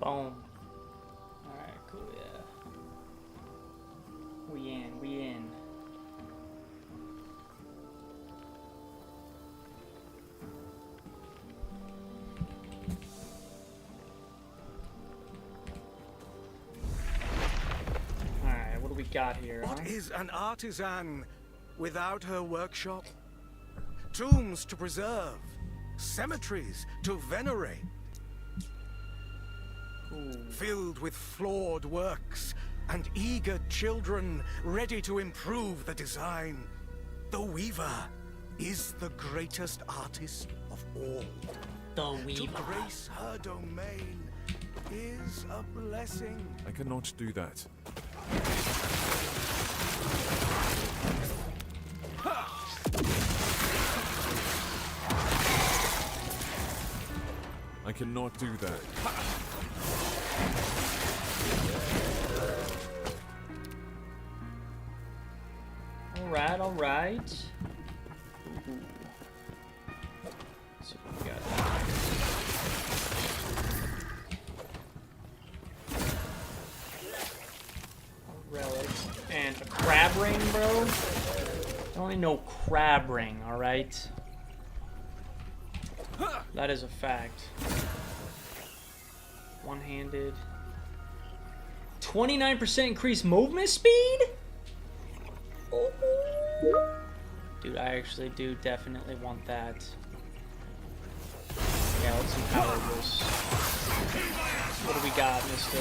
Boom. Alright, cool, yeah. We in. Alright, what do we got here, huh? What is an artisan without her workshop? Tombs to preserve, cemeteries to venerate. Ooh. Filled with flawed works and eager children ready to improve the design. The Weaver is the greatest artist of all. The To Weaver. grace her domain is a blessing. I cannot do that. I cannot do that. Alright, alright. Ooh. Let's see what we got. A relic. And a crab ring, bro? I only know crab ring, alright? That is a fact. One-handed. 29% increased movement speed? Ooh. Dude, I actually do definitely want that. Yeah, let's empower this. What do we got, Mr.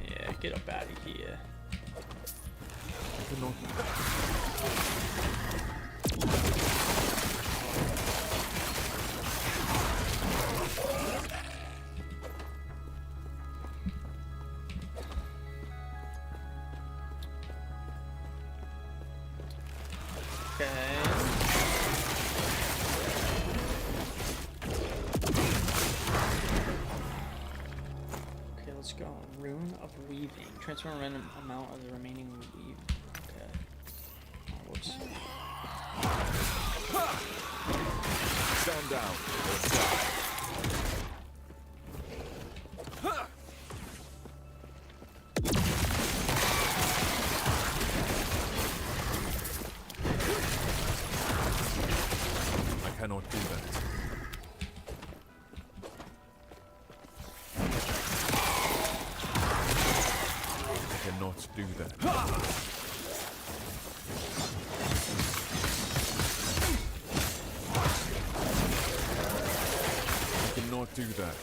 Yeah, get up out of here. I cannot. Okay. Okay, let's go. Rune of Weaving. Transfer a random amount of the remaining weave. Okay. Oh, whoops. Stand down or die. I cannot do that. I cannot do that. I cannot do that.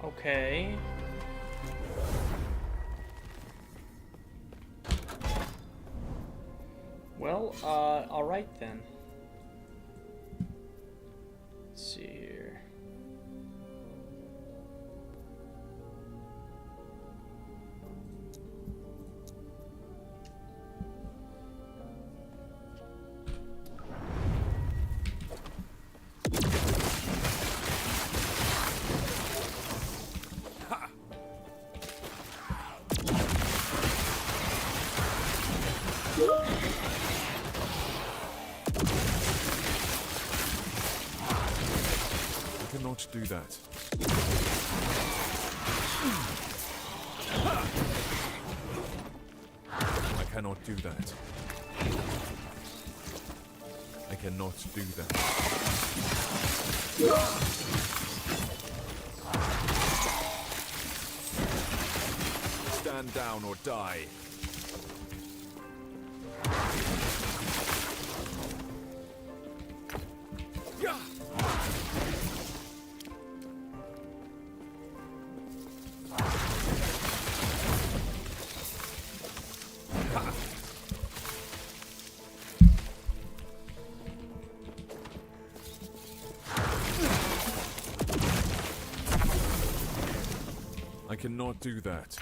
Okay. Well, alright then. Let's see here. I cannot do that. I cannot do that. I cannot do that. Stand down or die. I cannot do that.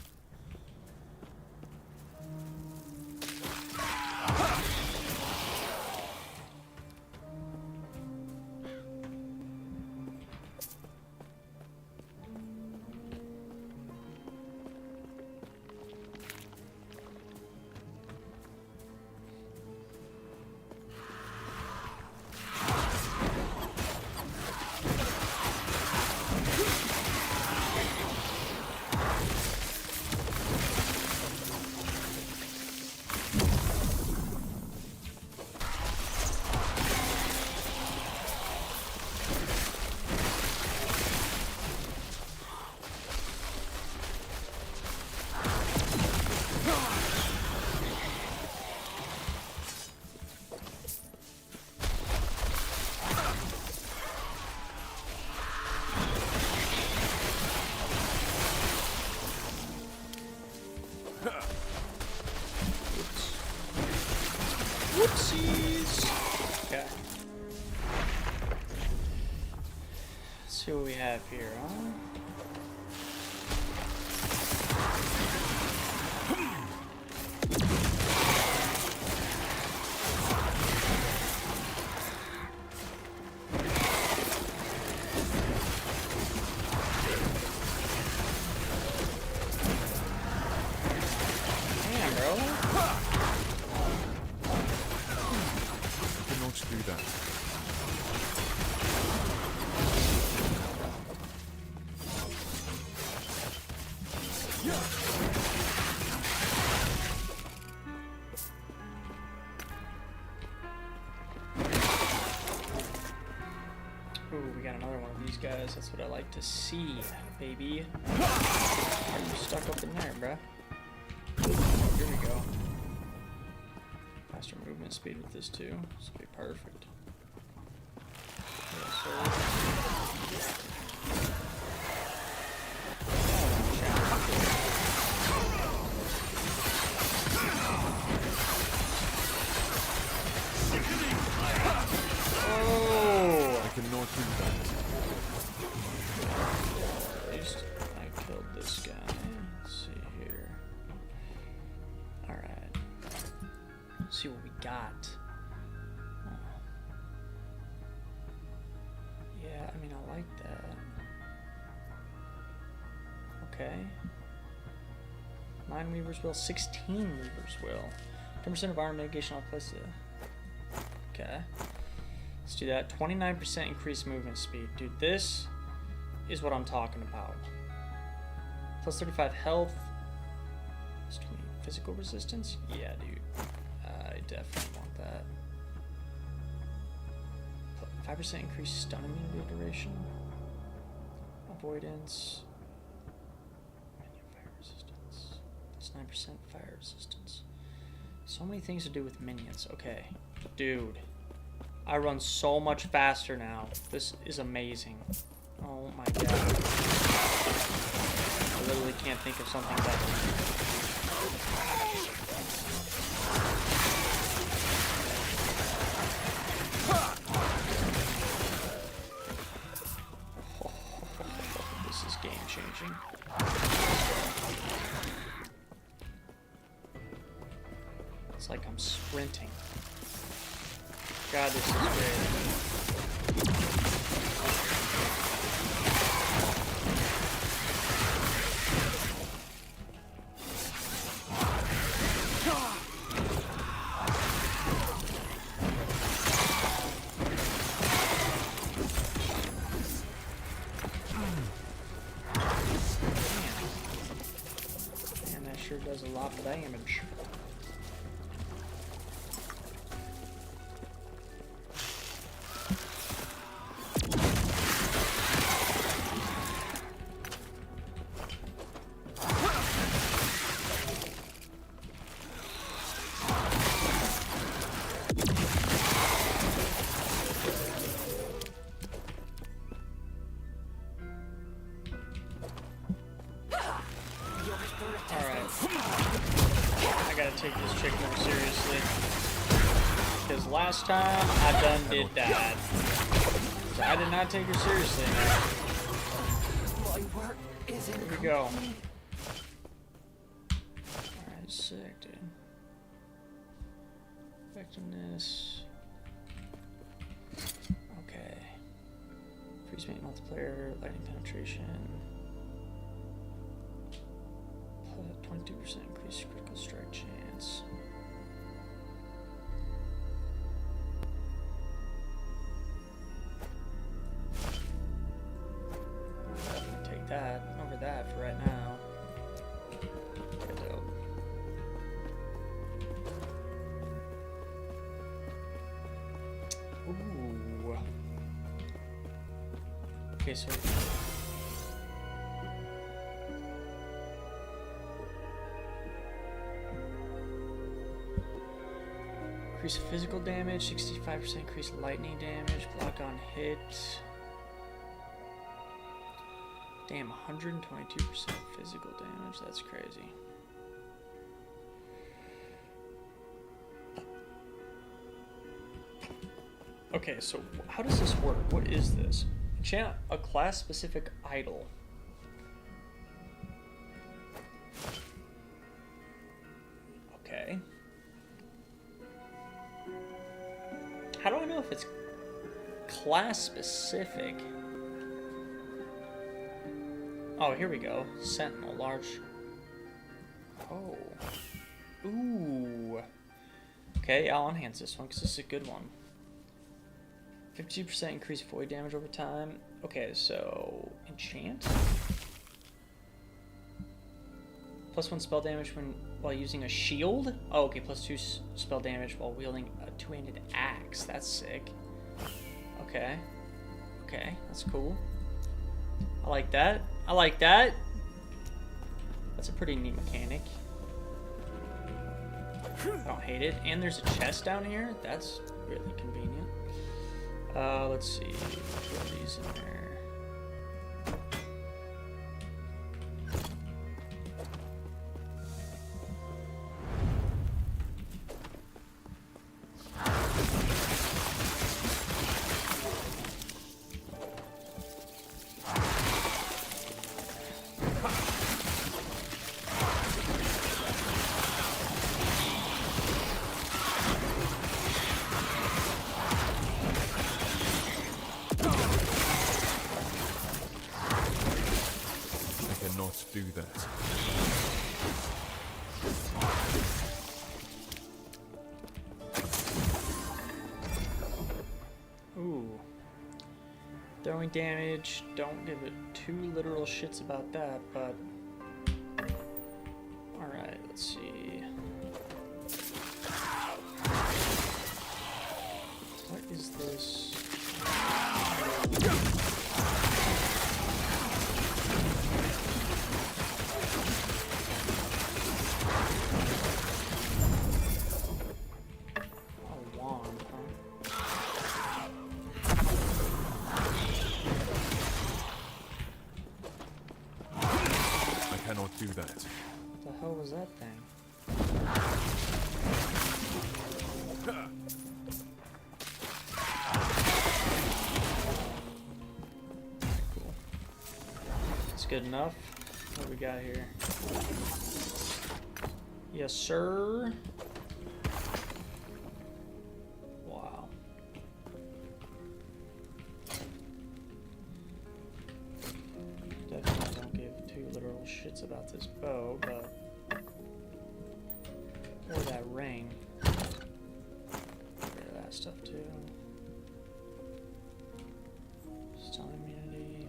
Oops. Whoopsies! Okay. Let's see what we have here, huh? Damn, bro. I cannot do that. Ooh, we got another one of these guys. That's what I like to see, baby. Are you stuck up in there, bruh? Oh, here we go. Faster movement speed with this too. This will be perfect. Yes, sir. Oh! I cannot do that. At least I killed this guy. Let's see here. Alright. Let's see what we got. Oh. Yeah, I mean, I like that. Okay. 9 Weaver's Will, 16 Weaver's Will. 10% of armor mitigation all places. Okay. Let's do that. 29% increased movement speed. Dude, this is what I'm talking about. Plus 35 health. Plus 20 physical resistance? Yeah, dude. I definitely want that. 5% increased stun immunity duration. Avoidance. Minion fire resistance. Plus 9% fire resistance. So many things to do with minions. Okay. Dude. I run so much faster now. This is amazing. Oh my god. I literally can't think of something better. Oh, this is game changing. It's like I'm sprinting. God, this is great. Man, that sure does a lot of damage. Take this chick more seriously, because last time I done did that. So I did not take her seriously now. Here we go. Alright, sick, dude. Effectiveness. Okay. Freeze mate multiplayer, lightning penetration. 22% increased critical strike chance. Definitely take that over that for right now. Good dope. Ooh. Okay, so increase physical damage, 65% increase lightning damage, block on hit. Damn, 122% physical damage, that's crazy. Okay, so how does this work? What is this? Enchant a class-specific idol. Okay. How do I know if it's class-specific? Oh, here we go. Sentinel, large. Oh. Ooh. Okay, I'll enhance this one because this is a good one. 52% increased void damage over time. Okay, so enchant. +1 spell damage while using a shield. Oh, okay, +2 spell damage while wielding a two-handed axe. That's sick. Okay. Okay, that's cool. I like that. I like that. That's a pretty neat mechanic. I don't hate it. And there's a chest down here. That's really convenient. Let's see. Put these in there. Do that. Ooh. Throwing damage. Don't give it too literal shits about that, but... Alright, let's see. What is this? Do that. What the hell was that thing? Cool. That's good enough. What do we got here? Yes, sir. Wow. Definitely don't give two literal shits about this bow, but or that ring. Get rid of that stuff too. Stun immunity.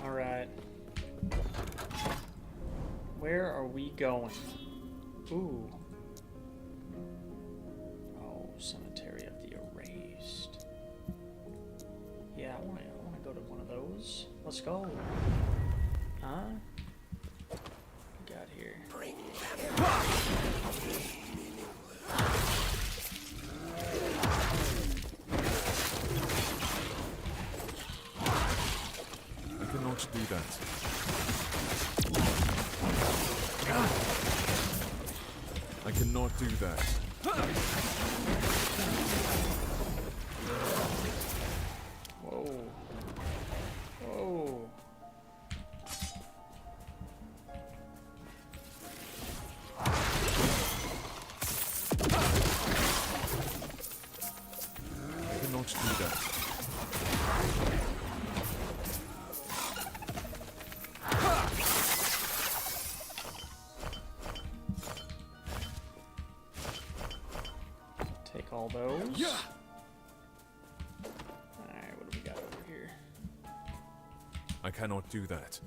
Alright. Where are we going? Ooh. Oh, Cemetery of the Erased. Yeah, I wanna go to one of those. Let's go. Huh? What we got here? Bring I cannot do that. I cannot do that. Whoa. Whoa. I cannot do that. Take all those. Alright, what do we got over here? I cannot do that.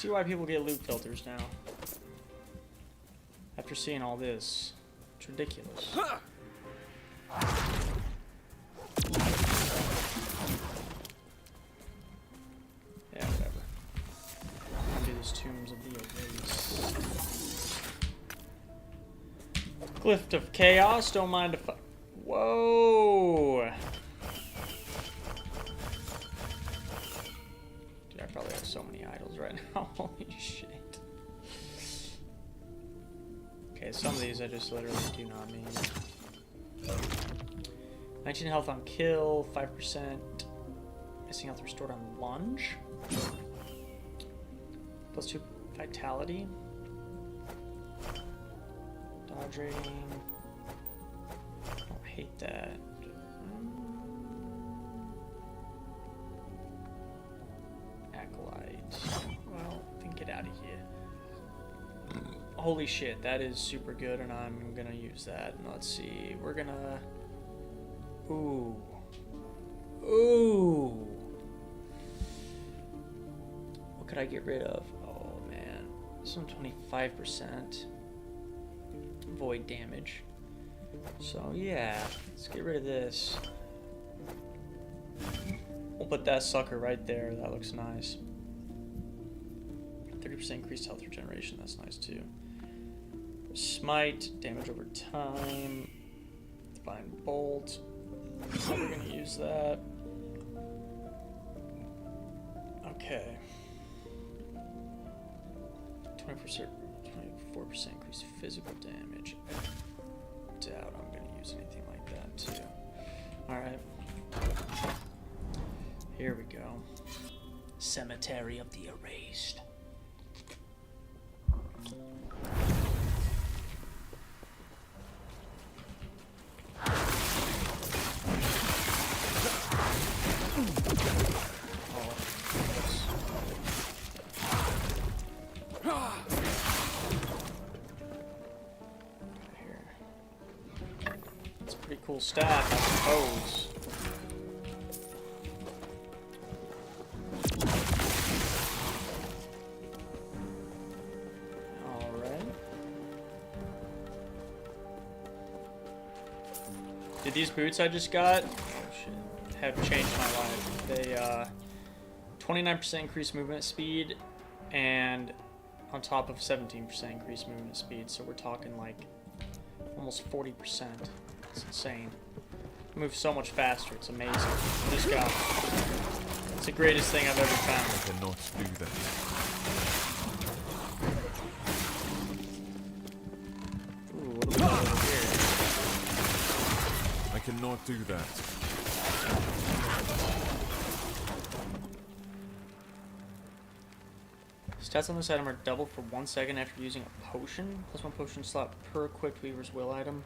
See why people get loot filters now. After seeing all this. It's ridiculous. Yeah, whatever. I'll do these tombs of the erased. Glyph of Chaos, don't mind if I... Whoa! Dude, I probably have so many idols right now. Holy shit. Okay, some of these I just literally do not need. 19 health on kill, 5%. Missing health restored on lunge. Plus 2 vitality. Dodge rating. I don't hate that. Acolyte. Well, then get out of here. Holy shit, that is super good, and I'm gonna use that. And let's see, we're gonna... Ooh. Ooh. What could I get rid of? Oh, man. This one, 25%. Void damage. So, yeah. Let's get rid of this. We'll put that sucker right there. That looks nice. 30% increased health regeneration. That's nice, too. Smite. Damage over time. Divine Bolt. So we're going to use that. Okay. 24% increased physical damage. I doubt I'm going to use anything like that, too. Alright. Here we go. Cemetery of the Erased. Cool staff, I suppose. Alright. Did these boots I just got have changed my life? They 29% increased movement speed and on top of 17% increased movement speed, so we're talking like almost 40%. It's insane. Moves so much faster. It's amazing. This guy. It's the greatest thing I've ever found. I cannot do that. Ooh, what do we got over here? I cannot do that. Stats on this item are doubled for 1 second after using a potion. Plus 1 potion slot per equipped Weaver's Will item.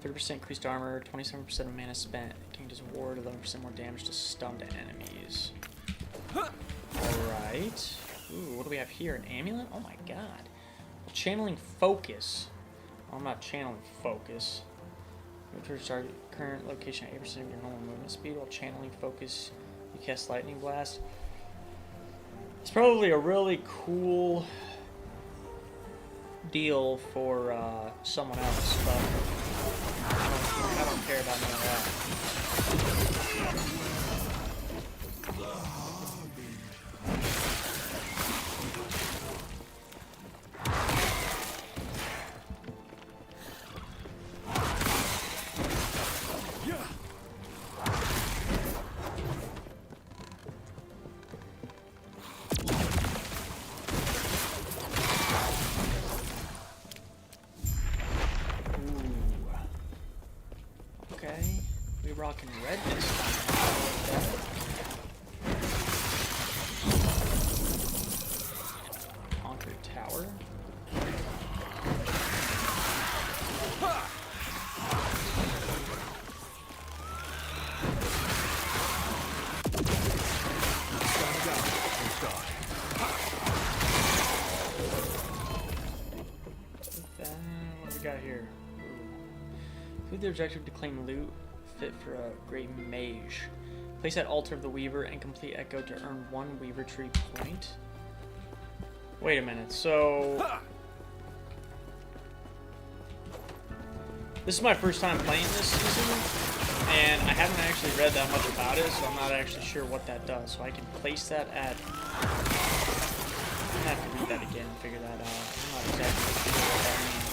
30% increased armor, 27% of mana spent. King does ward, 11% more damage to stunned enemies. Alright. Ooh, what do we have here? An amulet? Oh my god. Channeling focus. Oh, I'm not channeling focus. Move to start current location at 8% of your normal movement speed. While channeling focus, you cast lightning blast. It's probably a really cool deal for someone else, but I don't care about none of that. Rockin' red this time. Conquered tower. What do we got here? Complete the objective to claim loot. Fit for a great mage. Place at altar of the Weaver and complete Echo to earn 1 Weaver Tree point. Wait a minute, so... This is my first time playing this season, and I haven't actually read that much about it, so I'm not actually sure what that does. So I can place that at... I'm gonna have to read that again and figure that out. I'm not exactly sure what that means.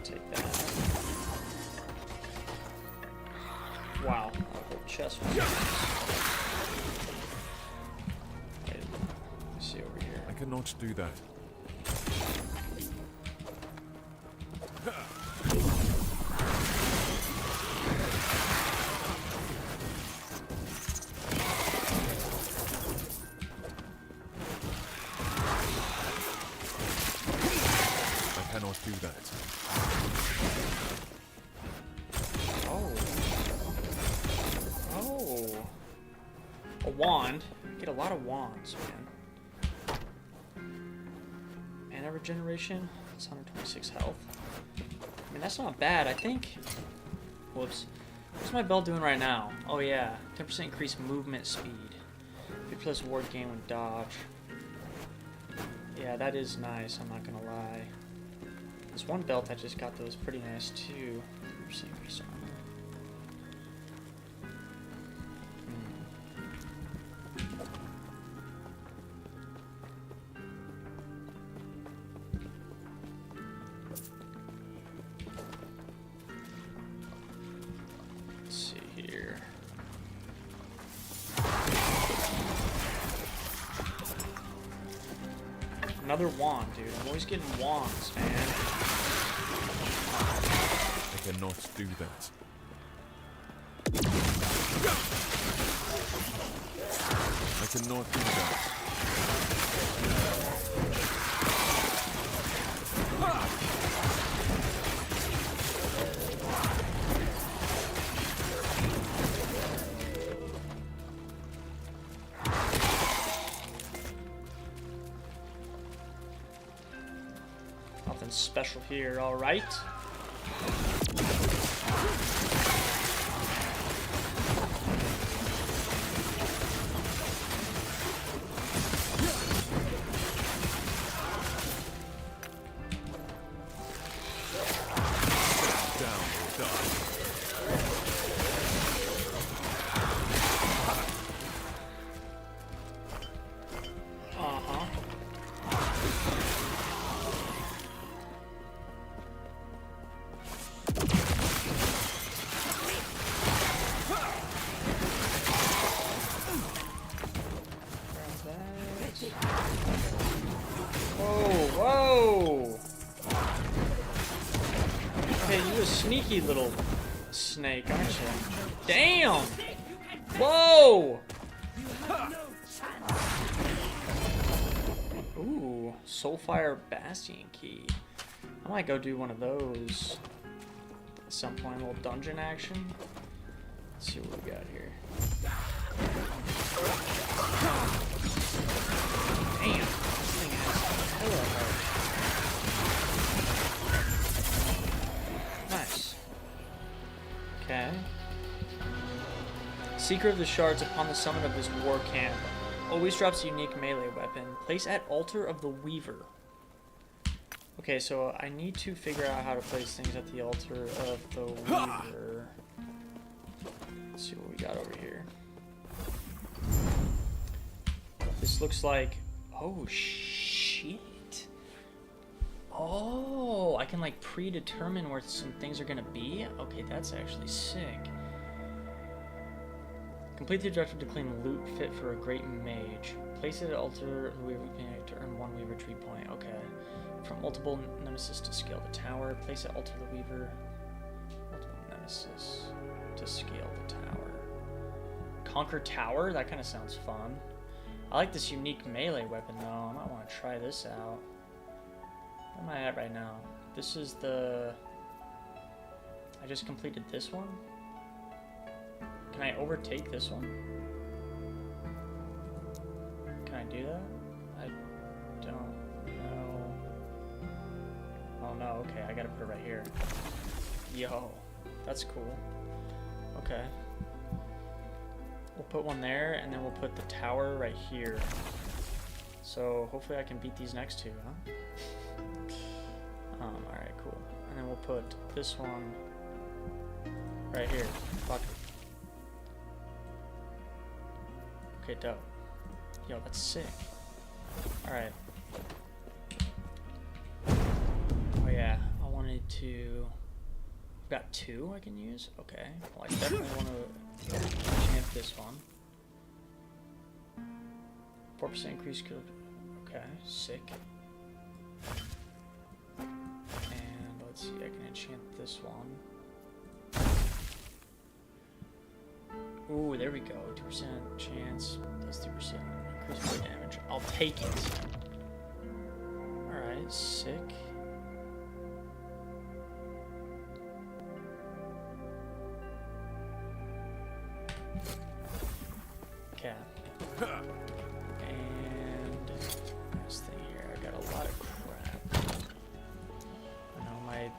Take that. Wow, I'll go chest. Wait, let me see over here. I cannot do that. I cannot do that. Oh. Oh. A wand. Get a lot of wands, man. Mana regeneration. That's 126 health. I mean, that's not bad. I think... Whoops. What's my belt doing right now? Oh, yeah. 10% increased movement speed. 50+ ward gain when dodge. Yeah, that is nice. I'm not gonna lie. There's one belt I just got that was pretty nice, too. 10% increased armor. Another wand, dude. I'm always getting wands, man. I cannot do that. I cannot do that. Nothing special here, alright. Sneaky little snake, aren't you? Damn! Whoa! Ooh, Soulfire Bastion Key. I might go do one of those at some point. A little dungeon action. Let's see what we got here. Damn! This thing has hella heart. Nice. Okay. Seeker of the Shards, upon the summit of this war camp, always drops a unique melee weapon. Place at Altar of the Weaver. Okay, so I need to figure out how to place things at the Altar of the Weaver. Let's see what we got over here. This looks like... Oh, shit. Oh, I can like predetermine where some things are gonna be? Okay, that's actually sick. Complete the objective to claim loot fit for a great mage. Place it at Altar of the Weaver to earn 1 Weaver tree point. Okay. From multiple nemesis to scale the tower. Place it at Altar of the Weaver. Multiple nemesis to scale the tower. Conquer tower? That kind of sounds fun. I like this unique melee weapon though. I might want to try this out. Where am I at right now? This is the... I just completed this one? Can I overtake this one? Can I do that? I don't know. Oh no, okay, I gotta put it right here. Yo, that's cool. Okay. We'll put one there, and then we'll put the tower right here. So hopefully I can beat these next two, huh? Alright, cool. And then we'll put this one right here. Fuck it. Okay, dope. Yo, that's sick. Alright. Oh yeah, I wanted to... I've got two I can use? Okay. Well, I definitely want to enchant this one. 4% increase kill. Okay, sick. And let's see, I can enchant this one. Ooh, there we go. 2% chance, plus 2% increase blade damage. I'll take it. Alright, sick. Okay. And this thing here, I got a lot of crap. I know my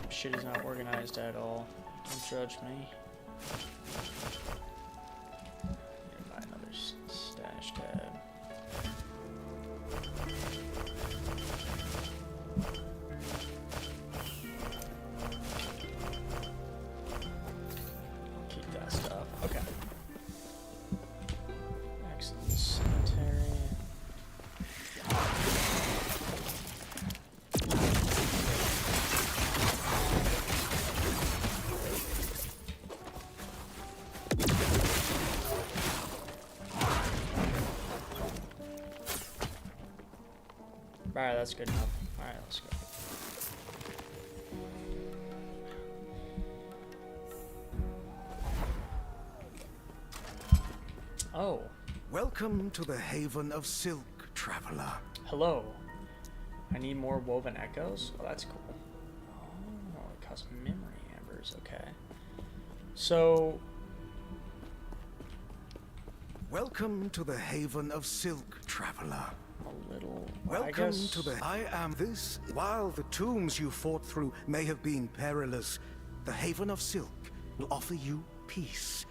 shit is not organized at all. Don't judge me. Need to buy another stash tab. I'll keep that stuff. Okay. Excellent. Cemetery. Alright, that's good enough. Alright, let's go. Oh, Welcome to the Haven of Silk, traveler. hello. I need more woven echoes? Oh, that's cool. Oh, it costs memory ambers. Okay. So, Welcome to the Haven of Silk, traveler. a little... well, I Welcome guess... to the... I am this. While the tombs you fought through may have been perilous, the Haven of Silk will offer you peace.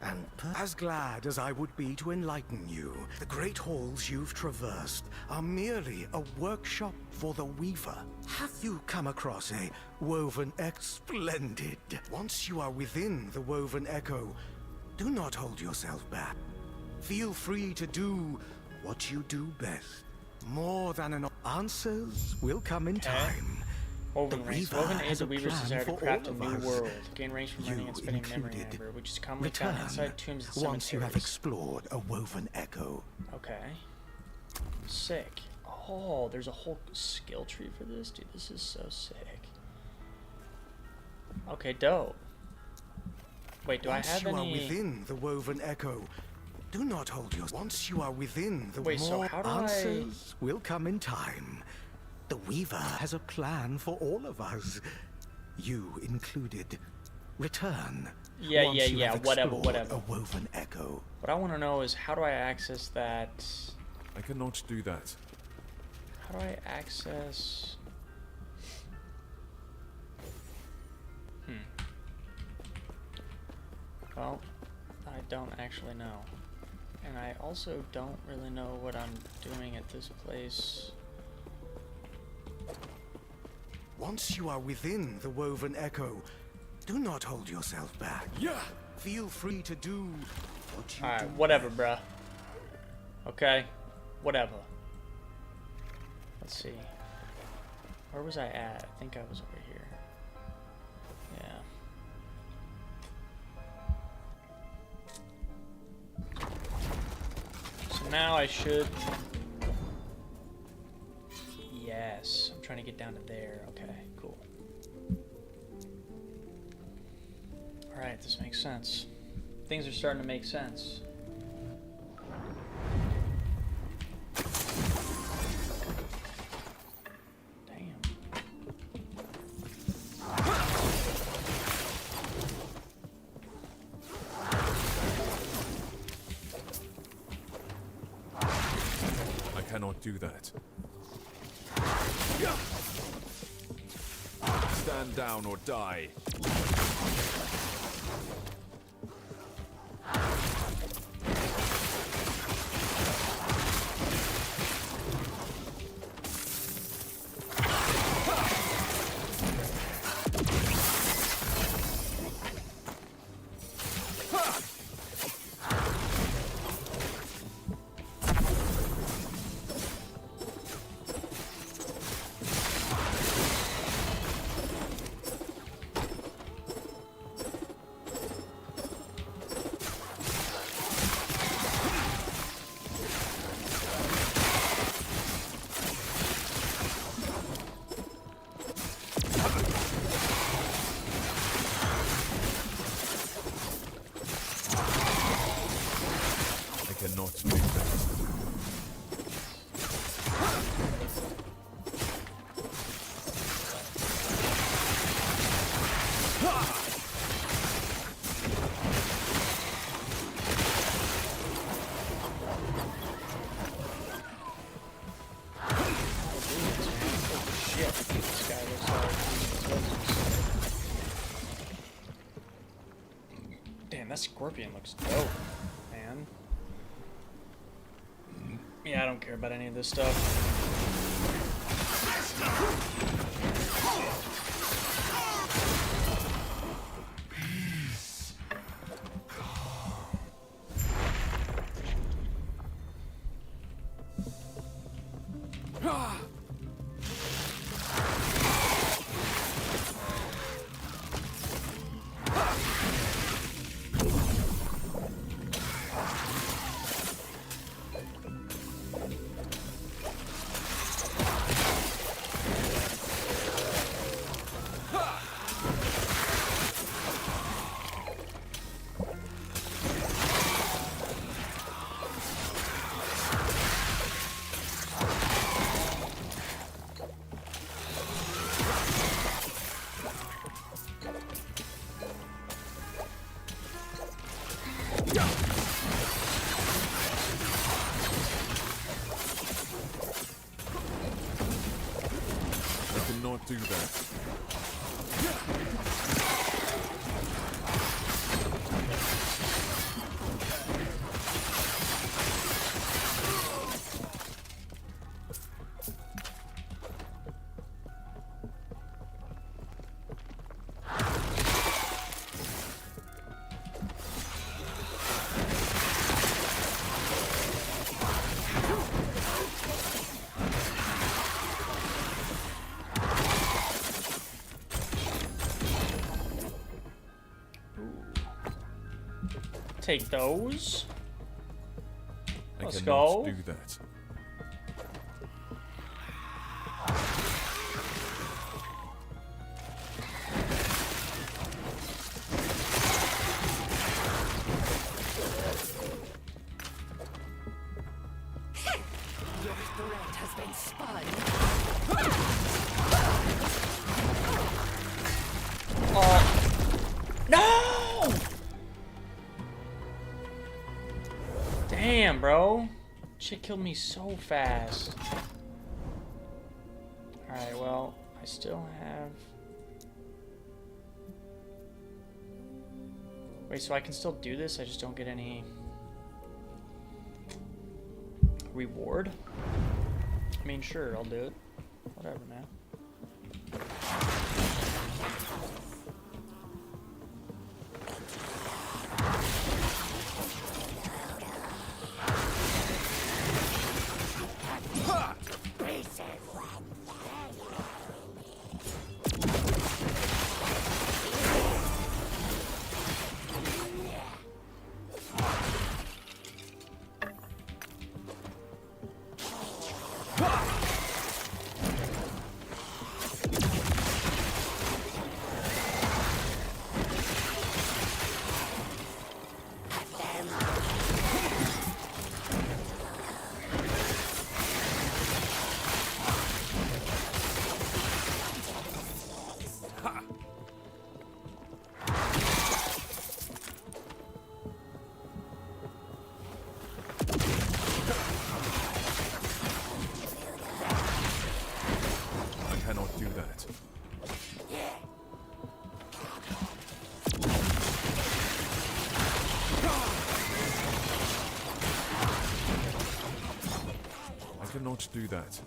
And as glad as I would be to enlighten you, the great halls you've traversed are merely a workshop for the weaver. Have you come across a woven echo? Splendid. Once you are within the woven echo, do not hold yourself back. Feel free to do what you do best. More than an answers will come in time. Woven The rings. Weaver Woven aids has the a weaver's plan desire to for craft a all new of us. world. Gain range from learning You and spinning memory included. amber, which is commonly found Return inside tombs and cemeteries. once you have explored a woven echo. Okay. Sick. Oh, there's a whole skill tree for this? Dude, this is so sick. Okay, dope. Wait, do Once I have you any... are within the woven echo, do not hold your... Once you are within the... Wait, so more how do I- answers will come in time. The Weaver has a plan for all of us. You included. Return. Yeah, once yeah, you yeah, have whatever, explored whatever. A woven echo. What I want to know is how do I access that... I cannot do that. How do I access... Well, I don't actually know. And I also don't really know what I'm doing at this place. Once you are within the woven echo, do not hold yourself back. Yeah. Feel free to do what you do. Alright, whatever, bruh. Okay? Whatever. Let's see. Where was I at? I think I was over here. Yeah. So now I should... Yes. I'm trying to get down to there. Okay, cool. Alright, this makes sense. Things are starting to make sense. Damn. I cannot do that. Stand down or die. do that. Shit, this guy looks like damn, that scorpion looks dope, man. Yeah, I don't care about any of this stuff. I cannot do that. Take those. Let's I go. cannot do that. Your threat has been spun. No! Damn, bro. Shit killed me so fast. Alright, well, I still have... Wait, so I can still do this? I just don't get any... reward? I mean, sure, I'll do it. Whatever, man. I cannot do that. I cannot do that.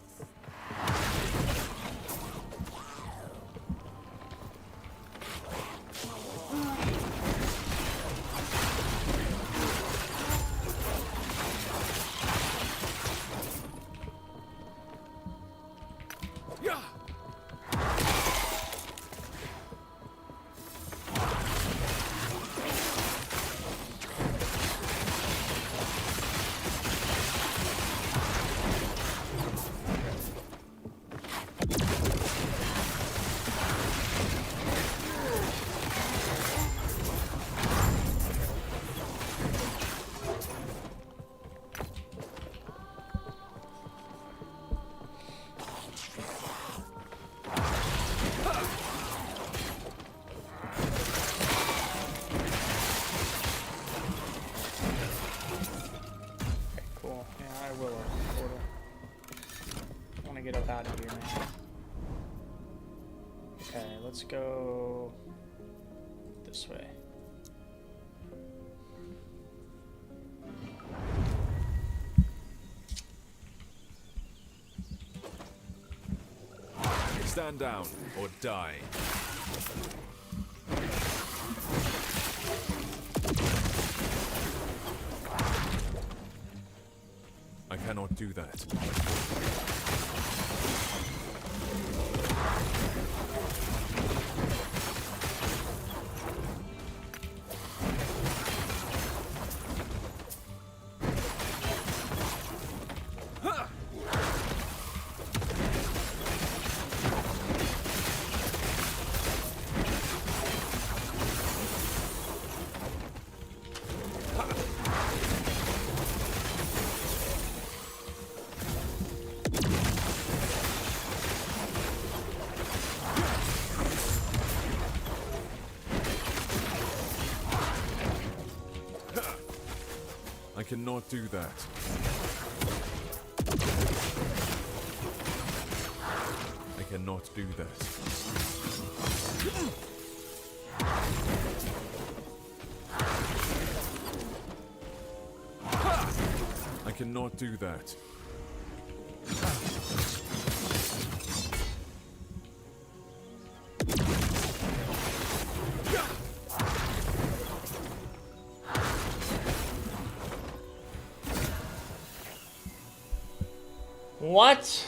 Willow portal. I want to get up out of here, man. Okay, let's go this way. Stand down or die. I cannot do that. I cannot do that. I cannot do that. I cannot do that. What?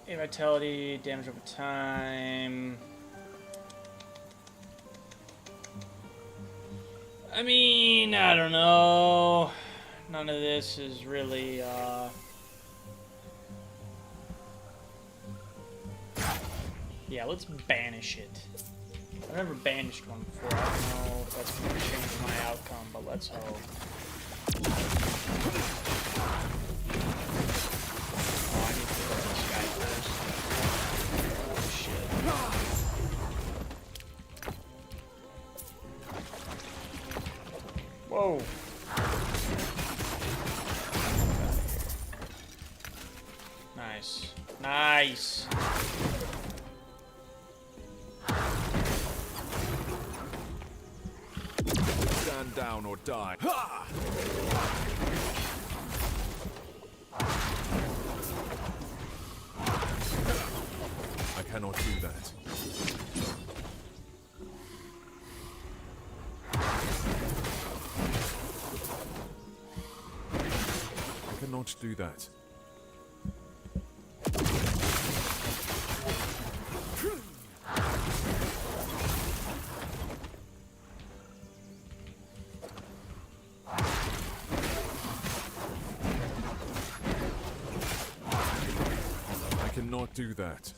A vitality, damage over time. I mean, I don't know. None of this is really, yeah, let's banish it. I've never banished one before. I don't know if that's going to change my outcome, but let's hope. Oh, I need to kill this guy first. Oh, shit. Whoa. Nice. Nice. Stand down or die. I cannot do that. I cannot do that. I cannot do that.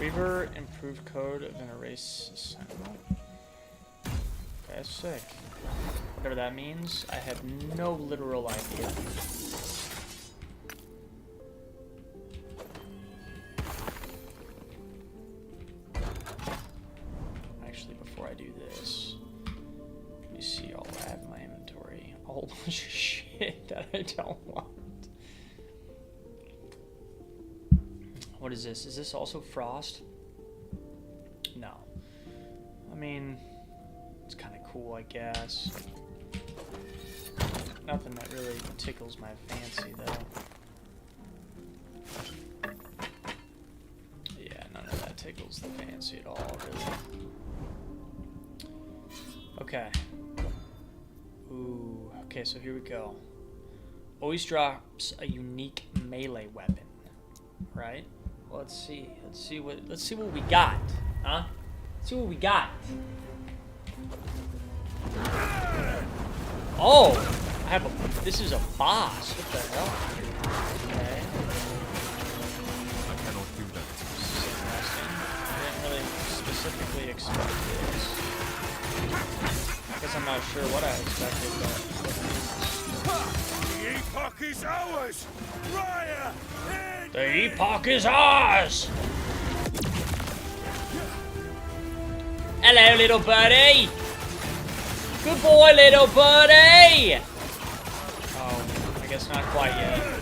Reaver improved code of an erase assignment. Okay, that's sick. Whatever that means, I have no literal idea. Actually, before I do this, let me see all I have in my inventory. A whole bunch of shit that I don't want. What is this? Is this also frost? No. I mean, it's kind of cool, I guess. Nothing that really tickles my fancy, though. Yeah, none of that tickles the fancy at all, really. Okay. Ooh. Okay, so here we go. Always drops a unique melee weapon, right? Let's see. Let's see what we got. Huh? Let's see what we got. Oh! This is a boss. What the hell? Okay. I cannot do expect this. I guess I'm not sure what I expected, but... The epoch is ours! Raya! The epoch is ours! Hello, little birdie! Good boy, little birdie! Oh, I guess not quite yet.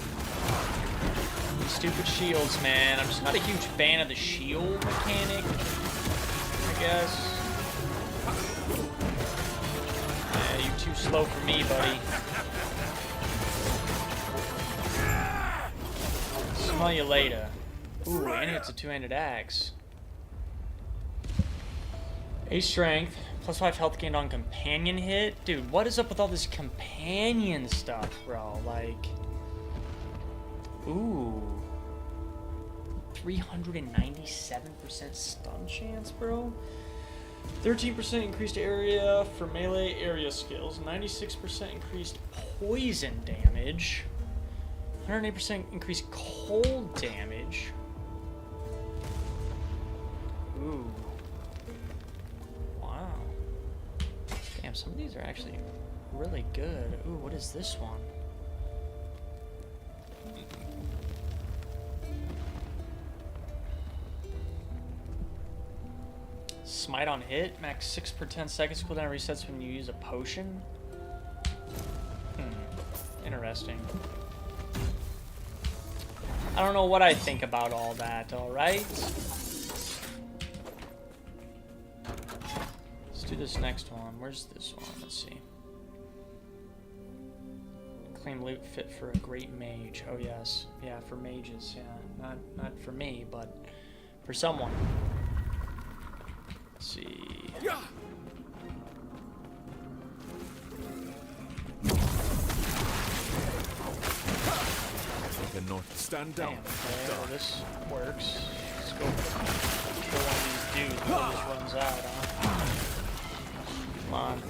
These stupid shields, man. I'm just not a huge fan of the shield mechanic, I guess. Yeah, you're too slow for me, buddy. Smell you later. Ooh, and it's a two-handed axe. 8 strength, plus 5 health gained on companion hit. Dude, what is up with all this companion stuff, bro? Like, ooh, 397% stun chance, bro. 13% increased area for melee area skills. 96% increased poison damage. 108% increased cold damage. Ooh. Wow. Damn, some of these are actually really good. Ooh, what is this one? Smite on hit. Max 6 per 10 seconds. Cooldown resets when you use a potion. Interesting. I don't know what I think about all that, alright? Let's do this next one. Where's this one? Let's see. Claim loot fit for a great mage. Oh yes. Yeah, for mages, yeah. Not for me, but for someone. Let's see. Cannot stand down. Damn, okay, well, this works. Let's go kill one of these dudes before this runs out, huh? Come on.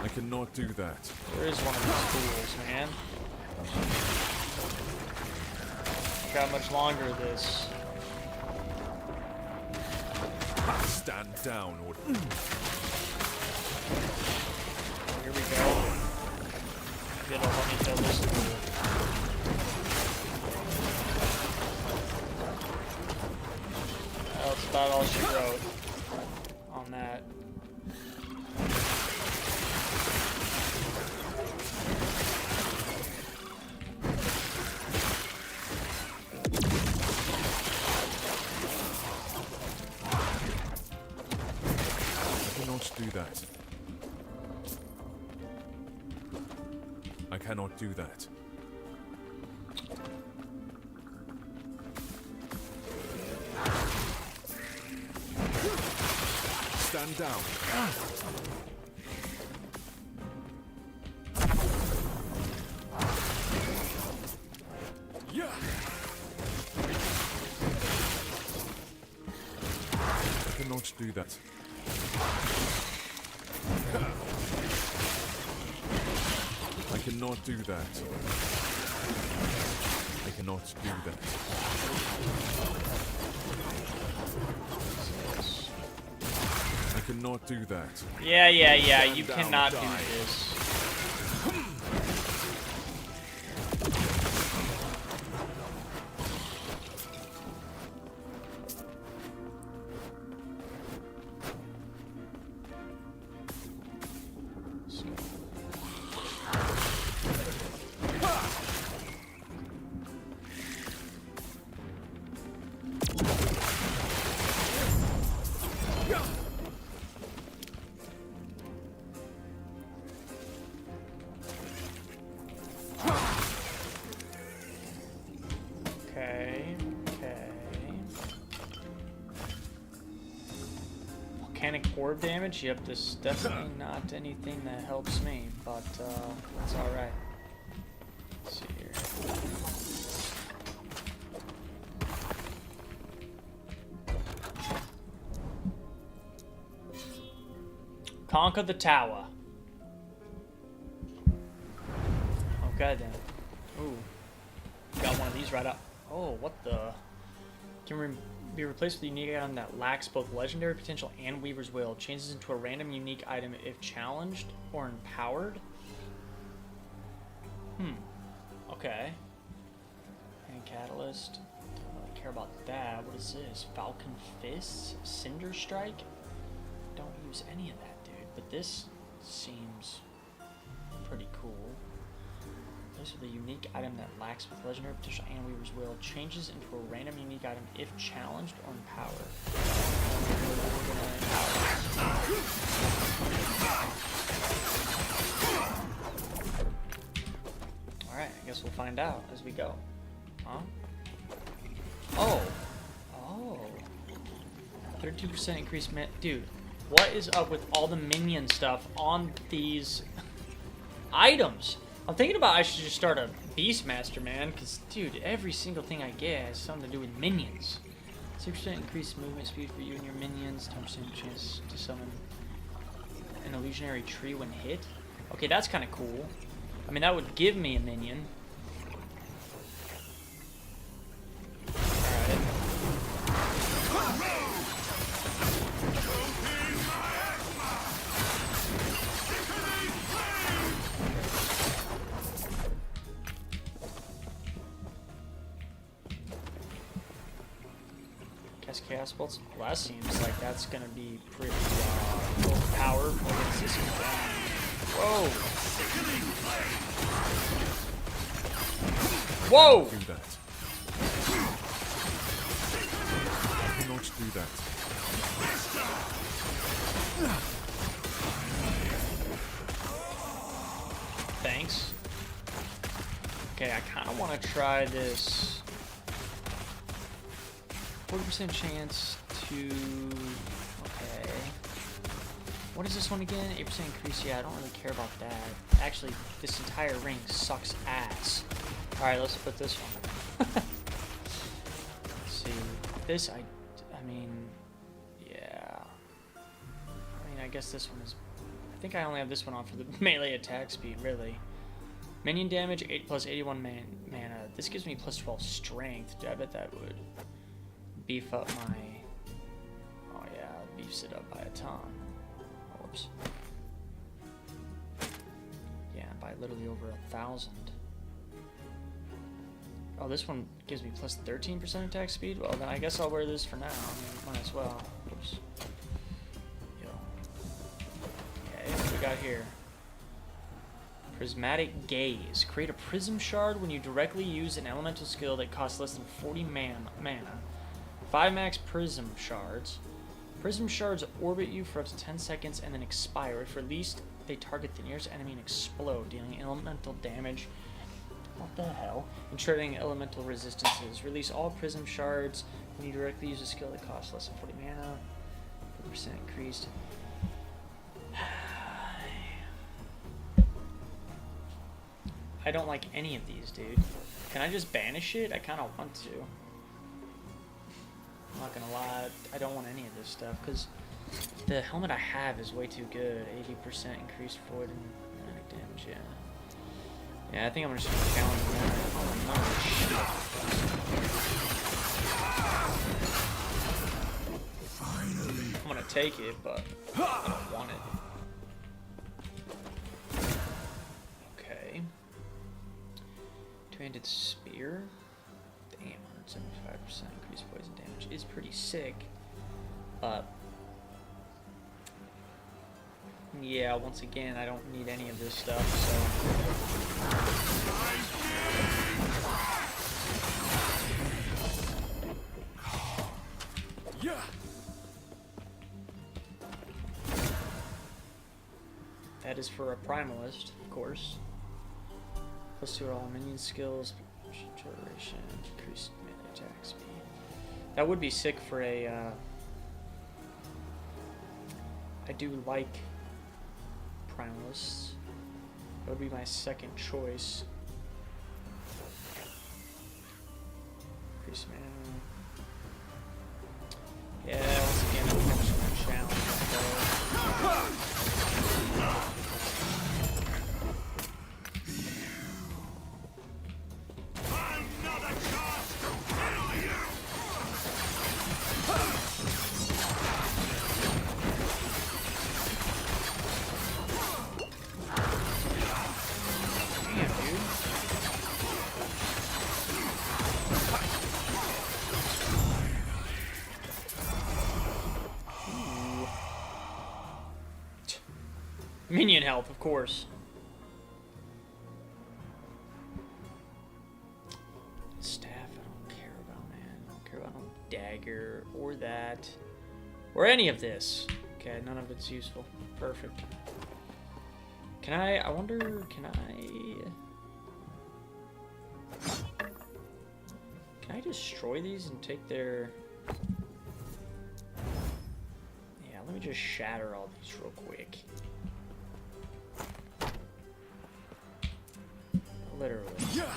I cannot do that. Where is one of these fools, man? Look how much longer this. Stand down or... Here we go. Maybe it'll let me kill this fool. That's about all she wrote on that. Do that. I cannot do that. Stand down. Yeah. I cannot do that. I cannot do that. I cannot do that. I cannot do that. Yeah, you cannot do this. Volcanic orb damage? Yep, this is definitely not anything that helps me, but it's alright. Let's see here. Conquer the tower. Okay then. Ooh. Got one of these right up. Oh, what the? Can be replaced with a unique item that lacks both legendary potential and Weaver's Will. Changes into a random unique item if challenged or empowered. Okay. And Catalyst. Don't really care about that. What is this? Falcon Fists? Cinder Strike? Don't use any of that, dude. But this seems pretty cool. This is the unique item that lacks with legendary potential and Weaver's Will. Changes into a random unique item if challenged or empowered. Alright, I guess we'll find out as we go. Huh? Oh. Oh. 32% increased dude, what is up with all the minion stuff on these items? I'm thinking about I should just start a Beastmaster, man, because, dude, every single thing I get has something to do with minions. 6% increased movement speed for you and your minions, 10% chance to summon an illusionary tree when hit. Okay, that's kind of cool. I mean, that would give me a minion. Alright. Cast Chaos Bolts. Well, that seems like that's gonna be pretty overpowered. What is this guy? Whoa! Whoa! Do that. I cannot do that. Thanks. Okay, I kind of want to try this. 40% chance to... Okay. What is this one again? 8% increase? Yeah, I don't really care about that. Actually, this entire ring sucks ass. Alright, let's put this one. Let's see. This, I mean... Yeah. I mean, I guess this one is... I think I only have this one on for the melee attack speed, really. Minion damage, 8 plus 81 mana. This gives me plus 12 strength. I bet that would beef up my... Oh yeah, it beefs it up by a ton. Whoops. Yeah, by literally over 1,000. Oh, this one gives me plus 13% attack speed? Well, then I guess I'll wear this for now. I mean, might as well. Oops. Yo. Okay, what we got here? Prismatic Gaze. Create a prism shard when you directly use an elemental skill that costs less than 40 mana. 5 max prism shards. Prism shards orbit you for up to 10 seconds and then expire. If released, they target the nearest enemy and explode, dealing elemental damage. What the hell? And triggering elemental resistances. Release all prism shards when you directly use a skill that costs less than 40 mana. 40% increased. I don't like any of these, dude. Can I just banish it? I kind of want to. I'm not gonna lie, I don't want any of this stuff, because the helmet I have is way too good. 80% increased forward and magic damage, yeah. Yeah, I think I'm just gonna challenge that. I'm gonna take it, but I don't want it. Okay. Two-handed spear. Damn, 175% increased poison damage is pretty sick. But yeah, once again, I don't need any of this stuff, so. Yeah. That is for a primalist, of course. Plus 2 all minion skills, duration, increased melee attack speed. That would be sick for a. I do like primalists. That would be my second choice. Increased mana. Yeah, once again, I'm just gonna challenge that. Minion help, of course. Staff, I don't care about, man. I don't care about no dagger or that. Or any of this. Okay, none of it's useful. Perfect. Can I wonder, can I destroy these and take their... Yeah, let me just shatter all these real quick. Literally. Yeah.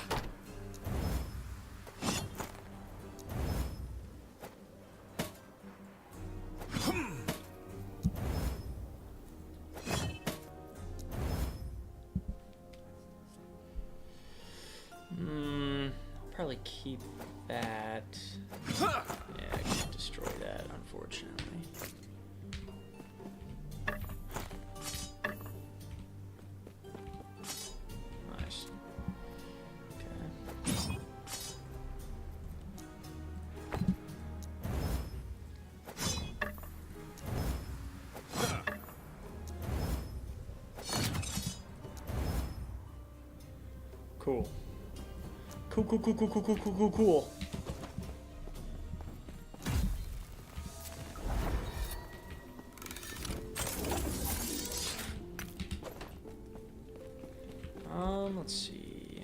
I'll probably keep that. Yeah, I can't destroy that, unfortunately. Nice. Okay. Cool. Cool. Let's see.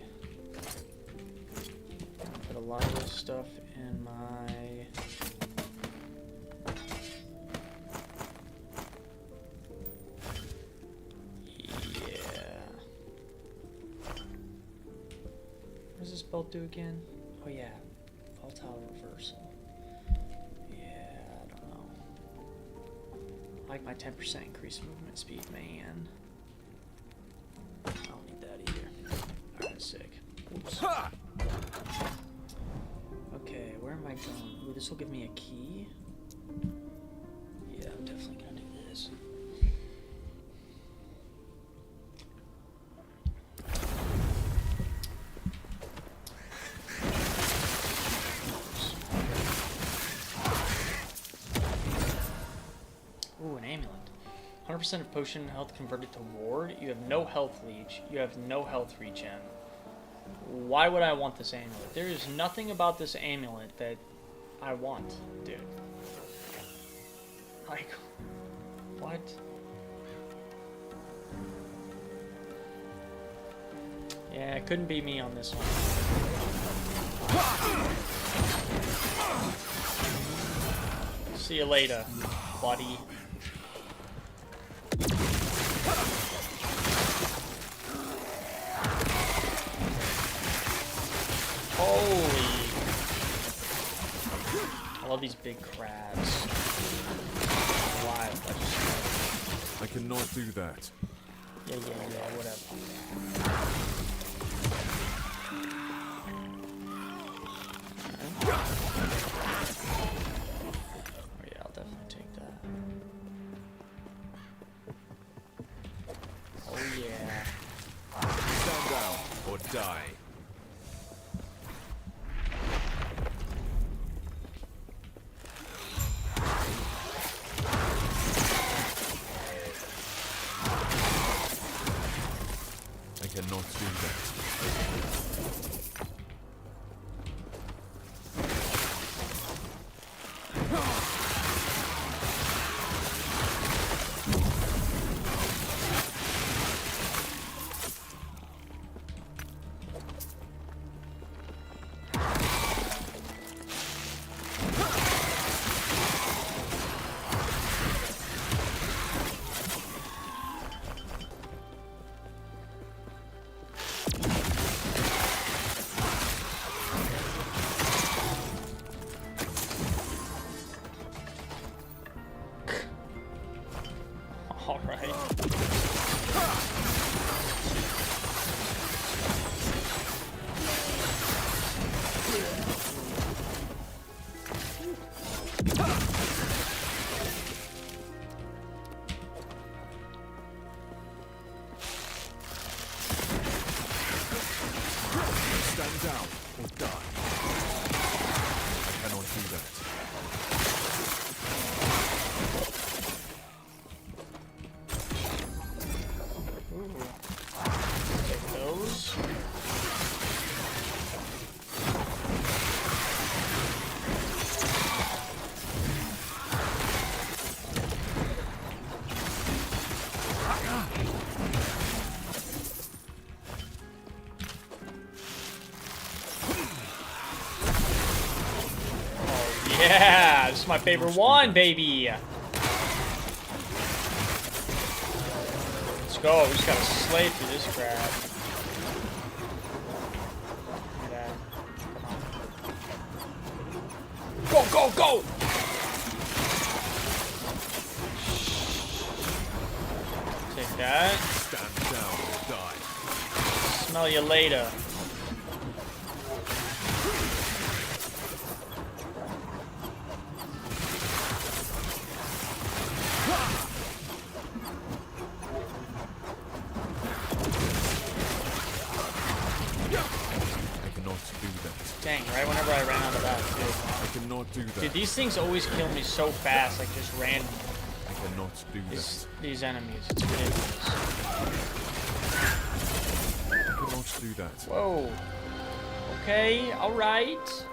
I'll put a lot of this stuff in my... What does this belt do again? Oh yeah, volatile reversal. Yeah, I don't know. I like my 10% increased movement speed, man. I don't need that either. Alright, sick. Oops. Okay, where am I going? Ooh, this will give me a key. Yeah, I'm definitely gonna do this. Ooh, an amulet. 100% of potion health converted to ward. You have no health leech. You have no health regen. Why would I want this amulet? There is nothing about this amulet that I want, dude. Like, what? Yeah, it couldn't be me on this one. See you later, buddy. Holy. I love these big crabs. Why? I cannot do that. Yeah, whatever. Oh yeah, I'll definitely take that. Oh yeah. Stand down or die. I cannot do Yeah, this is my favorite one, baby. Let's go. We just gotta slay through this crap. Look at that. Go, go, go! Take that. Stand down or die. Smell you later. Dang, right whenever I ran out of that, dude. I cannot do that. Dude, these things always kill me so fast, like just randomly. I cannot do that. These enemies, it's ridiculous. I cannot do that. Whoa. Okay, alright.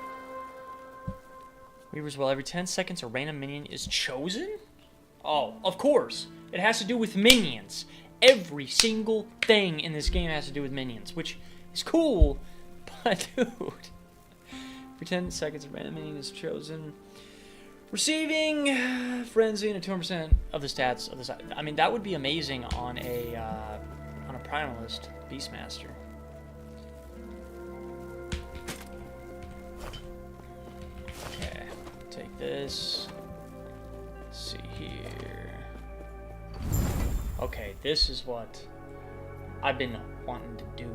Weavers, well, every 10 seconds a random minion is chosen? Oh, of course. It has to do with minions. Every single thing in this game has to do with minions, which is cool, but dude. For 10 seconds, a random minion is chosen. Receiving frenzy and a 200% of the stats of this. I mean, that would be amazing on a primalist beastmaster. Okay, take this. Let's see here. Okay, this is what I've been wanting to do.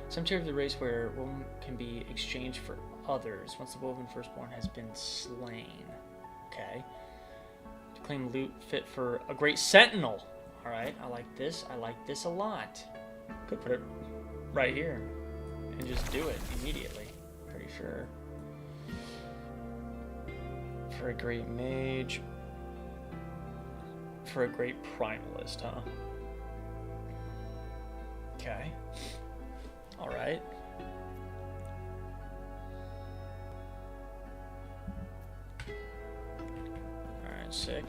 Cemetery of the race where women can be exchanged for others once the woven firstborn has been slain. Okay. To claim loot fit for a great sentinel. Alright, I like this. I like this a lot. Could put it right here and just do it immediately. Pretty sure. For a great mage. For a great primalist, huh? Okay. Alright. Alright, sick.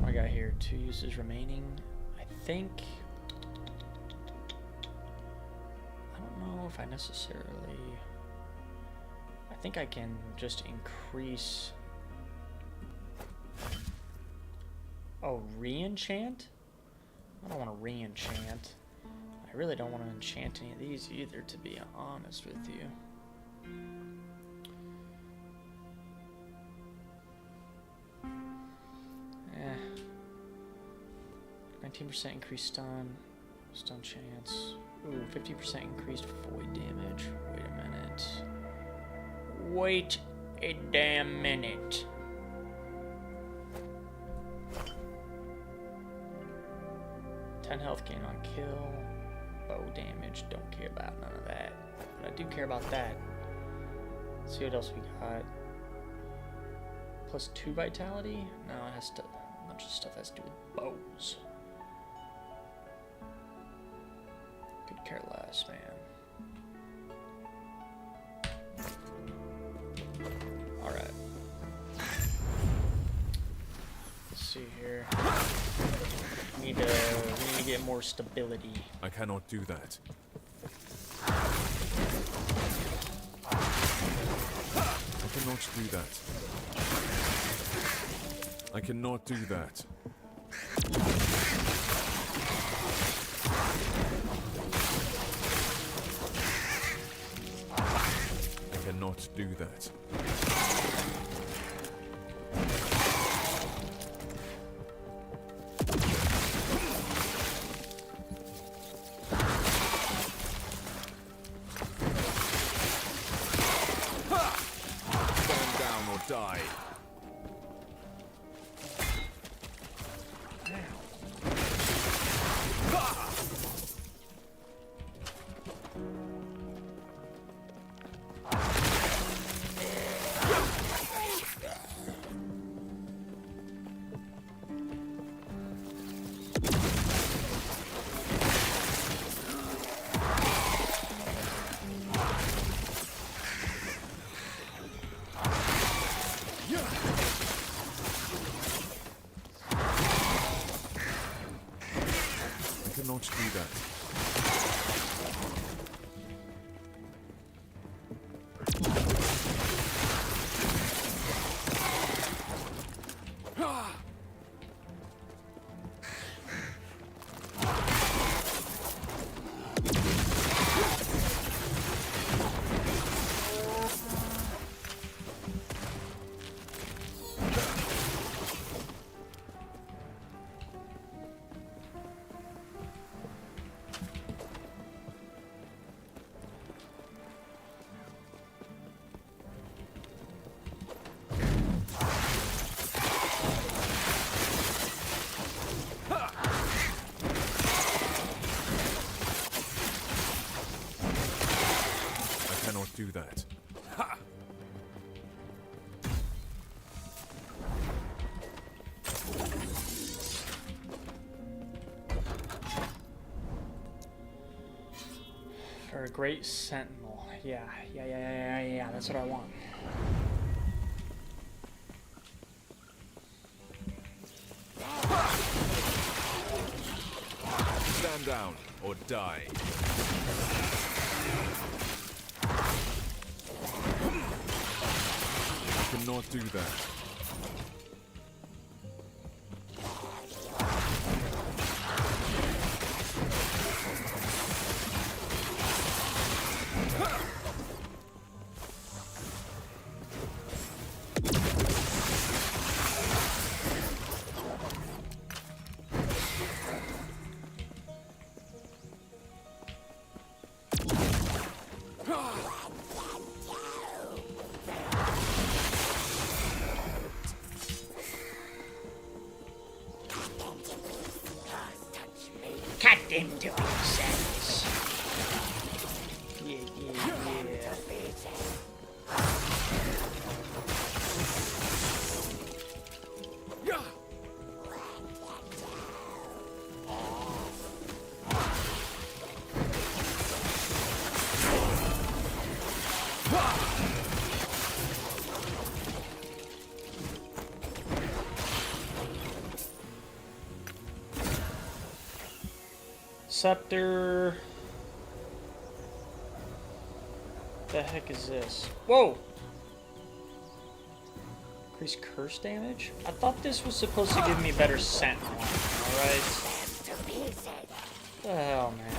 What I got here? 2 uses remaining. I think... I don't know if I necessarily... I think I can just increase... Oh, re-enchant? I don't want to re-enchant. I really don't want to enchant any of these either, to be honest with you. 19% increased stun chance. Ooh, 50% increased void damage. Wait a minute. Wait a damn minute. Health gain on kill. Bow damage. Don't care about none of that. But I do care about that. Let's see what else we got. Plus 2 vitality? No, it has to. A bunch of stuff has to do with bows. Could care less, man. Alright. Let's see here. We need to get more stability. I cannot do that. I cannot do that. I cannot do that. I cannot do that. Die. Cannot do that. Great Sentinel. Yeah. That's what I want. Stand down or die. I cannot do that. Cut into pieces. Yeah. Scepter. The heck is this? Whoa! Increase curse damage? I thought this was supposed to give me better sentinel. Alright. What the hell, man?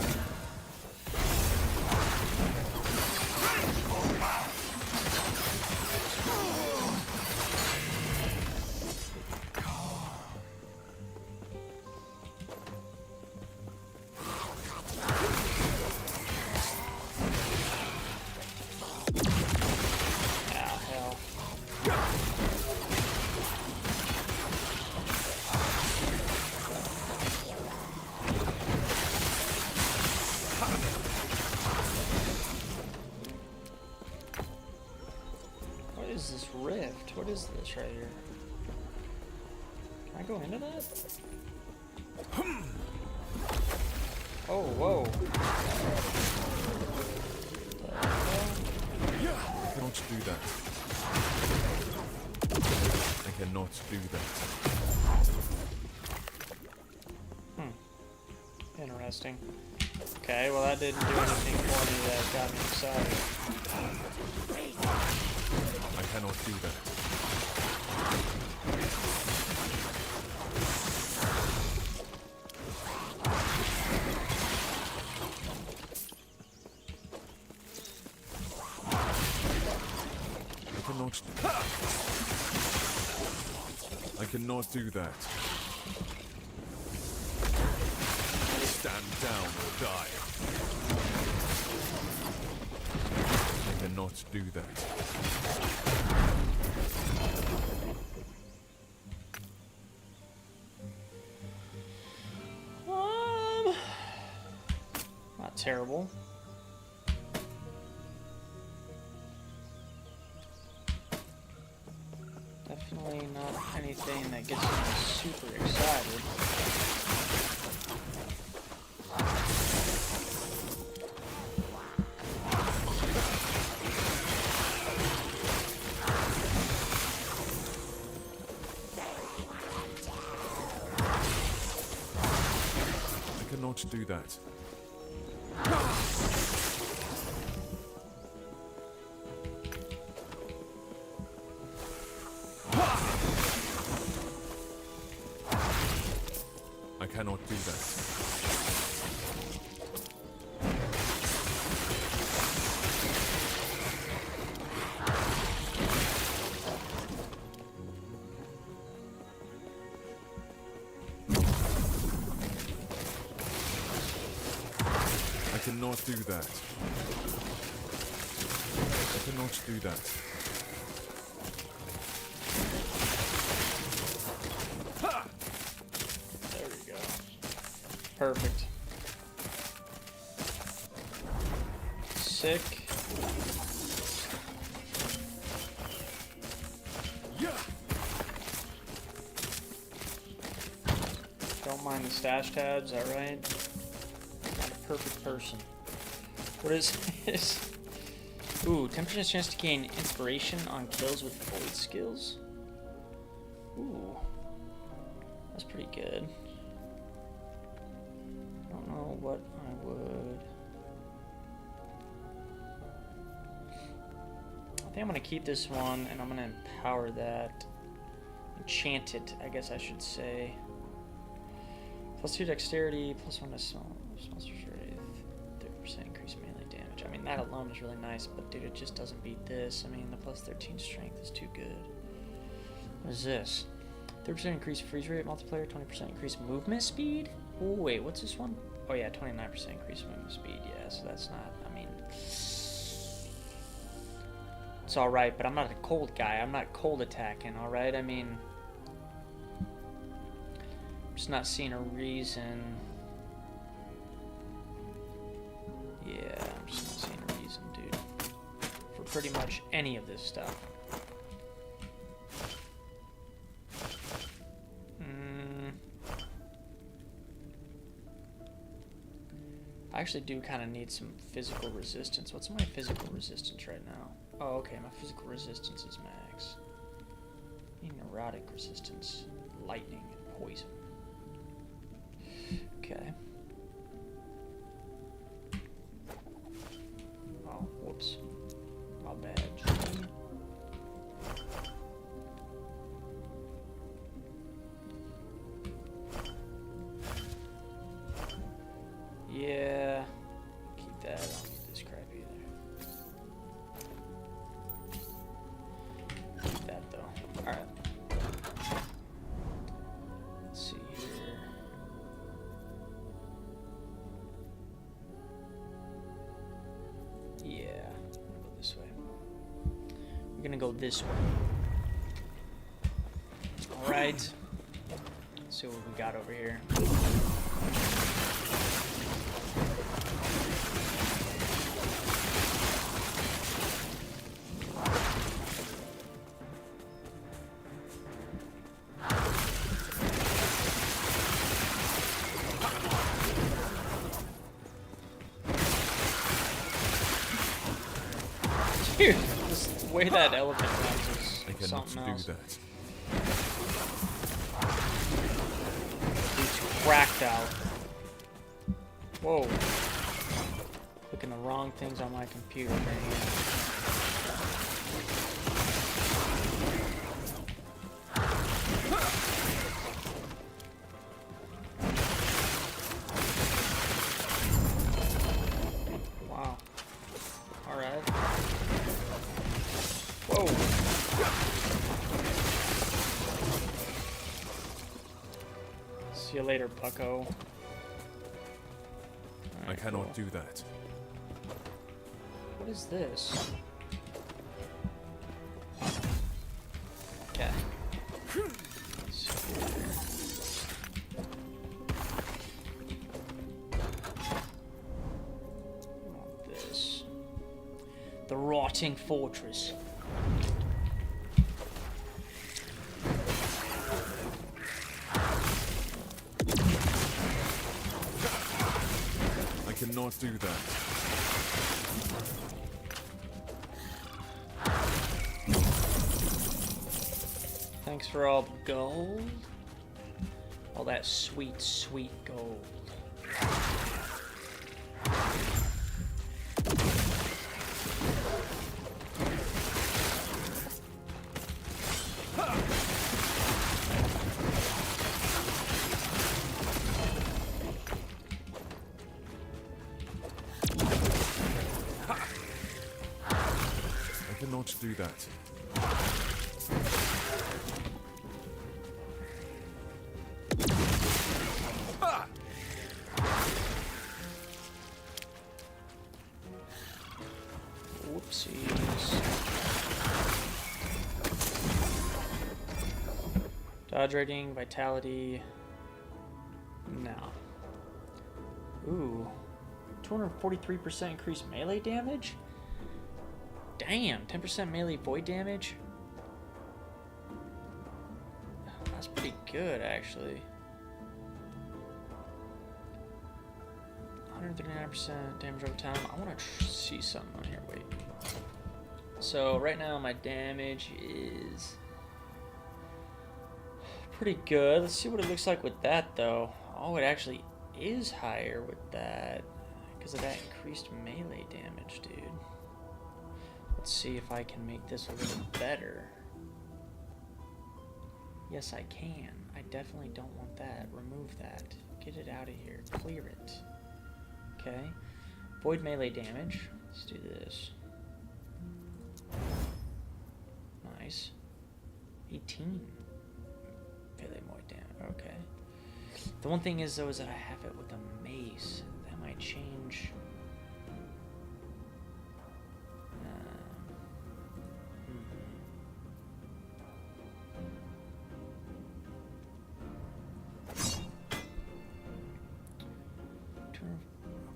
Rift? What is this right here? Can I go into that? Oh, whoa. I cannot do that. I cannot do that. Interesting. Okay, well that didn't do anything for me that got me excited. I cannot do that. I cannot do that. Stand down or die. I cannot do that. Not terrible. Definitely not anything that gets me super excited. I cannot do that. I cannot do that. I cannot do that. I cannot do that. There we go. Perfect. Sick. Don't mind the stash tabs, alright? Not a perfect person. What is this? Ooh, 10% chance to gain inspiration on kills with void skills. Ooh, that's pretty good. I don't know what I would. I think I'm gonna keep this one, and I'm gonna empower that. Enchant it, I guess I should say. +2 dexterity, +1 to monster's wraith, 30% increased melee damage. I mean, that alone is really nice, but dude, it just doesn't beat this. I mean, the +13 strength is too good. What is this? 30% increased freeze rate, multiplayer, 20% increased movement speed? Oh, wait, what's this one? Oh, yeah, 29% increased movement speed. Yeah, so that's not, I mean, it's alright, but I'm not a cold guy. I'm not cold attacking, alright? I mean, I'm just not seeing a reason. Yeah, I'm just not seeing a reason, dude, for pretty much any of this stuff. I actually do kind of need some physical resistance. What's my physical resistance right now? Oh, okay, my physical resistance is max. I need neurotic resistance, lightning, and poison. Okay. Oh, whoops. My bad. Yeah, keep that. I don't need this crap either. Keep that though. Alright. Let's see here. Yeah, I'm gonna go this way. We're gonna go this way. Alright. Let's see what we got over here. Dude, the way that elephant runs I is cannot something do else. that. Dude's cracked out. Whoa. Clicking the wrong things on my computer right here. Wow. Alright. Whoa. See you later, bucko. I cannot do that. What is this? Okay. Let's see here. I want this. The Rotting Fortress. I cannot do that. Thanks for all the gold. All that sweet, sweet gold. I cannot do that. Whoopsies. Dodge rating, vitality. No. Ooh. 243% increased melee damage? Damn, 10% melee void damage? That's pretty good, actually. 139% damage over time. I want to see something on here. Wait. So right now my damage is pretty good. Let's see what it looks like with that though. Oh, it actually is higher with that because of that increased melee damage, dude. Let's see if I can make this a little better. Yes, I can. I definitely don't want that. Remove that. Get it out of here. Clear it. Okay. Void melee damage. Let's do this. Nice. 18. Melee more damage. Okay. The one thing is, though, is that I have it with a mace. That might change.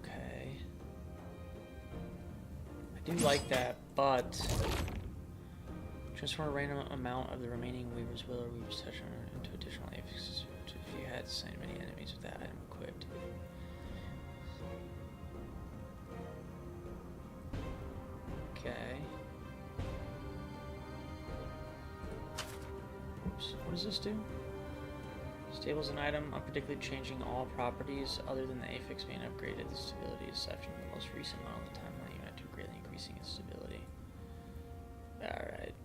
Okay. I do like that, but transform a random amount of the remaining Weaver's Will or Weaver's Touch into additional affixes if you had so many enemies with that item equipped. Okay. Oops. What does this do? Stables an item, unpredictably changing all properties other than the affix being upgraded. The stability is set from the most recent model of the timeline unit to greatly increasing its stability. Alright.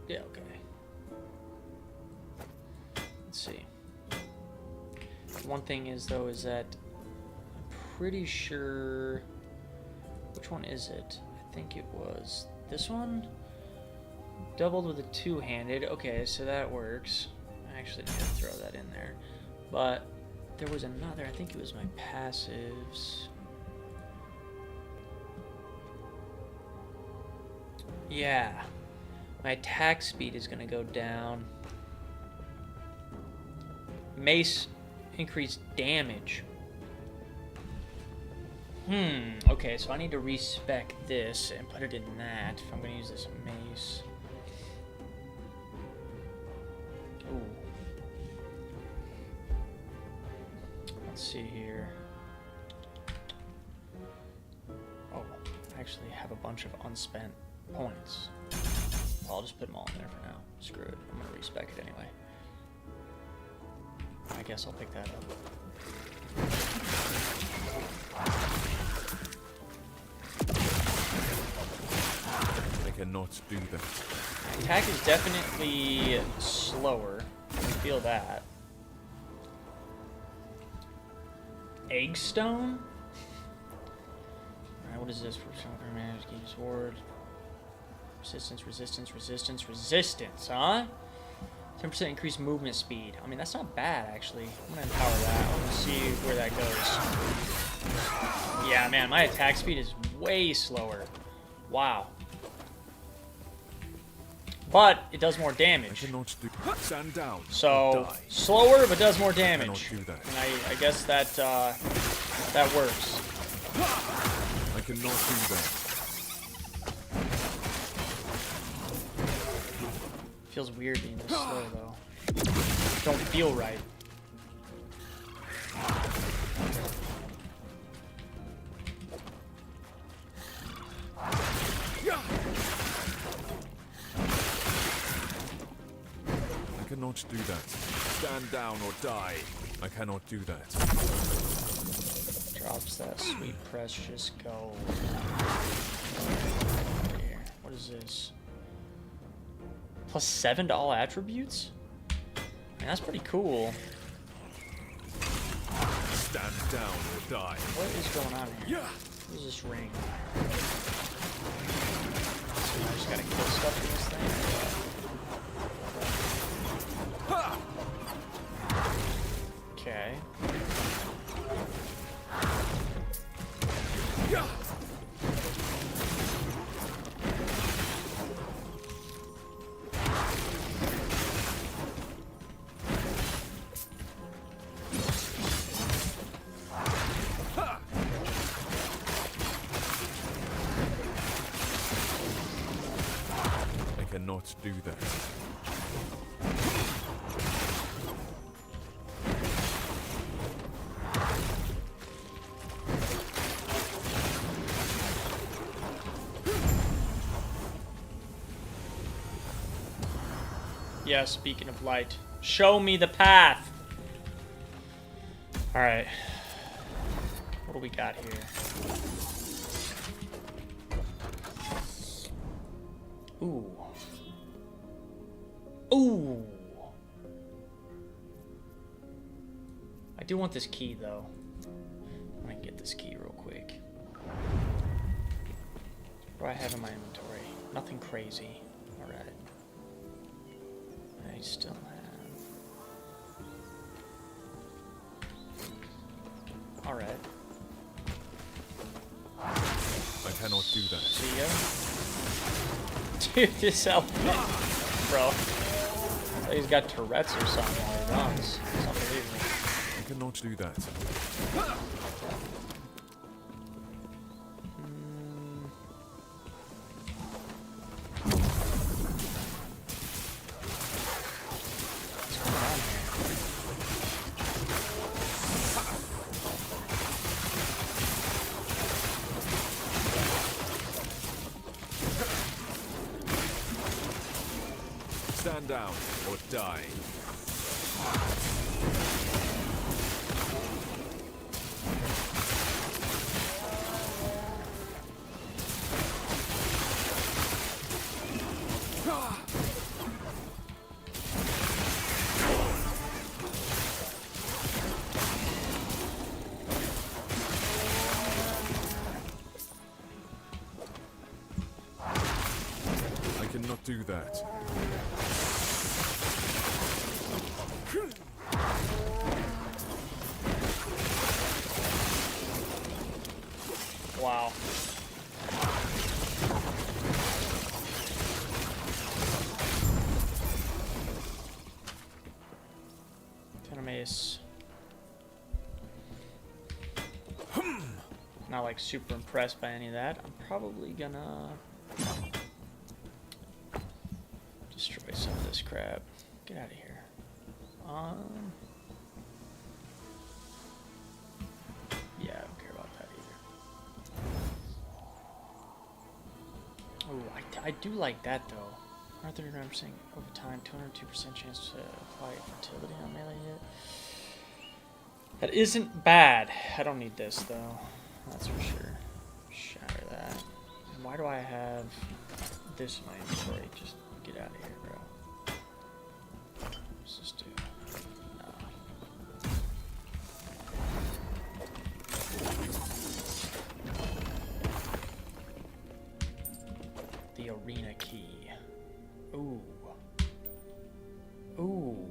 Yeah, okay. Let's see. One thing is, though, is that I'm pretty sure... Which one is it? I think it was this one? Doubled with a two-handed. Okay, so that works. I actually need to throw that in there. But there was another. I think it was my passives. Yeah. My attack speed is going to go down. Mace increased damage. Okay, so I need to respec this and put it in that if I'm going to use this mace. Ooh. Let's see here. Oh, I actually have a bunch of unspent points. Well, I'll just put them all in there for now. Screw it. I'm going to respec it anyway. I guess I'll pick that up. I cannot do that. Attack is definitely slower. I can feel that. Eggstone? Alright, what is this? For some managed game sword. Resistance, resistance, resistance, resistance, huh? 10% increased movement speed. I mean, that's not bad, actually. I'm gonna empower that. I wanna see where that goes. Yeah, man, my attack speed is way slower. Wow. But it does more damage. I cannot do. Stand down. So Die. slower, but does more damage. I cannot do that. And I guess that that works. I cannot do that. Feels weird being this slow though. Don't feel right. I cannot do that. Stand down or die. I cannot do that. Drops that sweet precious gold. Here. What is this? +7 to all attributes? Man, that's pretty cool. Stand down or die. What is going on here? What is this ring? So I just gotta kill stuff in this thing? Okay. I cannot do that. Yeah, speaking of light. Show me the path! Alright. What do we got here? Ooh. Ooh! I do want this key, though. I'm gonna get this key real quick. What do I have in my inventory? Nothing crazy. Alright. I still have... Alright. I cannot do that. See ya. Dude, this elephant, bro. Like he's got Tourette's or something while he runs. It's unbelievable. I cannot do that. What's going on here? Stand down or die. I cannot do that. Wow. Mace. Not like super impressed by any of that. I'm probably gonna destroy some of this crap. Get out of here. Yeah, I don't care about that either. Oh, I do like that though. Arthur saying over time, 202% chance to apply fertility on melee hit. That isn't bad. I don't need this though. That's for sure. Shatter that. And why do I have this in my inventory? Just get out of here, bro. What's this do? No. The arena key. Ooh. Ooh.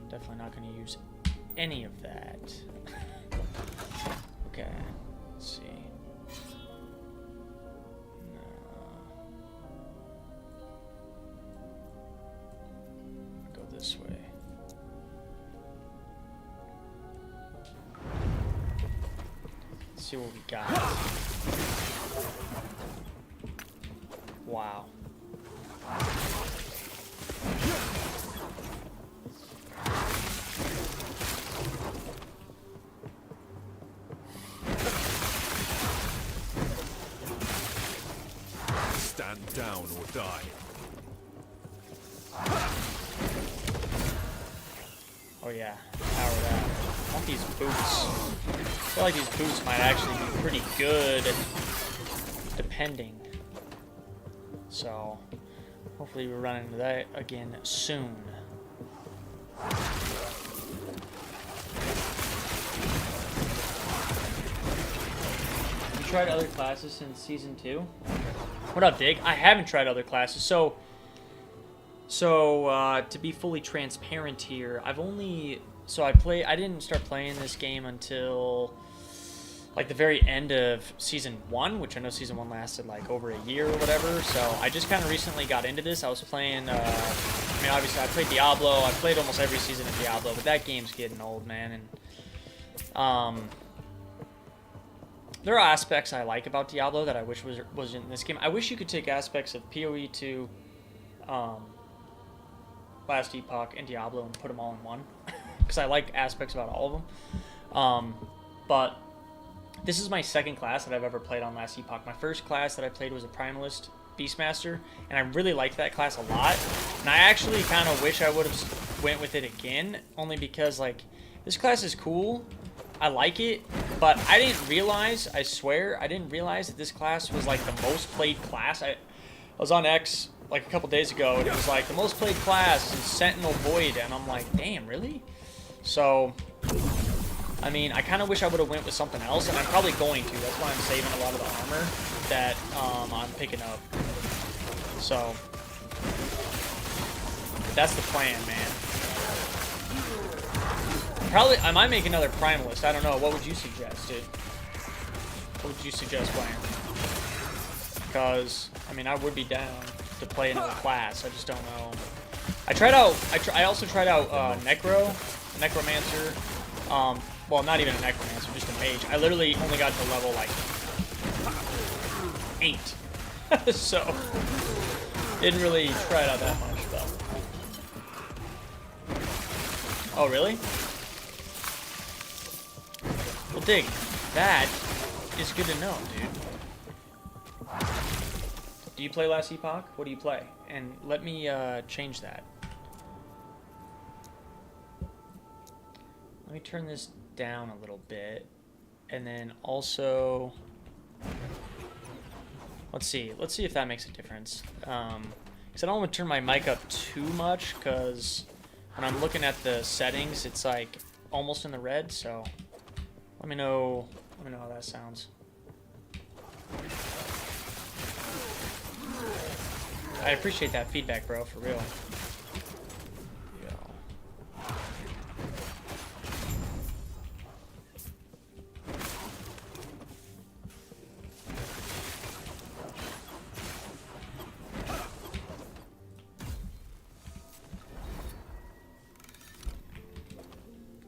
Definitely not going to use any of that. Okay. Let's see. No. Go this way. Let's see what we got. Wow. Stand down or die. Oh yeah, power that. I want these boots. I feel like these boots might actually be pretty good, depending. So, hopefully we run into that again soon. You tried other classes since Season 2? What up, Dig? I haven't tried other classes, so to be fully transparent here, I didn't start playing this game until like the very end of Season 1, which I know Season 1 lasted like over a year or whatever, so I just kind of recently got into this. I was playing, I mean, obviously I played Diablo, I played almost every season of Diablo, but that game's getting old, man, and, there are aspects I like about Diablo that I wish was in this game. I wish you could take aspects of PoE 2, Last Epoch, and Diablo and put them all in one. Because I like aspects about all of them. But this is my second class that I've ever played on Last Epoch. My first class that I played was a Primalist, Beastmaster, and I really liked that class a lot. And I actually kind of wish I would have went with it again, only because like this class is cool. I like it, but I didn't realize, I swear, I didn't realize that this class was like the most played class. I was on X like a couple days ago, and it was like the most played class is Sentinel Void, and I'm like, damn, really? So, I mean, I kind of wish I would have went with something else, and I'm probably going to. That's why I'm saving a lot of the armor that I'm picking up. So, that's the plan, man. Probably, I might make another Primalist. I don't know. What would you suggest, dude? What would you suggest playing? Because, I mean, I would be down to play another class. I just don't know. I tried out, I also tried out Necromancer. Well, not even a Necromancer, just a Mage. I literally only got to level, like, 8. So, didn't really try it out that much, but. Oh, really? Well, dig. That is good to know, dude. Do you play Last Epoch? What do you play? And let me change that. Let me turn this down a little bit. And then also... Let's see if that makes a difference. Because I don't want to turn my mic up too much, because when I'm looking at the settings, it's like almost in the red, so... Let me know how that sounds. I appreciate that feedback, bro, for real.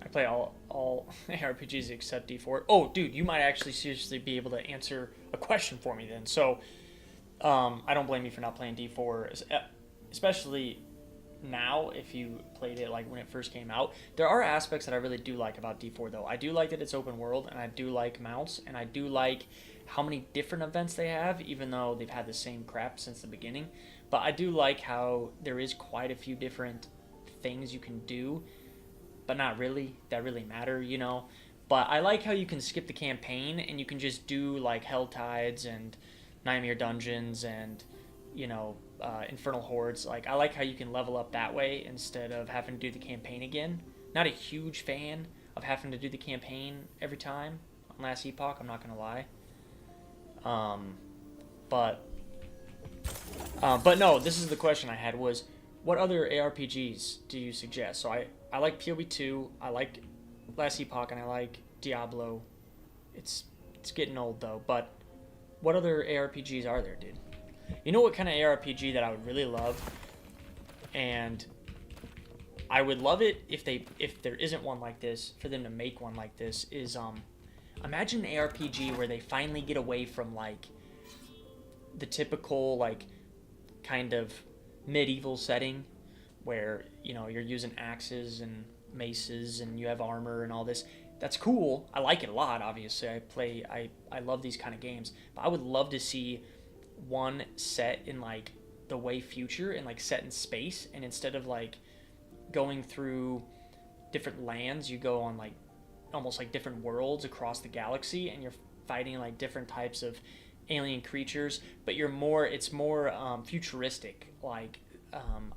I play all ARPGs except D4. Oh, dude, you might actually seriously be able to answer a question for me then. So, I don't blame you for not playing D4, especially now if you played it like when it first came out. There are aspects that I really do like about D4 though. I do like that it's open world, and I do like mounts, and I do like how many different events they have, even though they've had the same crap since the beginning. But I do like how there is quite a few different things you can do, but not really, that really matter, you know. But I like how you can skip the campaign and you can just do like Hell Tides and Nightmare Dungeons and, you know, Infernal Hordes. Like, I like how you can level up that way instead of having to do the campaign again. Not a huge fan of having to do the campaign every time on Last Epoch, I'm not gonna lie. But no, this is the question I had was, what other ARPGs do you suggest? So I like PoE2, I like Last Epoch, and I like Diablo. It's getting old though, but what other ARPGs are there, dude? You know what kind of ARPG that I would really love? And I would love it if there isn't one like this, for them to make one like this, is imagine an ARPG where they finally get away from like the typical like kind of medieval setting where, you know, you're using axes and maces and you have armor and all this. That's cool. I like it a lot, obviously. I love these kind of games. But I would love to see one set in like the way future and like set in space, and instead of like going through different lands, you go on like almost like different worlds across the galaxy, and you're fighting like different types of alien creatures, but it's more futuristic. Like,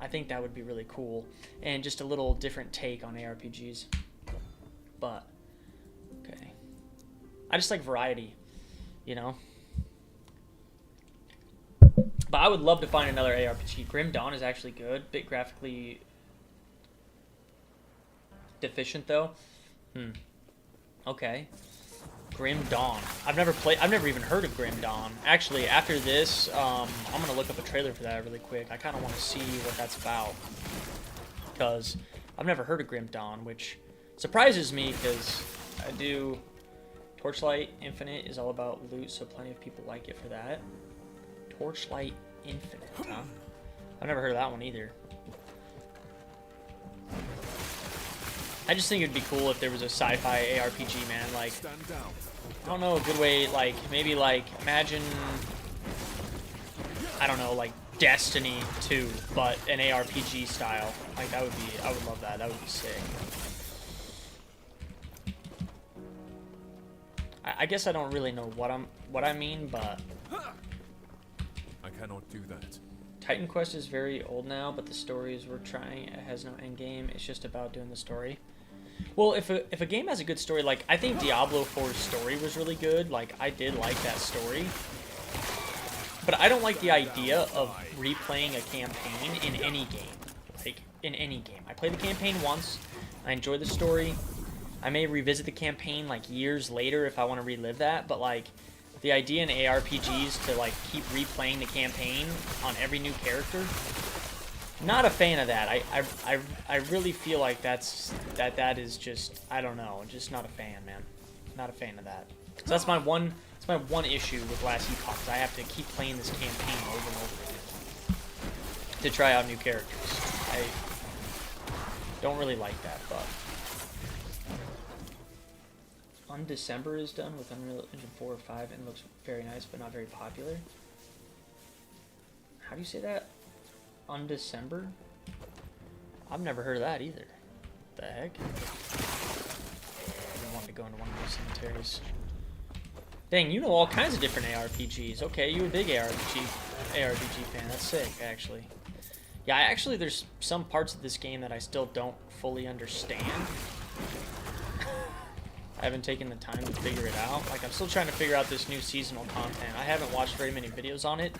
I think that would be really cool, and just a little different take on ARPGs. But okay, I just like variety, you know. But I would love to find another ARPG. Grim Dawn is actually good, bit graphically deficient though. Okay. Grim Dawn. I've never even heard of Grim Dawn. Actually, after this, I'm gonna look up a trailer for that really quick. I kind of want to see what that's about, because I've never heard of Grim Dawn, which surprises me because I do. Torchlight Infinite is all about loot, so plenty of people like it for that. Torchlight Infinite, huh? I've never heard of that one either. I just think it'd be cool if there was a sci-fi ARPG, man. Like, I don't know, a good way, like, maybe, like, imagine I don't know, like Destiny 2, but an ARPG style. Like that would be, I would love that. That would be sick. I guess I don't really know what I mean, but I cannot do that. Titan Quest is very old now, but the stories we're trying, it has no end game. It's just about doing the story. Well, if a game has a good story, like I think Diablo 4's story was really good. Like I did like that story. But I don't like the idea of replaying a campaign in any game. Like, in any game. I played the campaign once. I enjoyed the story. I may revisit the campaign, like, years later if I want to relive that. But, like, the idea in ARPGs to, like, keep replaying the campaign on every new character, not a fan of that. I really feel like that is just, I don't know, just not a fan, man. Not a fan of that. So that's my one issue with Last Epoch, is I have to keep playing this campaign over and over again to try out new characters. I don't really like that, but Undecember is done with Unreal Engine 4 or 5 and looks very nice, but not very popular. How do you say that? Undecember? I've never heard of that either. The heck? I wanted to go into one of those cemeteries. Dang, you know all kinds of different ARPGs. Okay, you're a big ARPG fan. That's sick, actually. Yeah, actually, there's some parts of this game that I still don't fully understand. I haven't taken the time to figure it out. Like, I'm still trying to figure out this new seasonal content. I haven't watched very many videos on it,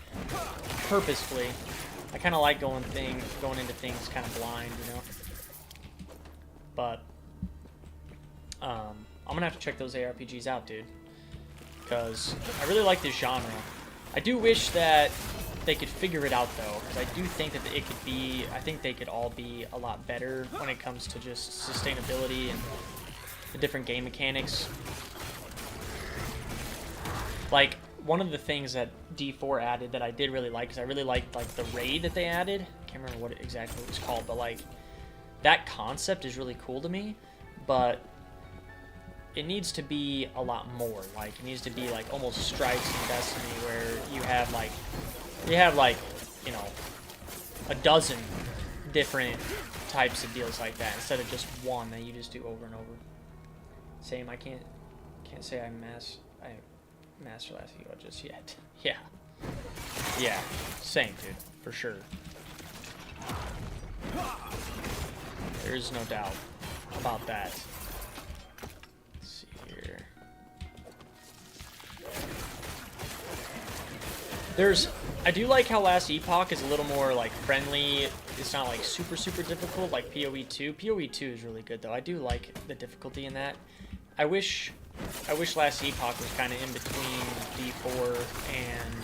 purposefully. I kind of like going into things kind of blind, you know? But, I'm gonna have to check those ARPGs out, dude. Because I really like this genre. I do wish that they could figure it out, though, because I do think that it could be, I think they could all be a lot better when it comes to just sustainability and the different game mechanics. Like, one of the things that D4 added that I did really like, because I really liked, like, the raid that they added. I can't remember what exactly it was called, but, like, that concept is really cool to me, but it needs to be a lot more. Like, it needs to be like almost strikes in Destiny, where you have like, you know, a dozen different types of deals like that instead of just one that you just do over and over. Same. I can't say I master Last Epoch just yet. Yeah. Same, dude, for sure. There is no doubt about that. I do like how Last Epoch is a little more, like, friendly. It's not, like, super difficult, like PoE 2. PoE 2 is really good, though. I do like the difficulty in that. I wish Last Epoch was kind of in between D4 and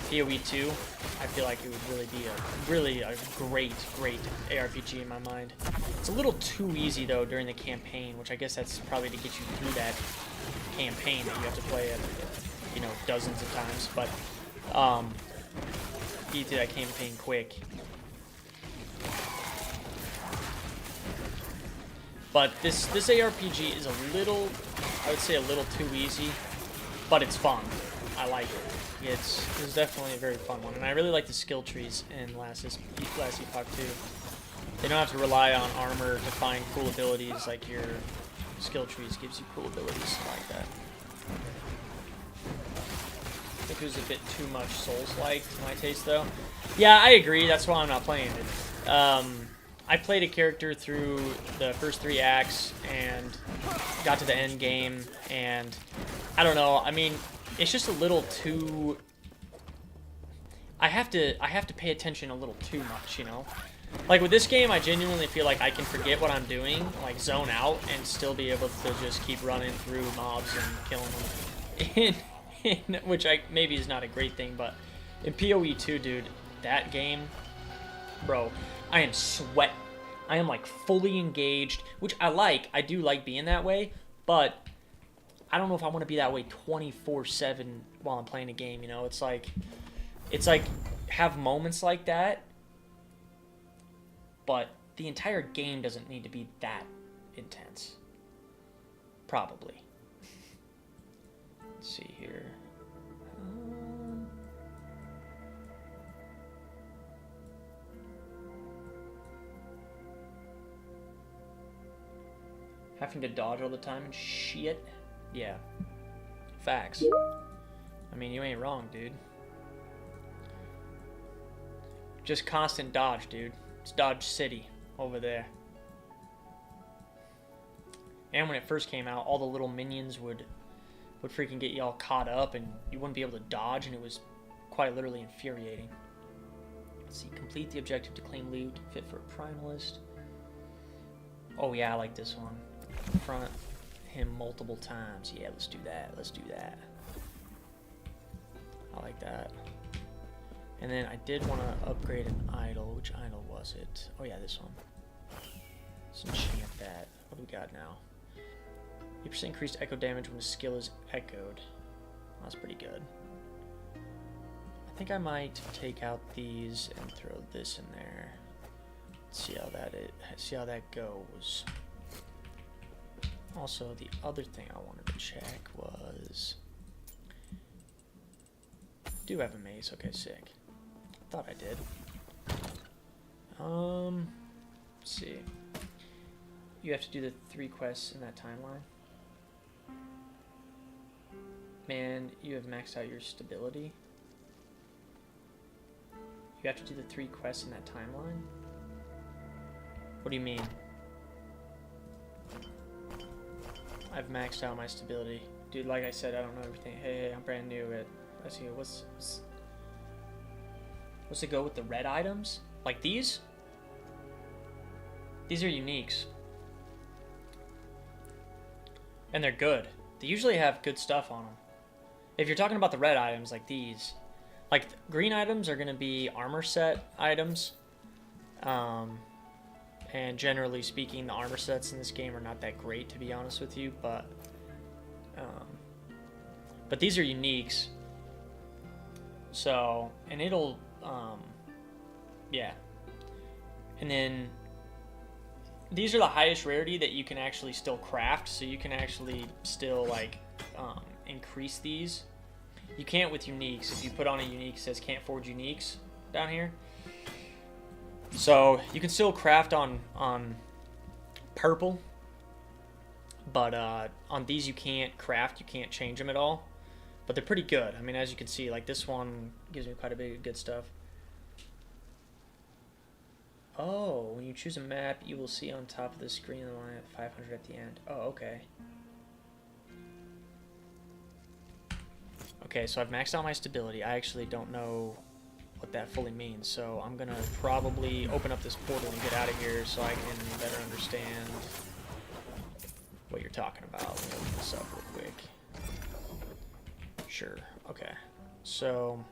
PoE 2. I feel like it would really be a great ARPG in my mind. It's a little too easy, though, during the campaign, which I guess that's probably to get you through that campaign that you have to play it, you know, dozens of times, but get through that campaign quick. But this ARPG is a little, I would say a little too easy, but it's fun. I like it. It's definitely a very fun one, and I really like the skill trees in Last Epoch too. They don't have to rely on armor to find cool abilities, like your skill trees gives you cool abilities like that. I think it was a bit too much Souls-like to my taste, though. Yeah, I agree. That's why I'm not playing it. I played a character through the first 3 acts and got to the end game, and I don't know. I mean, it's just a little too. I have to pay attention a little too much, you know. Like with this game, I genuinely feel like I can forget what I'm doing, like zone out, and still be able to just keep running through mobs and killing them. Which maybe is not a great thing, but in PoE 2, dude, that game, bro, I am sweat. I am like fully engaged, which I like. I do like being that way, but I don't know if I want to be that way 24/7 while I'm playing a game. You know, it's like have moments like that, but the entire game doesn't need to be that intense. Probably. Let's see here. Having to dodge all the time and shit. Yeah. Facts. I mean, you ain't wrong, dude. Just constant dodge, dude. It's Dodge City over there. And when it first came out, all the little minions would freaking get you all caught up and you wouldn't be able to dodge, and it was quite literally infuriating. Let's see, complete the objective to claim loot, fit for a primalist. Oh yeah, I like this one. Confront him multiple times. Yeah, let's do that. Let's do that. I like that. And then I did want to upgrade an idol. Which idol was it? Oh yeah, this one. Let's enchant that. What do we got now? 8% increased echo damage when the skill is echoed. That's pretty good. I think I might take out these and throw this in there. Let's see how that goes. Also, the other thing I wanted to check was, do have a mace. Okay, sick. Thought I did. Let's see. You have to do the 3 quests in that timeline. Man, you have maxed out your stability. You have to do the 3 quests in that timeline? What do you mean? I've maxed out my stability. Dude, like I said, I don't know everything. Hey, I'm brand new at... Let's see, what's it go with the red items? Like these? These are uniques. And they're good. They usually have good stuff on them. If you're talking about the red items like these, like green items are going to be armor set items. And generally speaking, the armor sets in this game are not that great, to be honest with you, but these are uniques. So, and it'll, yeah. And then these are the highest rarity that you can actually still craft, so you can actually still like increase these. You can't with uniques. If you put on a unique, it says can't forge uniques down here. So you can still craft on purple, but on these you can't craft. You can't change them at all. But they're pretty good. I mean, as you can see, like this one gives me quite a bit of good stuff. Oh, when you choose a map, you will see on top of the screen the line at 500 at the end. Oh, okay. Okay, so I've maxed out my stability. I actually don't know what that fully means, so I'm gonna probably open up this portal and get out of here so I can better understand what you're talking about. Let me open this up real quick. Sure, okay. So,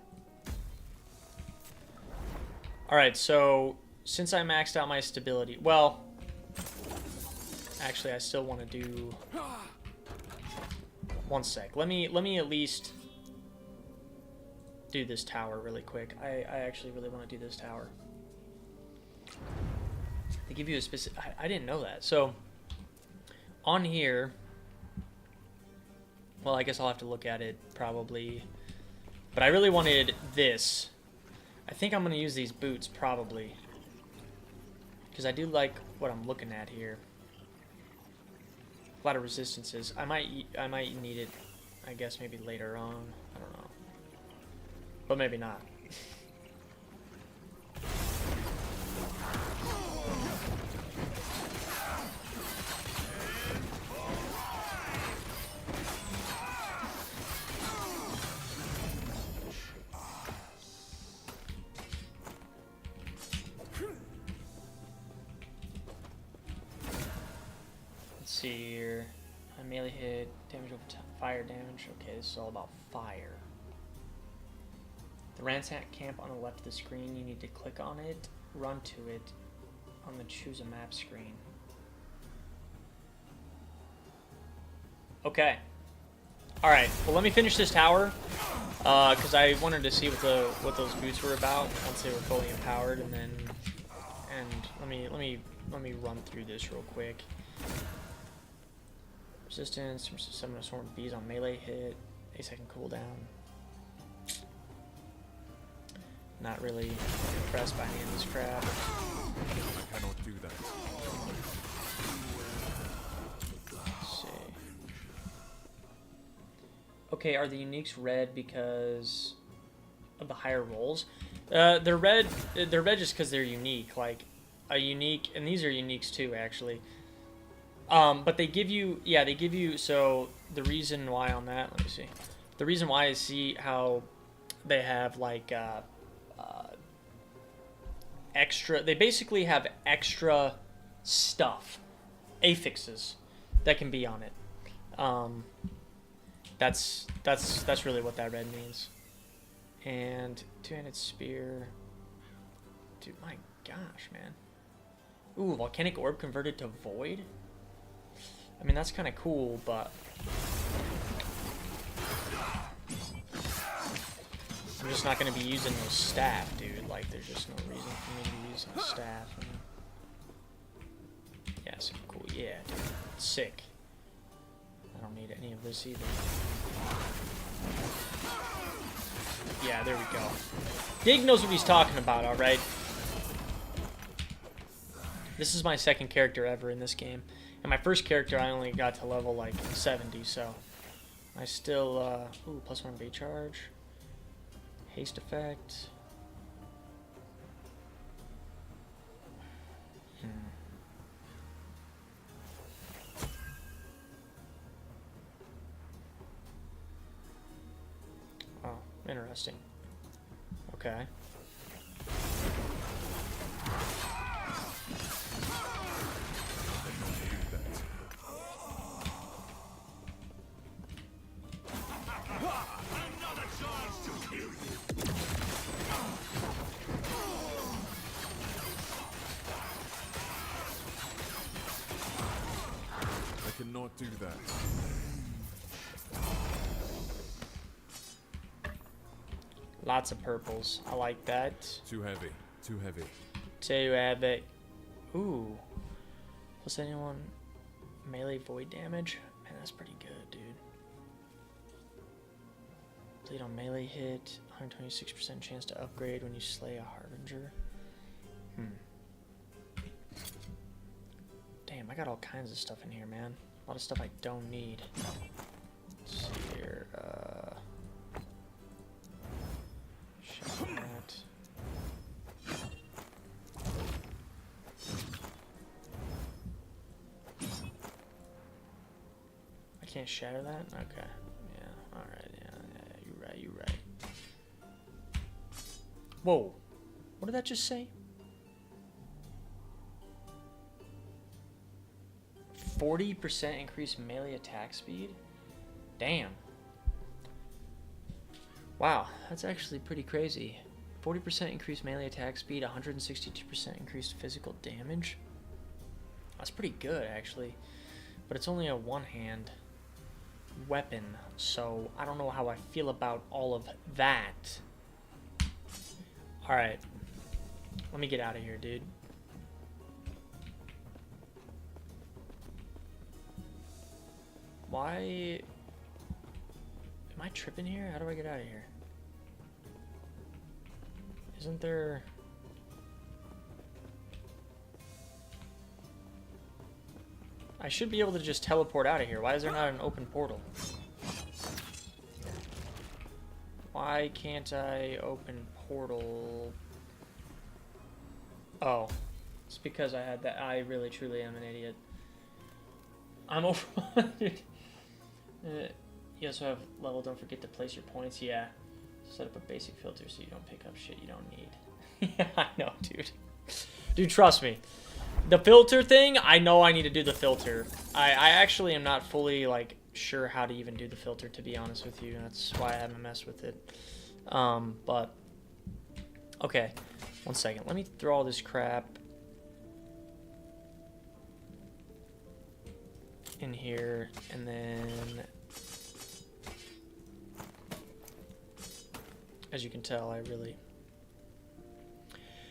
alright, so since I maxed out my stability, well, actually I still want to do, one sec, let me at least do this tower really quick. I actually really want to do this tower. They give you a specific, I didn't know that. So on here, well, I guess I'll have to look at it probably, but I really wanted this. I think I'm going to use these boots probably, because I do like what I'm looking at here. A lot of resistances. I might need it, I guess maybe later on. I don't know. But maybe not. Let's see here. A melee hit, damage over fire damage. Okay, this is all about fire. The ransack camp on the left of the screen, you need to click on it, run to it on the choose a map screen. Okay. Alright, well let me finish this tower, because I wanted to see what those boots were about once they were fully empowered, and then, let me run through this real quick. Resistance, summon a swarm of bees on melee hit, 8-second cooldown. Not really impressed by any of this crap. I cannot do that. okay, are the uniques red because of the higher rolls? They're red just because they're unique. Like, a unique, and these are uniques too, actually. But they give you, so the reason why on that, let me see. The reason why is, see how they have, like, extra, they basically have extra stuff, affixes, that can be on it. That's really what that red means. And two-handed spear. Dude, my gosh, man. Ooh, volcanic orb converted to void? I mean, that's kind of cool, but I'm just not going to be using those staff, dude. Like, there's just no reason for me to be using a staff. Yeah, so cool. Yeah, dude. Sick. I don't need any of this either. Yeah, there we go. Dig knows what he's talking about, alright? This is my second character ever in this game. And my first character, I only got to level, like, 70, so I still, ooh, +1 bait charge. Haste effect. Oh, interesting. Okay. I cannot do that. Lots of purples. I like that. Too heavy. Too heavy. Too heavy. Ooh. Plus anyone melee void damage? Man, that's pretty good, dude. Bleed on melee hit. 126% chance to upgrade when you slay a harbinger. Damn, I got all kinds of stuff in here, man. A lot of stuff I don't need. Let's see here. Shut that. I can't shatter that? Okay. Yeah, alright, yeah, you're right. Whoa. What did that just say? 40% increased melee attack speed? Damn. Wow, that's actually pretty crazy. 40% increased melee attack speed, 162% increased physical damage. That's pretty good, actually. But it's only a one-hand weapon, so I don't know how I feel about all of that. Alright. Let me get out of here, dude. Why... Am I tripping here? How do I get out of here? Isn't there... I should be able to just teleport out of here. Why is there not an open portal? Why can't I open portal? Oh. It's because I had that. I really truly am an idiot. I'm over. You also have level, don't forget to place your points. Yeah. Set up a basic filter so you don't pick up shit you don't need. Yeah, I know, dude. Dude, trust me. The filter thing, I know I need to do the filter. I actually am not fully, like, sure how to even do the filter, to be honest with you. That's why I haven't messed with it. But, okay. 1 second. Let me throw all this crap in here, and then... As you can tell, I really...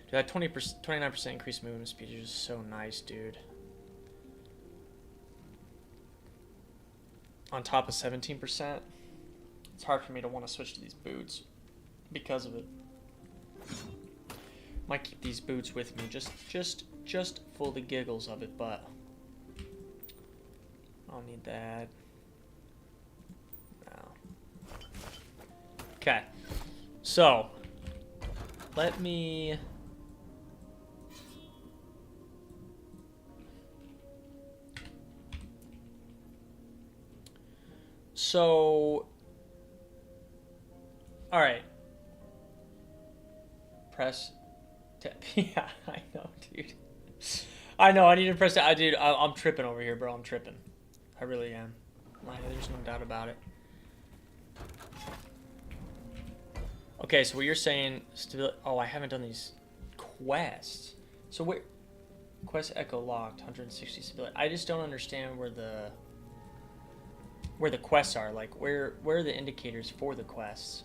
Dude, that 29% increased movement speed is just so nice, dude. On top of 17%, it's hard for me to want to switch to these boots because of it. Might keep these boots with me just for the giggles of it, but I don't need that. No. Okay. So, let me... So... Alright. Press... Yeah, I know, dude. I know, I need to press that. Dude, I'm tripping over here, bro. I'm tripping. I really am. Like, there's no doubt about it. Okay, so what you're saying... Oh, I haven't done these quests. So where... Quest Echo locked, 160 stability. I just don't understand where the quests are. Like, where are the indicators for the quests?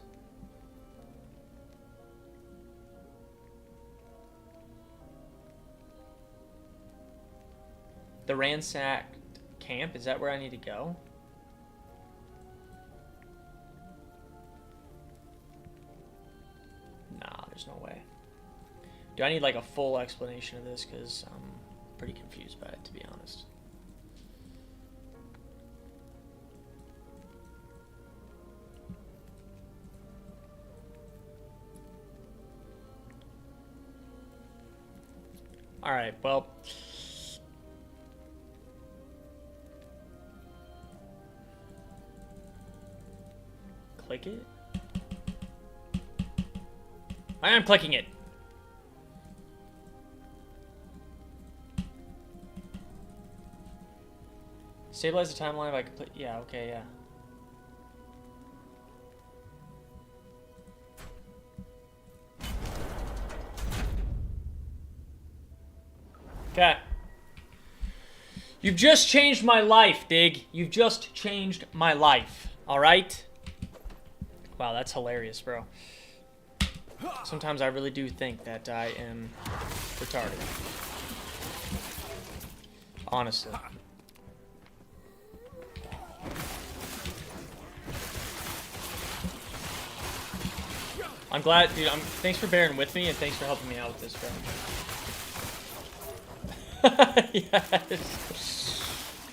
The ransacked camp, is that where I need to go? Nah, there's no way. Do I need like a full explanation of this? Because I'm pretty confused by it, to be honest. Alright, well... Click it? I am clicking it! Stabilize the timeline if I complete... Yeah, okay, yeah. Okay. You've just changed my life, Dig. You've just changed my life. Alright? Wow, that's hilarious, bro. Sometimes I really do think that I am retarded. Honestly. I'm glad, dude. Thanks for bearing with me, and thanks for helping me out with this, bro.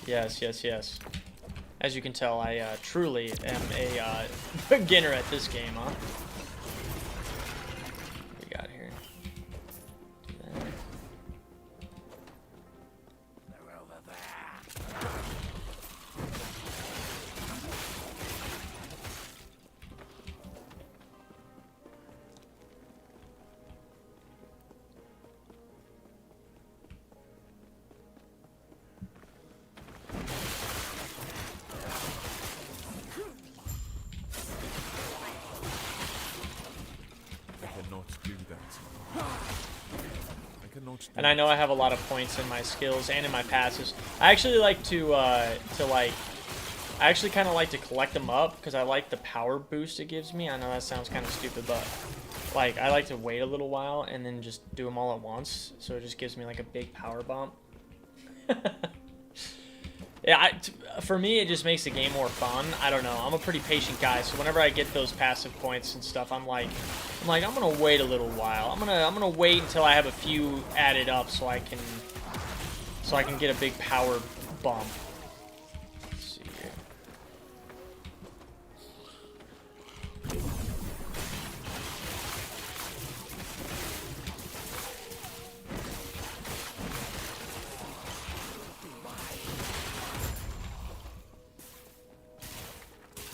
Yes. Yes. As you can tell, I truly am a beginner at this game, huh? What we got here? Do that. They're over there. And I know I have a lot of points in my skills and in my passes. I actually like I actually kind of like to collect them up because I like the power boost it gives me. I know that sounds kind of stupid, but like I like to wait a little while and then just do them all at once. So it just gives me like a big power bump. Yeah, for me, it just makes the game more fun. I don't know. I'm a pretty patient guy, so whenever I get those passive points and stuff, I'm like, I'm gonna wait a little while. I'm gonna wait until I have a few added up, so I can get a big power bump. Let's see here.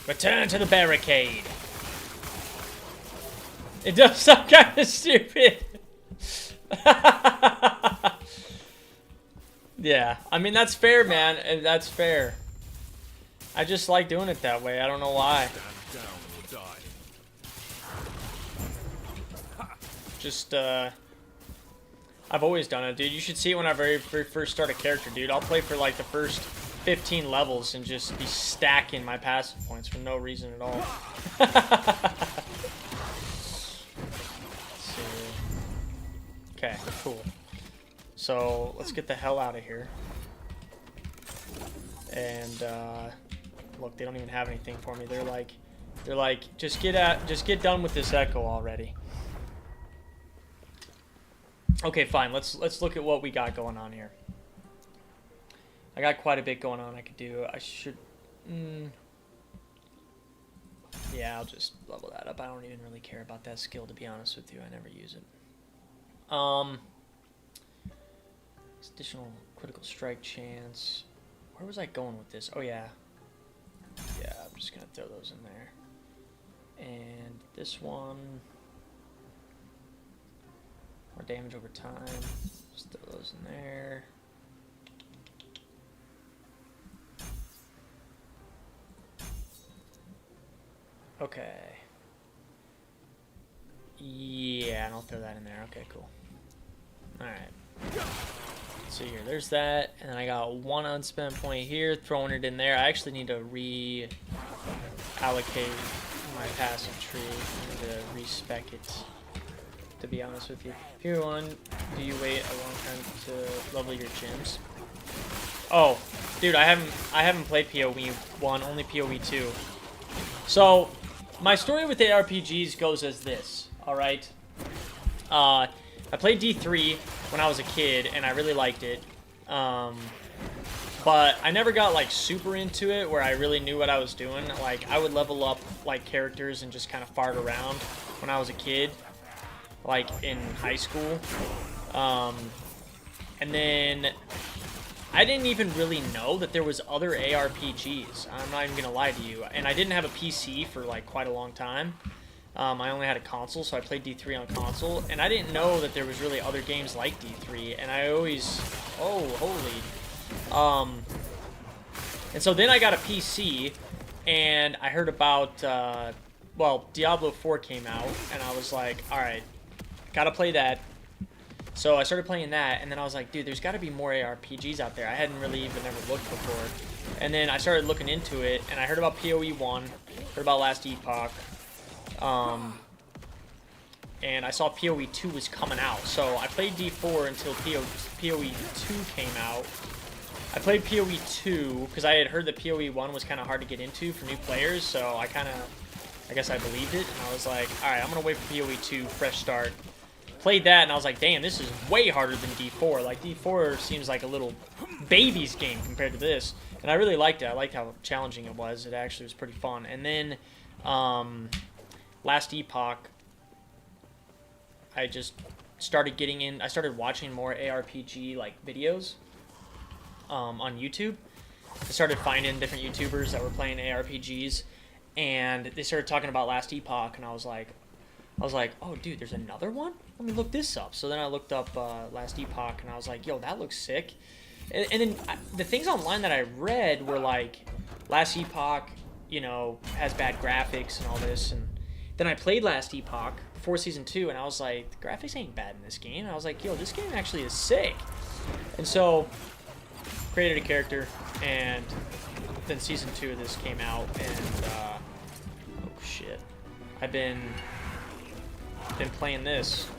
Return to the barricade. It does sound kind of stupid. Yeah, I mean, that's fair, man. That's fair. I just like doing it that way. I don't know why. Just, I've always done it, dude. You should see it when I very first start a character, dude. I'll play for, like, the first 15 levels and just be stacking my passive points for no reason at all. Okay, cool. So let's get the hell out of here. And look, they don't even have anything for me. They're like, just get done with this echo already. Okay, fine. Let's look at what we got going on here. I got quite a bit going on I could do. I should... Yeah, I'll just level that up. I don't even really care about that skill, to be honest with you. I never use it. Additional critical strike chance. Where was I going with this? Oh, yeah. Yeah, I'm just going to throw those in there. And this one... more damage over time. Just throw those in there. Okay. Yeah, and I'll throw that in there. Okay, cool. Alright. So here, there's that. And then I got one unspent point here, throwing it in there. I actually need to reallocate my passive tree. I need to respec it, to be honest with you. P1, do you wait a long time to level your gyms? Oh, dude, I haven't played PoE1, only PoE2. So, my story with ARPGs goes as this, alright? I played D3 when I was a kid, and I really liked it. But I never got, like, super into it, where I really knew what I was doing. Like, I would level up, like, characters and just kind of fart around when I was a kid, like, in high school. And then I didn't even really know that there was other ARPGs. I'm not even gonna lie to you. And I didn't have a PC for, like, quite a long time. I only had a console, so I played D3 on console, and I didn't know that there was really other games like D3, and I always, oh, holy, and so then I got a PC, and I heard about, well, Diablo 4 came out, and I was like, alright, gotta play that. So I started playing that, and then I was like, dude, there's gotta be more ARPGs out there. I hadn't really even ever looked before. And then I started looking into it, and I heard about PoE1, heard about Last Epoch, and I saw PoE 2 was coming out, so I played D4 until PoE 2 came out. I played PoE 2 because I had heard that PoE 1 was kind of hard to get into for new players, so I guess I believed it, and I was like, alright, I'm gonna wait for PoE 2, fresh start. Played that, and I was like, damn, this is way harder than D4. Like, D4 seems like a little baby's game compared to this, and I really liked it. I liked how challenging it was. It actually was pretty fun. And then, Last Epoch, I just started getting in. I started watching more ARPG like videos on YouTube. I started finding different YouTubers that were playing ARPGs, and they started talking about Last Epoch, and I was like, oh dude, there's another one? Let me look this up. So then I looked up Last Epoch, and I was like, yo, that looks sick. And then the things online that I read were like, Last Epoch, you know, has bad graphics and all this, and then I played Last Epoch before Season 2, and I was like, the graphics ain't bad in this game. And I was like, yo, this game actually is sick. And so, created a character, and then Season 2 of this came out, and, oh shit. I've been playing this.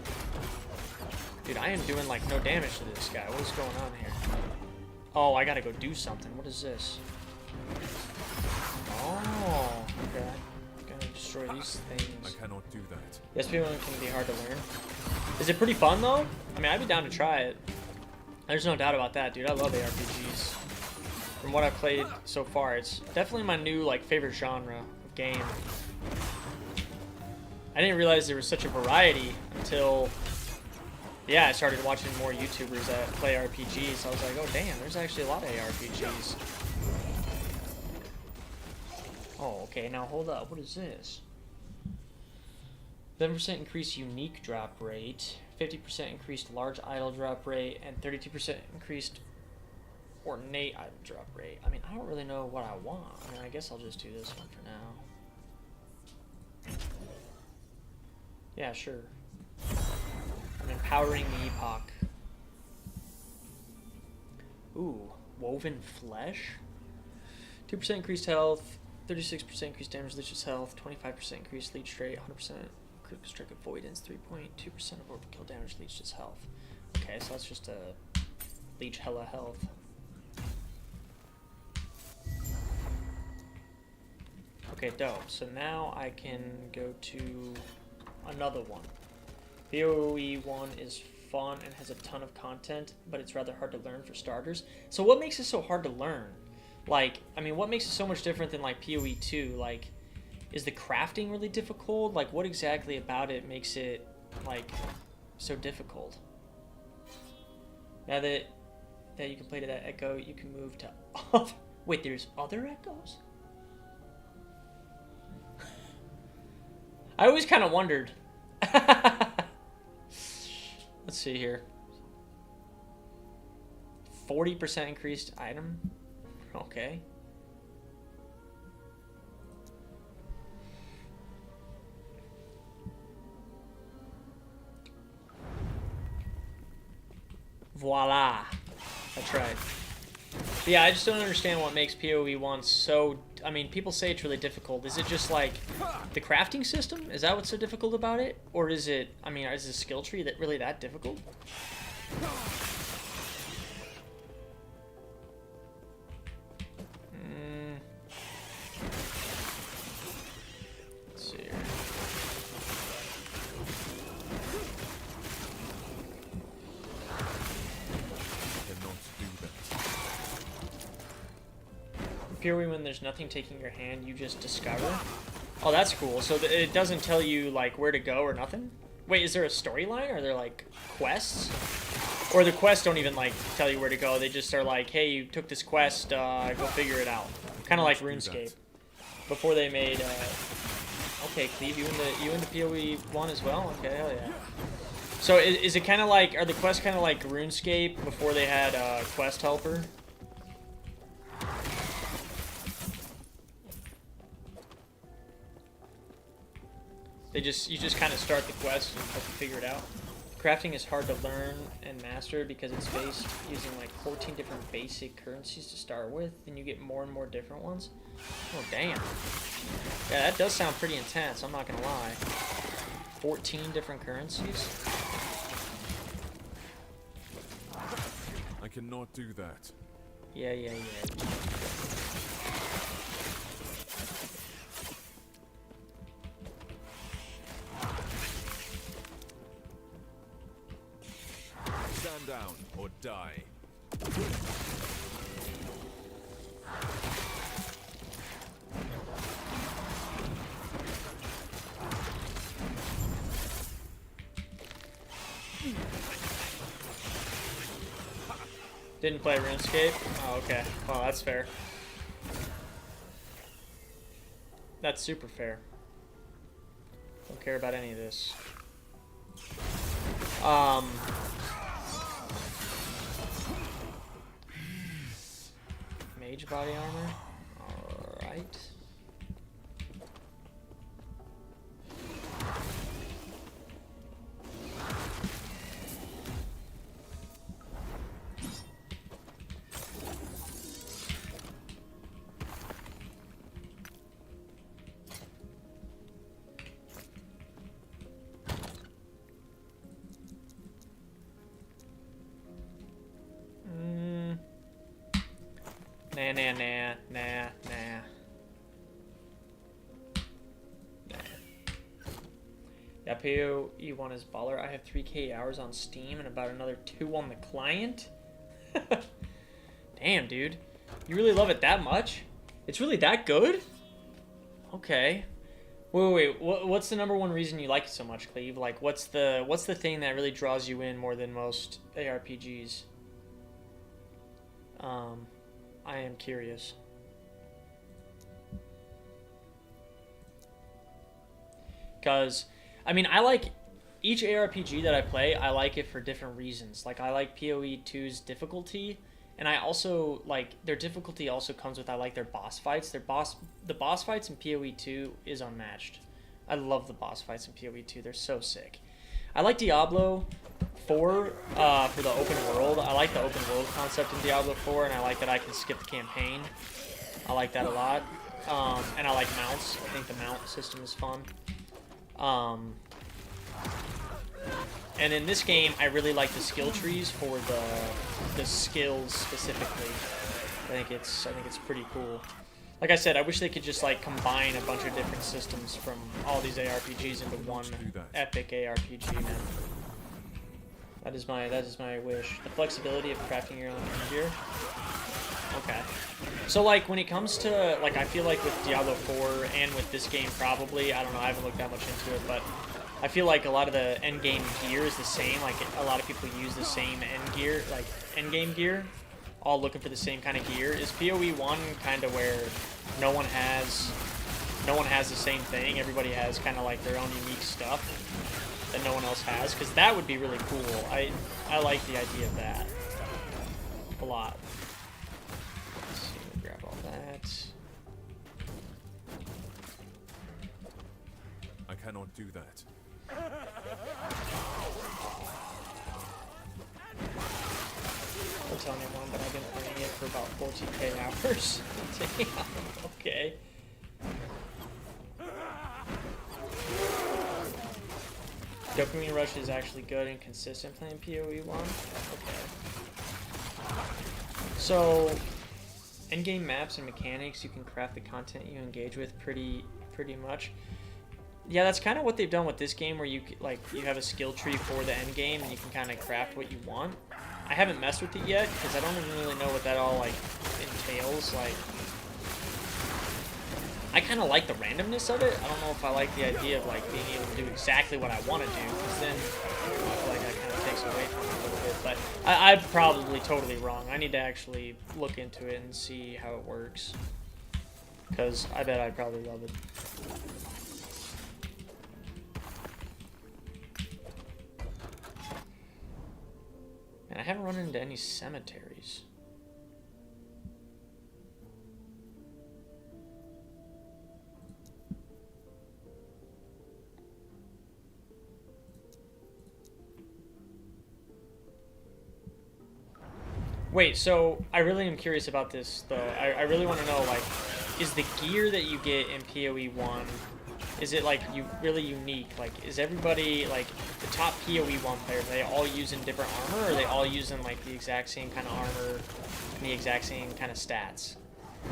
Dude, I am doing, like, no damage to this guy. What is going on here? Oh, I gotta go do something. What is this? Oh, okay. Destroy these things. I cannot do that. Yes, P1 can be hard to learn. Is it pretty fun though? I mean, I'd be down to try it. There's no doubt about that, dude. I love ARPGs. From what I've played so far, it's definitely my new like favorite genre of game. I didn't realize there was such a variety until, yeah, I started watching more YouTubers that play RPGs. I was like, oh damn, there's actually a lot of ARPGs. Oh, okay, now hold up. What is this? 7% increased unique drop rate, 50% increased large idol drop rate, and 32% increased ornate idol drop rate. I mean, I don't really know what I want. I mean, I guess I'll just do this one for now. Yeah, sure. I'm empowering the Epoch. Ooh, woven flesh? 2% increased health, 36% increased damage, leech's health, 25% increased leech rate, 100% critical strike avoidance, 3.2% of overkill damage, leech's health. Okay, so that's just a leech hella health. Okay, dope. So now I can go to another one. PoE 1 is fun and has a ton of content, but it's rather hard to learn for starters. So what makes it so hard to learn? Like, I mean, what makes it so much different than, like, PoE 2? Like, Is the crafting really difficult? Like, what exactly about it makes it, like, so difficult? Now that you completed that echo, you can move to other... Wait, there's other echoes? I always kind of wondered. Let's see here. 40% increased item. Okay. Voila. That's right. But yeah, I just don't understand what makes PoE 1 so... I mean, people say it's really difficult. Is it just, like, the crafting system? Is that what's so difficult about it? Or is it... I mean, is the skill tree that really that difficult? Let's see here. Purely when there's nothing taking your hand, you just discover. Oh, that's cool. So it doesn't tell you, like, where to go or nothing? Wait, is there a storyline? Are there, like, quests? Or the quests don't even, like, tell you where to go. They just are like, hey, you took this quest, go figure it out. Kind of like RuneScape. Before they made, okay, Cleve, you into PoE 1 as well? Okay, hell yeah. So is it kind of like, are the quests kind of like RuneScape before they had Quest Helper? You just kind of start the quest and hope to figure it out. Crafting is hard to learn and master because it's based using like 14 different basic currencies to start with, and you get more and more different ones. Oh, damn. Yeah, that does sound pretty intense, I'm not gonna lie. 14 different currencies? I cannot do that. Yeah. Stand down or die. Didn't play RuneScape? Oh, okay. Well, that's fair. That's super fair. Don't care about any of this. Mage body armor. Alright. Nah. Yeah, PoE 1 is baller. I have 3K hours on Steam and about another 2 on the client. Damn, dude. You really love it that much? It's really that good? Okay. Wait. What's the number one reason you like it so much, Cleve? Like, what's the thing that really draws you in more than most ARPGs? I am curious. Because, I mean, I like each ARPG that I play, I like it for different reasons. Like, I like PoE 2's difficulty, and I also, like, their difficulty also comes with, I like their boss fights. The boss fights in PoE 2 is unmatched. I love the boss fights in PoE 2. They're so sick. I like Diablo 4 for the open world. I like the open world concept in Diablo 4, and I like that I can skip the campaign. I like that a lot. And I like mounts. I think the mount system is fun. And in this game, I really like the skill trees for the skills specifically. I think it's pretty cool. Like I said, I wish they could just like combine a bunch of different systems from all these ARPGs into one epic ARPG, man. That is my wish. The flexibility of crafting your own gear. Okay. So like when it comes to like I feel like with Diablo 4 and with this game probably, I don't know, I haven't looked that much into it, but I feel like a lot of the end game gear is the same. Like a lot of people use the same end gear, like end game gear, all looking for the same kind of gear. Is PoE 1 kind of where no one has the same thing? Everybody has kind of like their own unique stuff that no one else has, because that would be really cool. I like the idea of that a lot. Let's see, we'll grab all that. I cannot do that. Don't tell anyone, but I've been playing it for about 14k hours. Damn. Okay. Dopamine Rush is actually good and consistent playing PoE 1. Okay. So, endgame maps and mechanics, you can craft the content you engage with pretty much. Yeah, that's kind of what they've done with this game, where you have a skill tree for the end game and you can kind of craft what you want. I haven't messed with it yet because I don't even really know what that all like entails. Like, I kind of like the randomness of it. I don't know if I like the idea of like being able to do exactly what I want to do, because then I feel like that kind of takes away from it a little bit. But I'm probably totally wrong. I need to actually look into it and see how it works, because I bet I'd probably love it. And I haven't run into any cemeteries. Wait, so I really am curious about this, though. I really want to know, like, is the gear that you get in PoE 1, is it, like, really unique? Like, is everybody, like, the top PoE 1 players, are they all using different armor, or are they all using, like, the exact same kind of armor and the exact same kind of stats?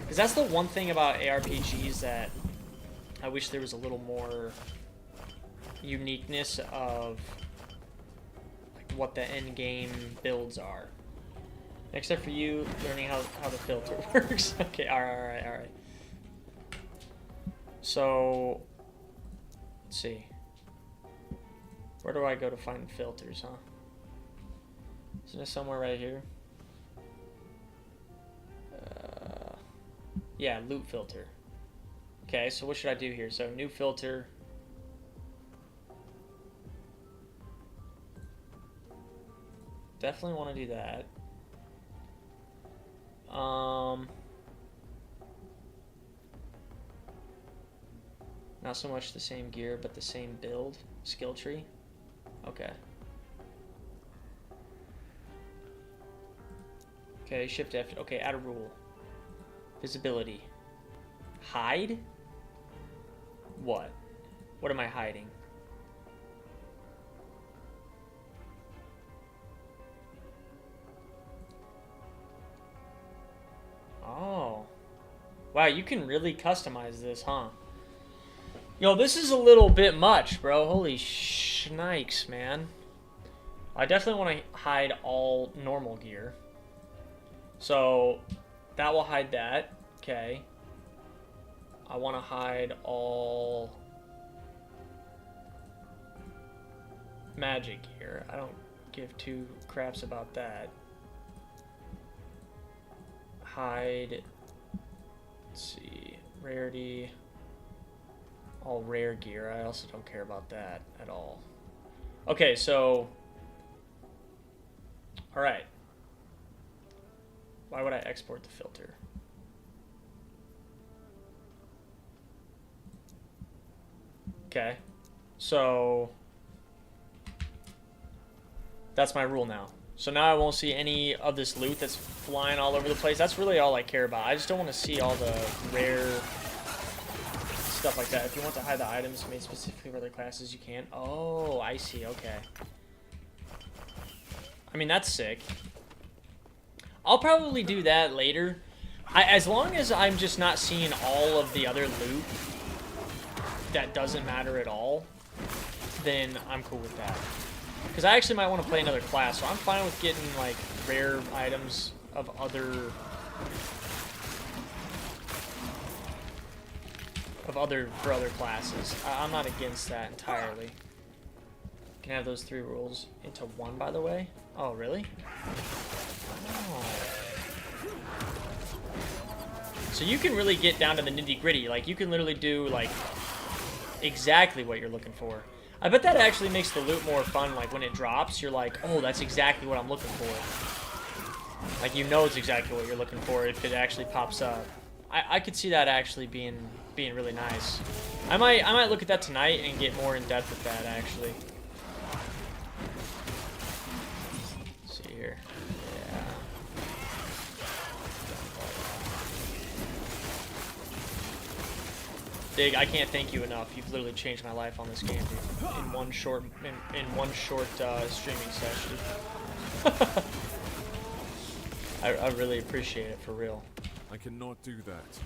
Because that's the one thing about ARPGs that I wish there was a little more uniqueness of, like, what the end game builds are. Except for you learning how the filter works. Okay, alright. So, let's see. Where do I go to find filters, huh? Isn't it somewhere right here? Yeah, loot filter. Okay, so what should I do here? So, new filter. Definitely want to do that. Not so much the same gear, but the same build. Skill tree. Okay. Okay, shift F. Okay, add a rule. Visibility. Hide? What? What am I hiding? Oh. Wow, you can really customize this, huh? Yo, this is a little bit much, bro. Holy shnikes, man. I definitely want to hide all normal gear. So, that will hide that. Okay. I want to hide all magic gear. I don't give two craps about that. Hide, let's see, rarity, all rare gear. I also don't care about that at all. Okay, so, all right. Why would I export the filter? Okay, so that's my rule now. So now I won't see any of this loot that's flying all over the place. That's really all I care about. I just don't want to see all the rare stuff like that. If you want to hide the items made specifically for other classes, you can. Oh, I see. Okay. I mean, that's sick. I'll probably do that later. As long as I'm just not seeing all of the other loot that doesn't matter at all, then I'm cool with that. Because I actually might want to play another class, so I'm fine with getting, like, rare items of for other classes. I'm not against that entirely. Can I have those 3 rules into 1, by the way? Oh, really? Oh. So you can really get down to the nitty-gritty. Like, you can literally do, like, exactly what you're looking for. I bet that actually makes the loot more fun. Like, when it drops, you're like, oh, that's exactly what I'm looking for. Like, you know it's exactly what you're looking for if it actually pops up. I could see that actually being really nice. I might look at that tonight and get more in depth with that, actually. Let's see here. Yeah. Dig, I can't thank you enough. You've literally changed my life on this game, dude. In one short streaming session. I really appreciate it, for real. I cannot do that.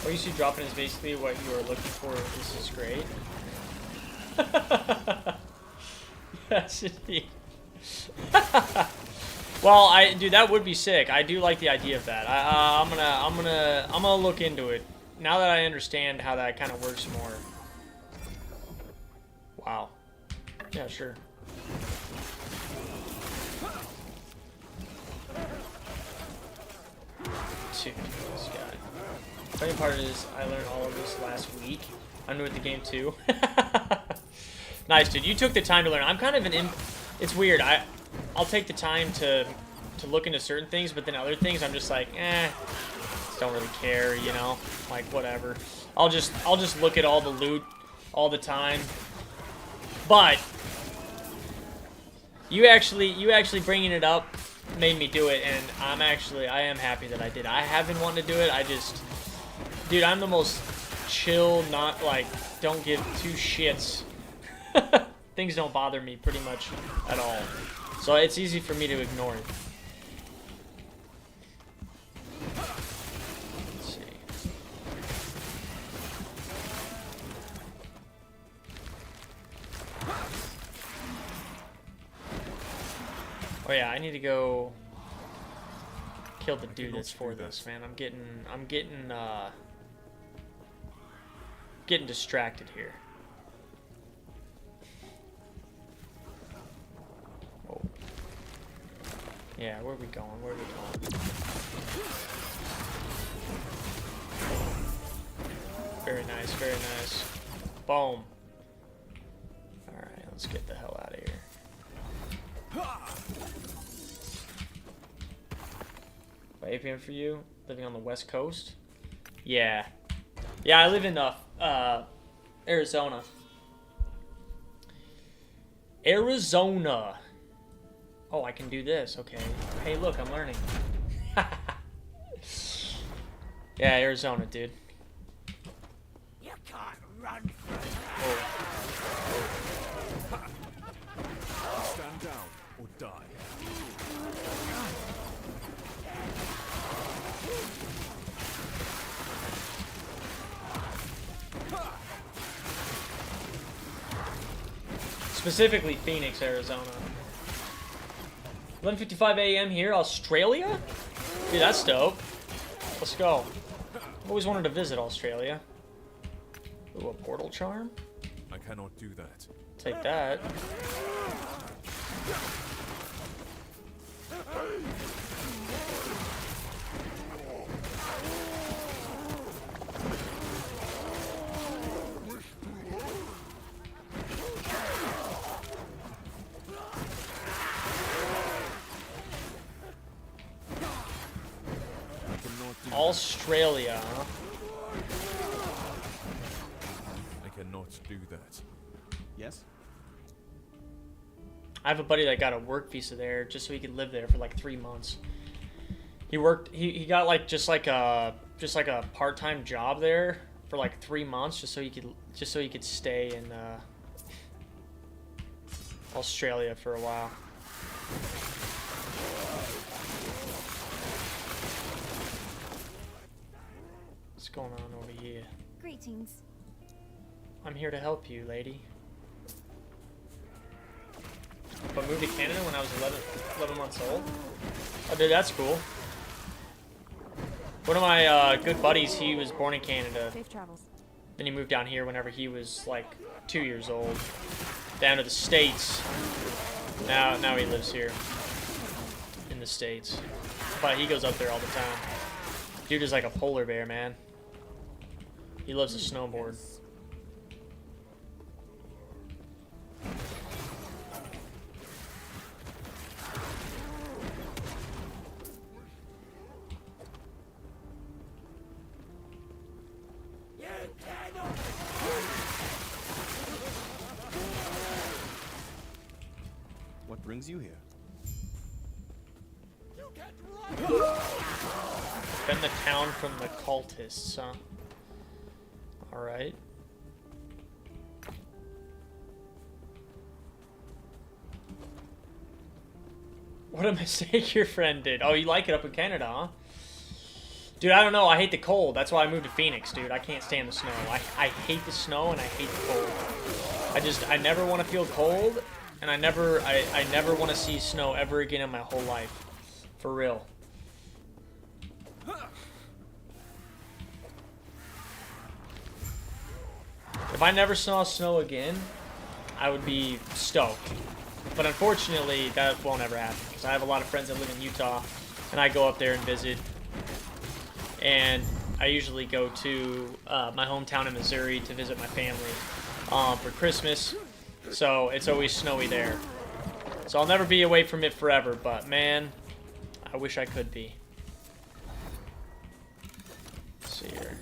What you see dropping is basically what you are looking for. This is great. Yes, indeed. Well, dude, that would be sick. I do like the idea of that. I'm gonna look into it now that I understand how that kind of works more. Wow. Yeah, sure. Dude, this guy. Funny part is, I learned all of this last week. I'm new at the game too. Nice, dude. You took the time to learn. I'm kind of it's weird. I'll take the time to look into certain things, but then other things I'm just like, just don't really care, you know? Like, whatever. I'll just look at all the loot all the time. But you actually bringing it up made me do it, and I am happy that I did. I have been wanting to do it. Dude, I'm the most chill, not like, don't give 2 shits. Things don't bother me pretty much at all. So it's easy for me to ignore it. Let's see. Oh yeah, I need to go kill the dude that's for this, man. I'm getting distracted here. Oh. Yeah, where are we going? Where are we going? Very nice, very nice. Boom. Alright, let's get the hell out of here. By 8 p.m. for you? Living on the West Coast? Yeah. Yeah, I live in Arizona. Arizona. Oh, I can do this. Okay. Hey, look, I'm learning. Yeah, Arizona, dude. You can't run from it. Stand down or die. Specifically Phoenix, Arizona. 11:55 a.m. here, Australia? Dude, that's dope. Let's go. I've always wanted to visit Australia. Ooh, a portal charm? I cannot do that. Take that. Australia, huh? I cannot do that. Yes? I have a buddy that got a work visa there just so he could live there for like 3 months. He worked. He got like just like a part-time job there for like 3 months just so he could stay in Australia for a while. What's going on over here? Greetings. I'm here to help you, lady. But moved to Canada when I was 11 months old. Oh, dude, that's cool. One of my good buddies, he was born in Canada. Safe travels. Then he moved down here whenever he was like 2 years old. Down to the States. Now he lives here in the States. But he goes up there all the time. Dude is like a polar bear, man. He loves to snowboard. What brings you here? Defend the town from the cultists, huh? Alright. What a mistake your friend did. Oh, you like it up in Canada, huh? Dude, I don't know. I hate the cold. That's why I moved to Phoenix, dude. I can't stand the snow. I hate the snow and I hate the cold. I never want to feel cold, and I never want to see snow ever again in my whole life. For real. If I never saw snow again, I would be stoked. But unfortunately, that won't ever happen. Because I have a lot of friends that live in Utah, and I go up there and visit. And I usually go to my hometown in Missouri to visit my family for Christmas. So it's always snowy there. So I'll never be away from it forever, but man, I wish I could be. Let's see here.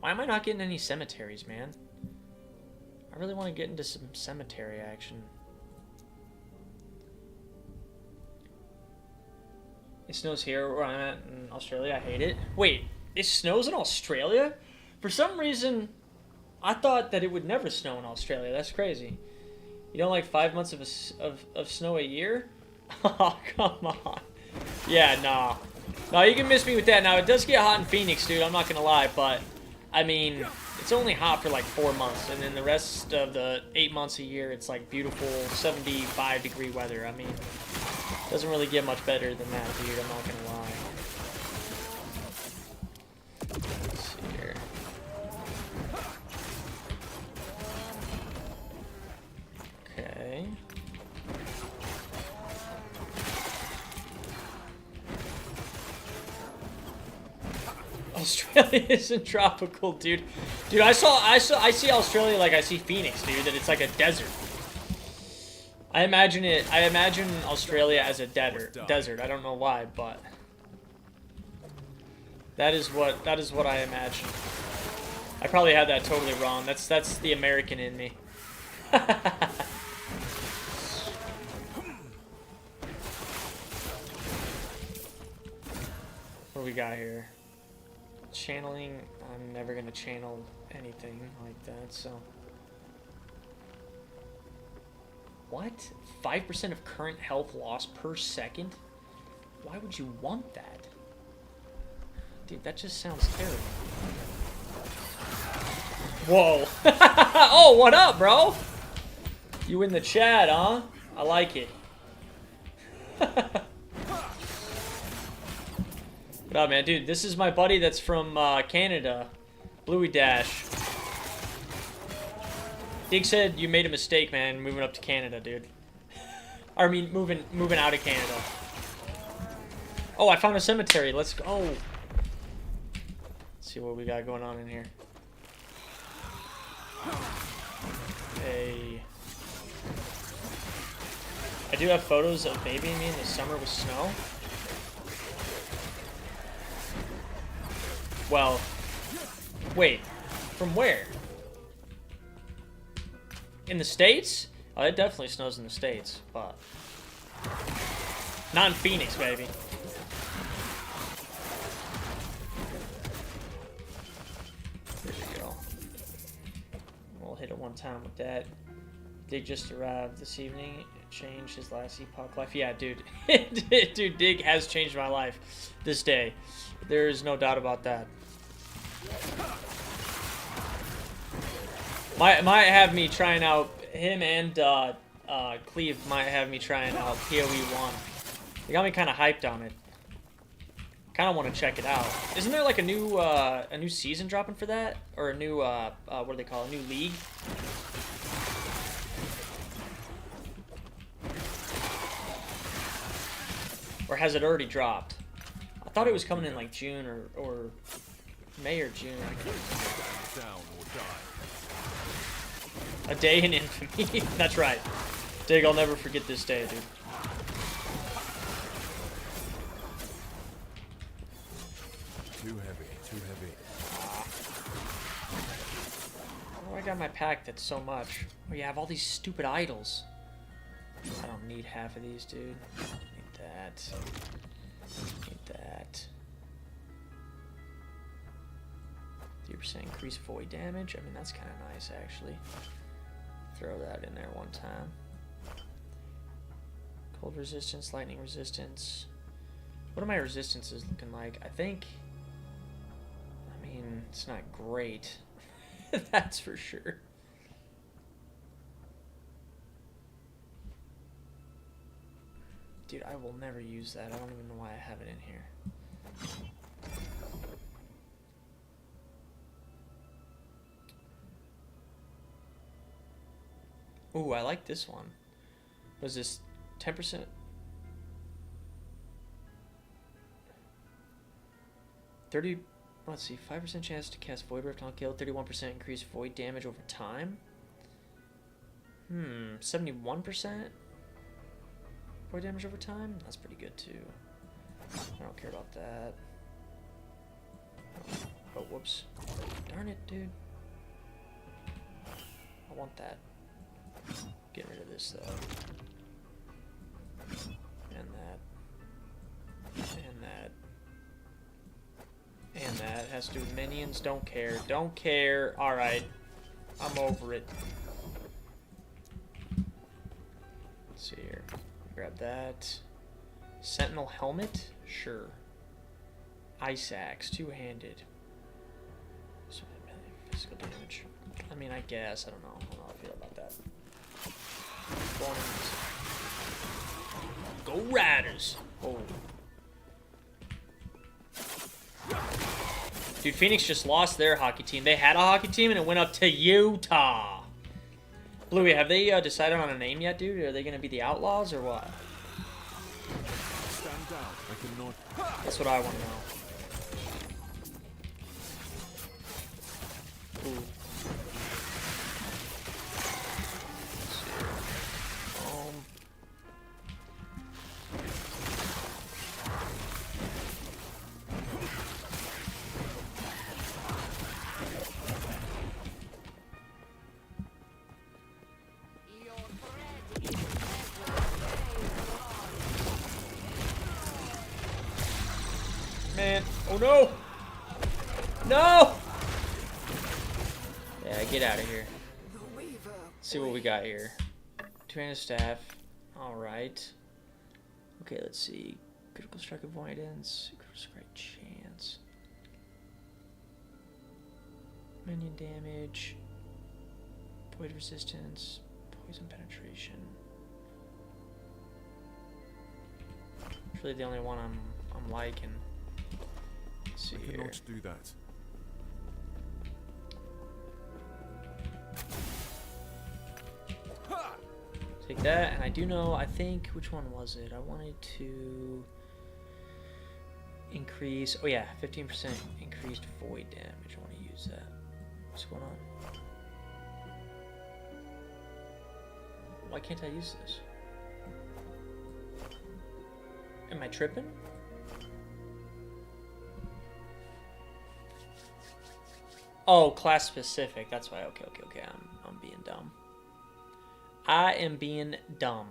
Why am I not getting any cemeteries, man? I really want to get into some cemetery action. It snows here where I'm at in Australia. I hate it. Wait, it snows in Australia? For some reason, I thought that it would never snow in Australia. That's crazy. You don't like 5 months of snow a year? Oh, come on. Yeah, nah. No, you can miss me with that. Now, it does get hot in Phoenix, dude. I'm not going to lie, but, I mean, it's only hot for like 4 months. And then the rest of the 8 months a year, it's like beautiful 75-degree weather. I mean, doesn't really get much better than that, dude. I'm not going to lie. Let's see here. Okay. Australia isn't tropical, dude. Dude, I see Australia like I see Phoenix, dude. That it's like a desert. I imagine Australia as a desert. I don't know why, but that is what I imagine. I probably had that totally wrong. That's the American in me. What do we got here? Channeling. I'm never gonna channel anything like that, so. What? 5% of current health loss per second? Why would you want that? Dude, that just sounds terrible. Whoa. Oh, what up, bro? You in the chat, huh? I like it. What up, man? Dude, this is my buddy that's from Canada. Bluey Dash. Dig said you made a mistake, man, moving up to Canada, dude. I mean, moving out of Canada. Oh, I found a cemetery. Let's go. Let's see what we got going on in here. Hey. I do have photos of babying me in the summer with snow. Well, wait. From where? In the States? Oh, it definitely snows in the States, but not in Phoenix, baby. There we go. We'll hit it one time with that. Dig just arrived this evening. It changed his last Epoch life. Yeah, dude. Dude, Dig has changed my life this day. There is no doubt about that. Might have me trying out him and Cleve might have me trying out PoE 1. They got me kind of hyped on it. Kind of want to check it out. Isn't there like a new season dropping for that, or a new what do they call it? A new league? Or has it already dropped? I thought it was coming in like June or May or June. Down or die. A day in infamy. That's right. Dig, I'll never forget this day, dude. Too heavy, too heavy. Oh, I got my pack that's so much. Oh, you have all these stupid idols. I don't need half of these, dude. Need that. Need that. 3% increased void damage. I mean, that's kind of nice, actually. Throw that in there one time. Cold resistance, lightning resistance. What are my resistances looking like? I think... I mean, it's not great. That's for sure. Dude, I will never use that. I don't even know why I have it in here. Ooh, I like this one. Was this 10%? Let's see, 5% chance to cast Void Rift on kill, 31% increased void damage over time. 71% void damage over time? That's pretty good too. I don't care about that. Oh, whoops. Darn it, dude. I want that. Get rid of this though. And that. And that. And that has to do with minions. Don't care. Don't care. Alright. I'm over it. Let's see here. Grab that. Sentinel helmet? Sure. Ice axe. Two-handed. Physical damage. I mean, I guess. I don't know. I don't know how I feel about that. Go Riders! Oh. Dude, Phoenix just lost their hockey team. They had a hockey team and it went up to Utah. Bluey, have they decided on a name yet, dude? Are they going to be the Outlaws or what? Stand down. I cannot. That's what I want to know. Ooh. Man, oh no! No! Yeah, get out of here. Let's see what we got here. Two-handed staff. Alright. Okay, let's see. Critical strike avoidance. Critical strike chance. Minion damage. Void resistance. Poison penetration. It's really the only one I'm liking. Let's see I here. cannot do that. Take that, and I do know, I think, which one was it? I wanted to increase, oh yeah, 15% increased void damage. I want to use that. What's going on? Why can't I use this? Am I tripping? Oh, class specific. That's why. Okay. I'm being dumb. I am being dumb.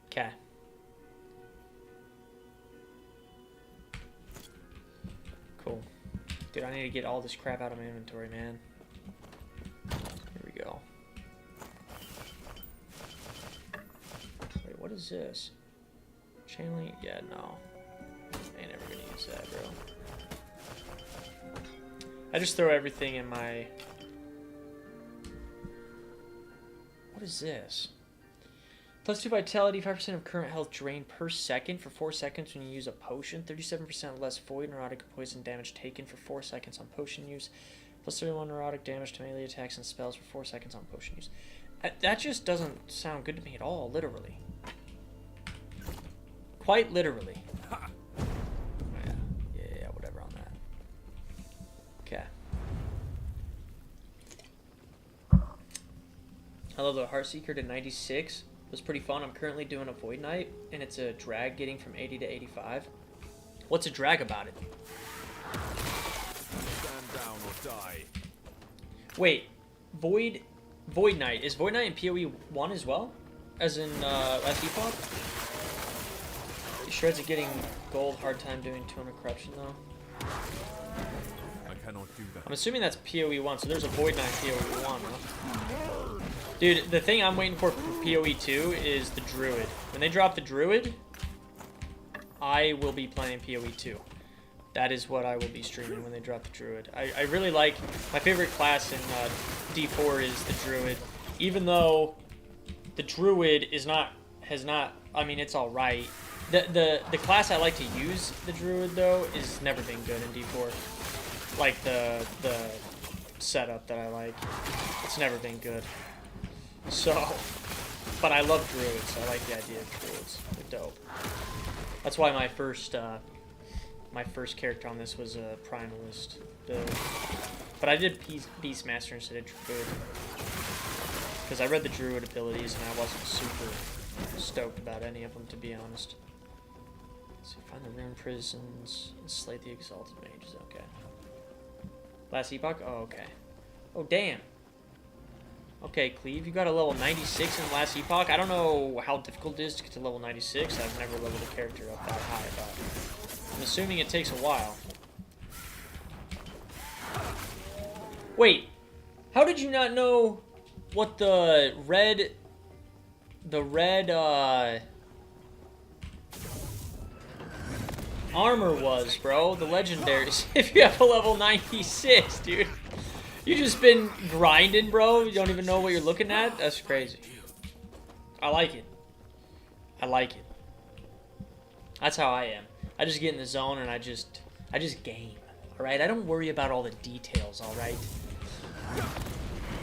Okay. Cool. Dude, I need to get all this crap out of my inventory, man. Here we go. Wait, what is this? Chain link? Yeah, no. I ain't never gonna use that, bro. I just throw everything in my... What is this? +2 vitality, 5% of current health drained per second for 4 seconds when you use a potion. 37% less void, neurotic, and poison damage taken for 4 seconds on potion use. +31 neurotic damage to melee attacks and spells for 4 seconds on potion use. That just doesn't sound good to me at all, literally. Quite literally. Yeah, whatever on that. Okay. I love the Heartseeker to 96. It was pretty fun. I'm currently doing a Void Knight, and it's a drag getting from 80 to 85. What's a drag about it? Stand down or die. Wait, Void Knight. Is Void Knight in PoE 1 as well? As in, as Epoch? Shreds are getting gold, hard time doing 200 corruption though. I cannot do that. I'm assuming that's PoE 1, so there's a Void Knight PoE 1, huh? Dude, the thing I'm waiting for PoE 2 is the Druid. When they drop the Druid, I will be playing PoE 2. That is what I will be streaming when they drop the Druid. I really like, my favorite class in D4 is the Druid. Even though the Druid I mean, it's alright. The class I like to use, the Druid, though, is never been good in D4. Like, the setup that I like. It's never been good. So, but I love Druids. I like the idea of Druids. They're dope. That's why my first character on this was a Primalist build. But I did Beastmaster instead of Druid. Because I read the Druid abilities and I wasn't super stoked about any of them, to be honest. So find the rune prisons and slay the exalted mages. Okay. Last Epoch? Oh, okay. Oh, damn. Okay, Cleve, you got a level 96 in last Epoch. I don't know how difficult it is to get to level 96. I've never leveled a character up that high, but I'm assuming it takes a while. Wait, how did you not know what the red armor was, bro? The legendaries. If you have a level 96, dude. You just been grinding, bro. You don't even know what you're looking at? That's crazy. I like it. I like it. That's how I am. I just get in the zone and I just game. Alright? I don't worry about all the details, alright?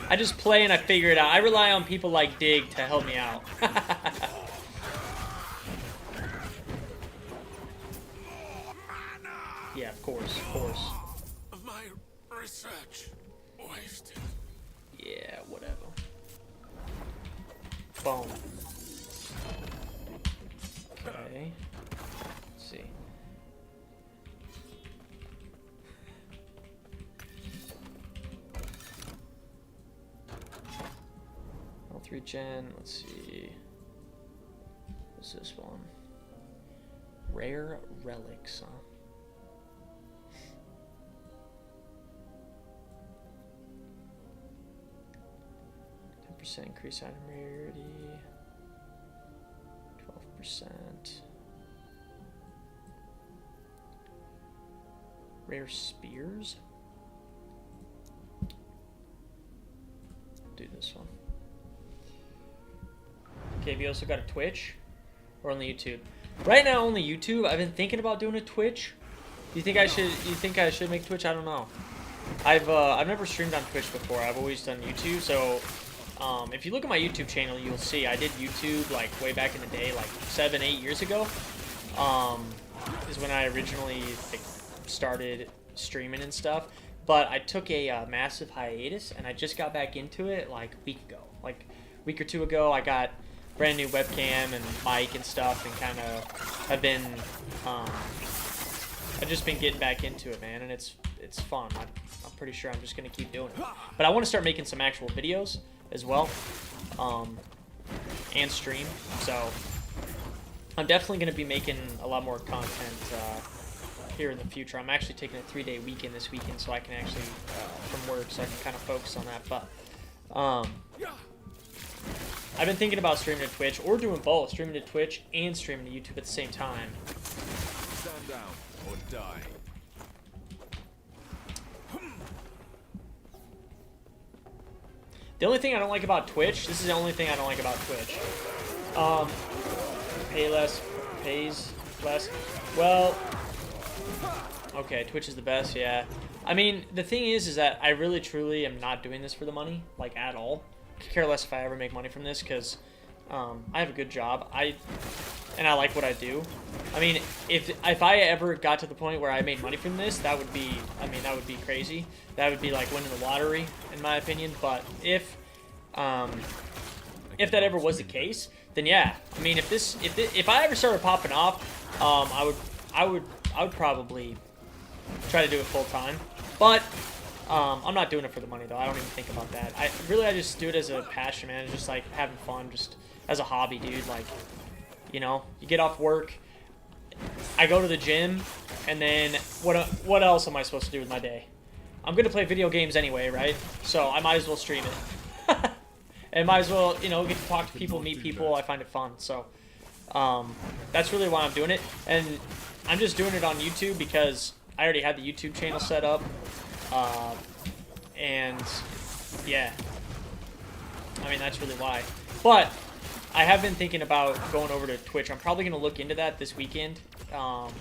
I just play and I figure it out. I rely on people like Dig to help me out. Yeah, of course, of course. My research wasted. Yeah, whatever. Boom. Okay. Let's see. All 3 gen. Let's see. What's this one? Rare relics, huh? 10% increase item rarity. 12%. Rare spears. Do this one. Okay, have you also got a Twitch? Or only YouTube? Right now, only YouTube. I've been thinking about doing a Twitch. You think I should make Twitch? I don't know. I've never streamed on Twitch before. I've always done YouTube. So, if you look at my YouTube channel, you'll see I did YouTube like way back in the day, like 7-8 years ago. Is when I originally like started streaming and stuff. But I took a massive hiatus, and I just got back into it like a week ago. Like a week or two ago, I got brand new webcam and mic and stuff, and kind of have been I've just been getting back into it, man, and it's fun. I'm pretty sure I'm just gonna keep doing it. But I want to start making some actual videos as well, and stream. So I'm definitely gonna be making a lot more content here in the future. I'm actually taking a 3-day weekend this weekend, so I can actually from work, so I can kind of focus on that. But I've been thinking about streaming to Twitch or doing both, streaming to Twitch and streaming to YouTube at the same time. Stand down or die. The only thing I don't like about Twitch, this is the only thing I don't like about Twitch. Pays less. Well, okay, Twitch is the best, yeah. I mean, the thing is that I really truly am not doing this for the money, like at all. I could care less if I ever make money from this, because I have a good job. And I like what I do. I mean, if I ever got to the point where I made money from this, that would be, I mean, that would be crazy. That would be like winning the lottery, in my opinion. But if that ever was the case, then yeah. I mean, if I ever started popping off, I would probably try to do it full time. But I'm not doing it for the money though. I don't even think about that. I just do it as a passion, man. It's just like having fun, just as a hobby, dude. Like, you know, you get off work, I go to the gym, and then what else am I supposed to do with my day? I'm gonna play video games anyway, right? So I might as well stream it. And might as well, you know, get to talk to people, meet people. I find it fun. So that's really why I'm doing it. And I'm just doing it on YouTube because I already had the YouTube channel set up. And yeah, I mean, that's really why. But I have been thinking about going over to Twitch. I'm probably going to look into that this weekend when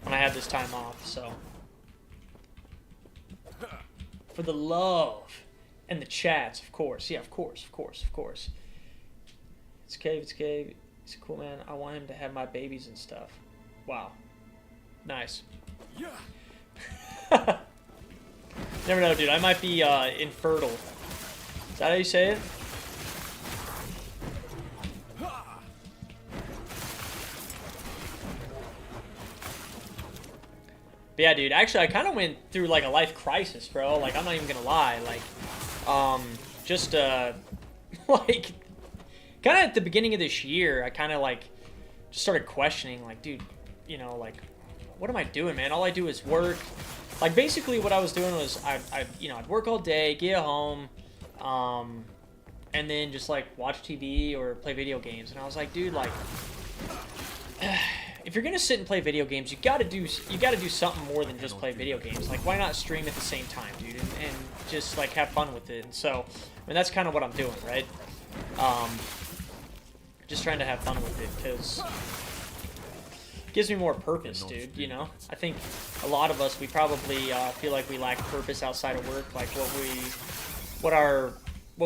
I have this time off. So for the love and the chats, of course. Yeah, of course. It's Cave. He's a cool man. I want him to have my babies and stuff. Wow. Nice. Yeah. Never know, dude. I might be infertile. Is that how you say it? But yeah, dude. Actually, I kind of went through like a life crisis, bro. Like, I'm not even gonna lie. Like, just like, kind of at the beginning of this year, I kind of like just started questioning, like, dude, you know, like, what am I doing, man? All I do is work. Like, basically what I was doing was I'd work all day, get home, and then just like watch TV or play video games. And I was like, dude, like, if you're gonna sit and play video games, you gotta do something more than just play video games. Like, why not stream at the same time, dude, and just like have fun with it? And so, I mean, that's kind of what I'm doing, right? Just trying to have fun with it because it gives me more purpose, dude. You know, I think a lot of us, we probably feel like we lack purpose outside of work, like what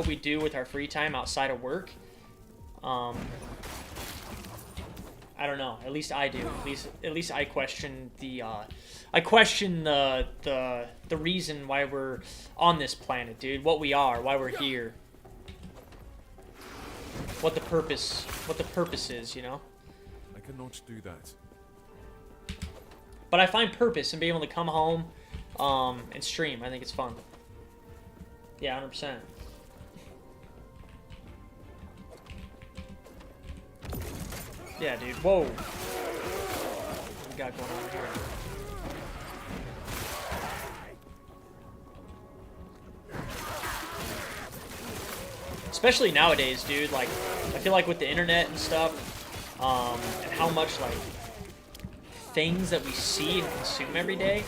we do with our free time outside of work. I don't know. At least I do. At least I question the reason why we're on this planet, dude. What we are, why we're here. What the purpose is, you know? I cannot do that. But I find purpose in being able to come home and stream. I think it's fun. Yeah, 100%. Yeah, dude. Whoa. What we got going on here? Especially nowadays, dude. Like, I feel like with the internet and stuff, and how much like things that we see and consume every day,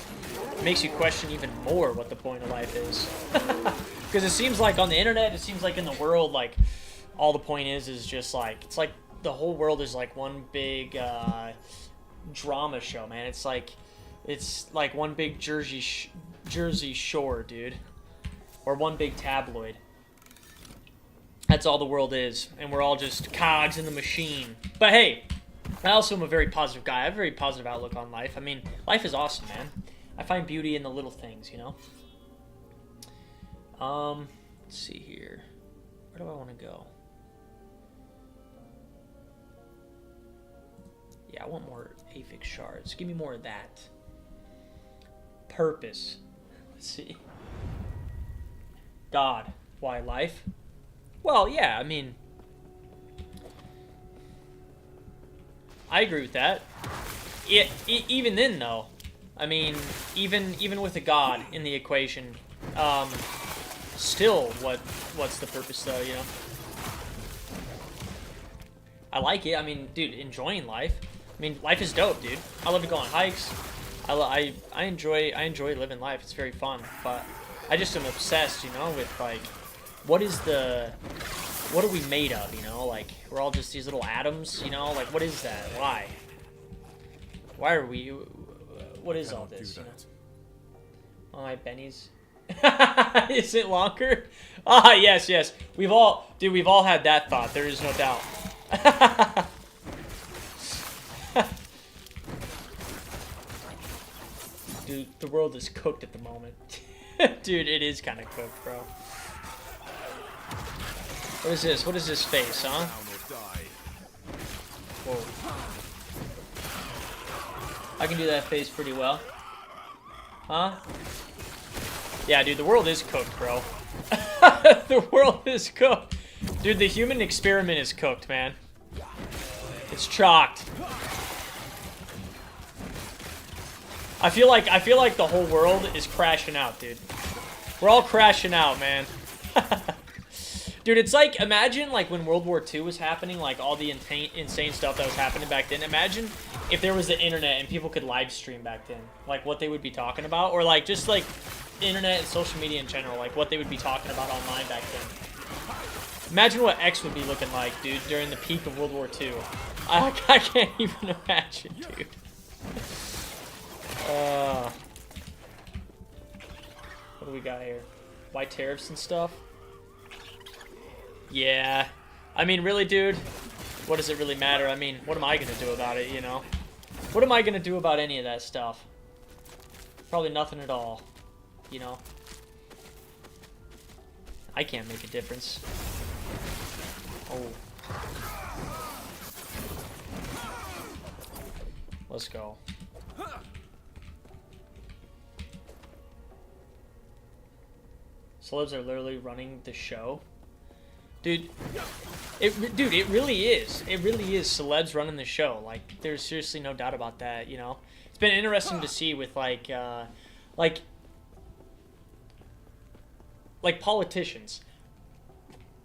it makes you question even more what the point of life is. Because it seems like on the internet, it seems like in the world, like all the point is just like, it's like the whole world is like one big drama show, man. It's like one big Jersey Shore, dude, or one big tabloid. That's all the world is, and we're all just cogs in the machine. But hey, I also am a very positive guy. I have a very positive outlook on life. I mean, life is awesome, man. I find beauty in the little things, you know? Let's see here. Where do I want to go? Yeah, I want more Aphix shards. Give me more of that. Purpose. Let's see. God. Why life? Well, yeah, I mean, I agree with that. Even then, though, I mean, even with a god in the equation, still, what's the purpose, though? You know, I like it. I mean, dude, enjoying life. I mean, life is dope, dude. I love to go on hikes. I enjoy living life. It's very fun, but I just am obsessed, you know, with like, what are we made of, you know? Like, we're all just these little atoms, you know? Like, what is that? Why? Why are we? What is all this? You know? Oh, my bennies. Is it longer? Ah, yes, yes. We've all had that thought. There is no doubt. Dude, the world is cooked at the moment. Dude, it is kind of cooked, bro. What is this? What is this face, huh? Whoa. I can do that face pretty well. Huh? Yeah, dude, the world is cooked, bro. The world is cooked. Dude, the human experiment is cooked, man. It's chalked. I feel like the whole world is crashing out, dude. We're all crashing out, man. Dude, it's like, imagine like when World War II was happening, like all the insane stuff that was happening back then. Imagine if there was the internet and people could live stream back then, like what they would be talking about, or like just like internet and social media in general, like what they would be talking about online back then. Imagine what X would be looking like, dude, during the peak of World War II. I can't even imagine, dude. What do we got here? Why tariffs and stuff? Yeah. I mean, really, dude, what does it really matter? I mean, what am I going to do about it, you know? What am I going to do about any of that stuff? Probably nothing at all, you know? I can't make a difference. Oh. Let's go. Celebs are literally running the show. Dude, it really is. It really is celebs running the show. Like, there's seriously no doubt about that, you know? It's been interesting to see with, like politicians.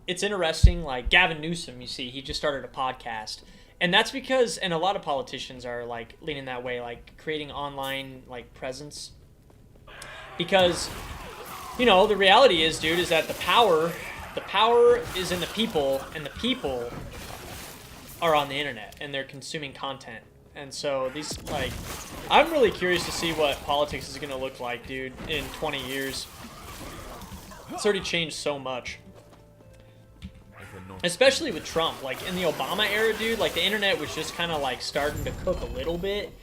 It's interesting, like, Gavin Newsom, you see, he just started a podcast. And that's because, and a lot of politicians are, like, leaning that way, like, creating online, like, presence. Because, you know, the reality is, dude, is that the power is in the people, and the people are on the internet, and they're consuming content. And so these, like, I'm really curious to see what politics is going to look like, dude, in 20 years. It's already changed so much. Especially with Trump. Like, in the Obama era, dude, like, the internet was just kind of, like, starting to cook a little bit.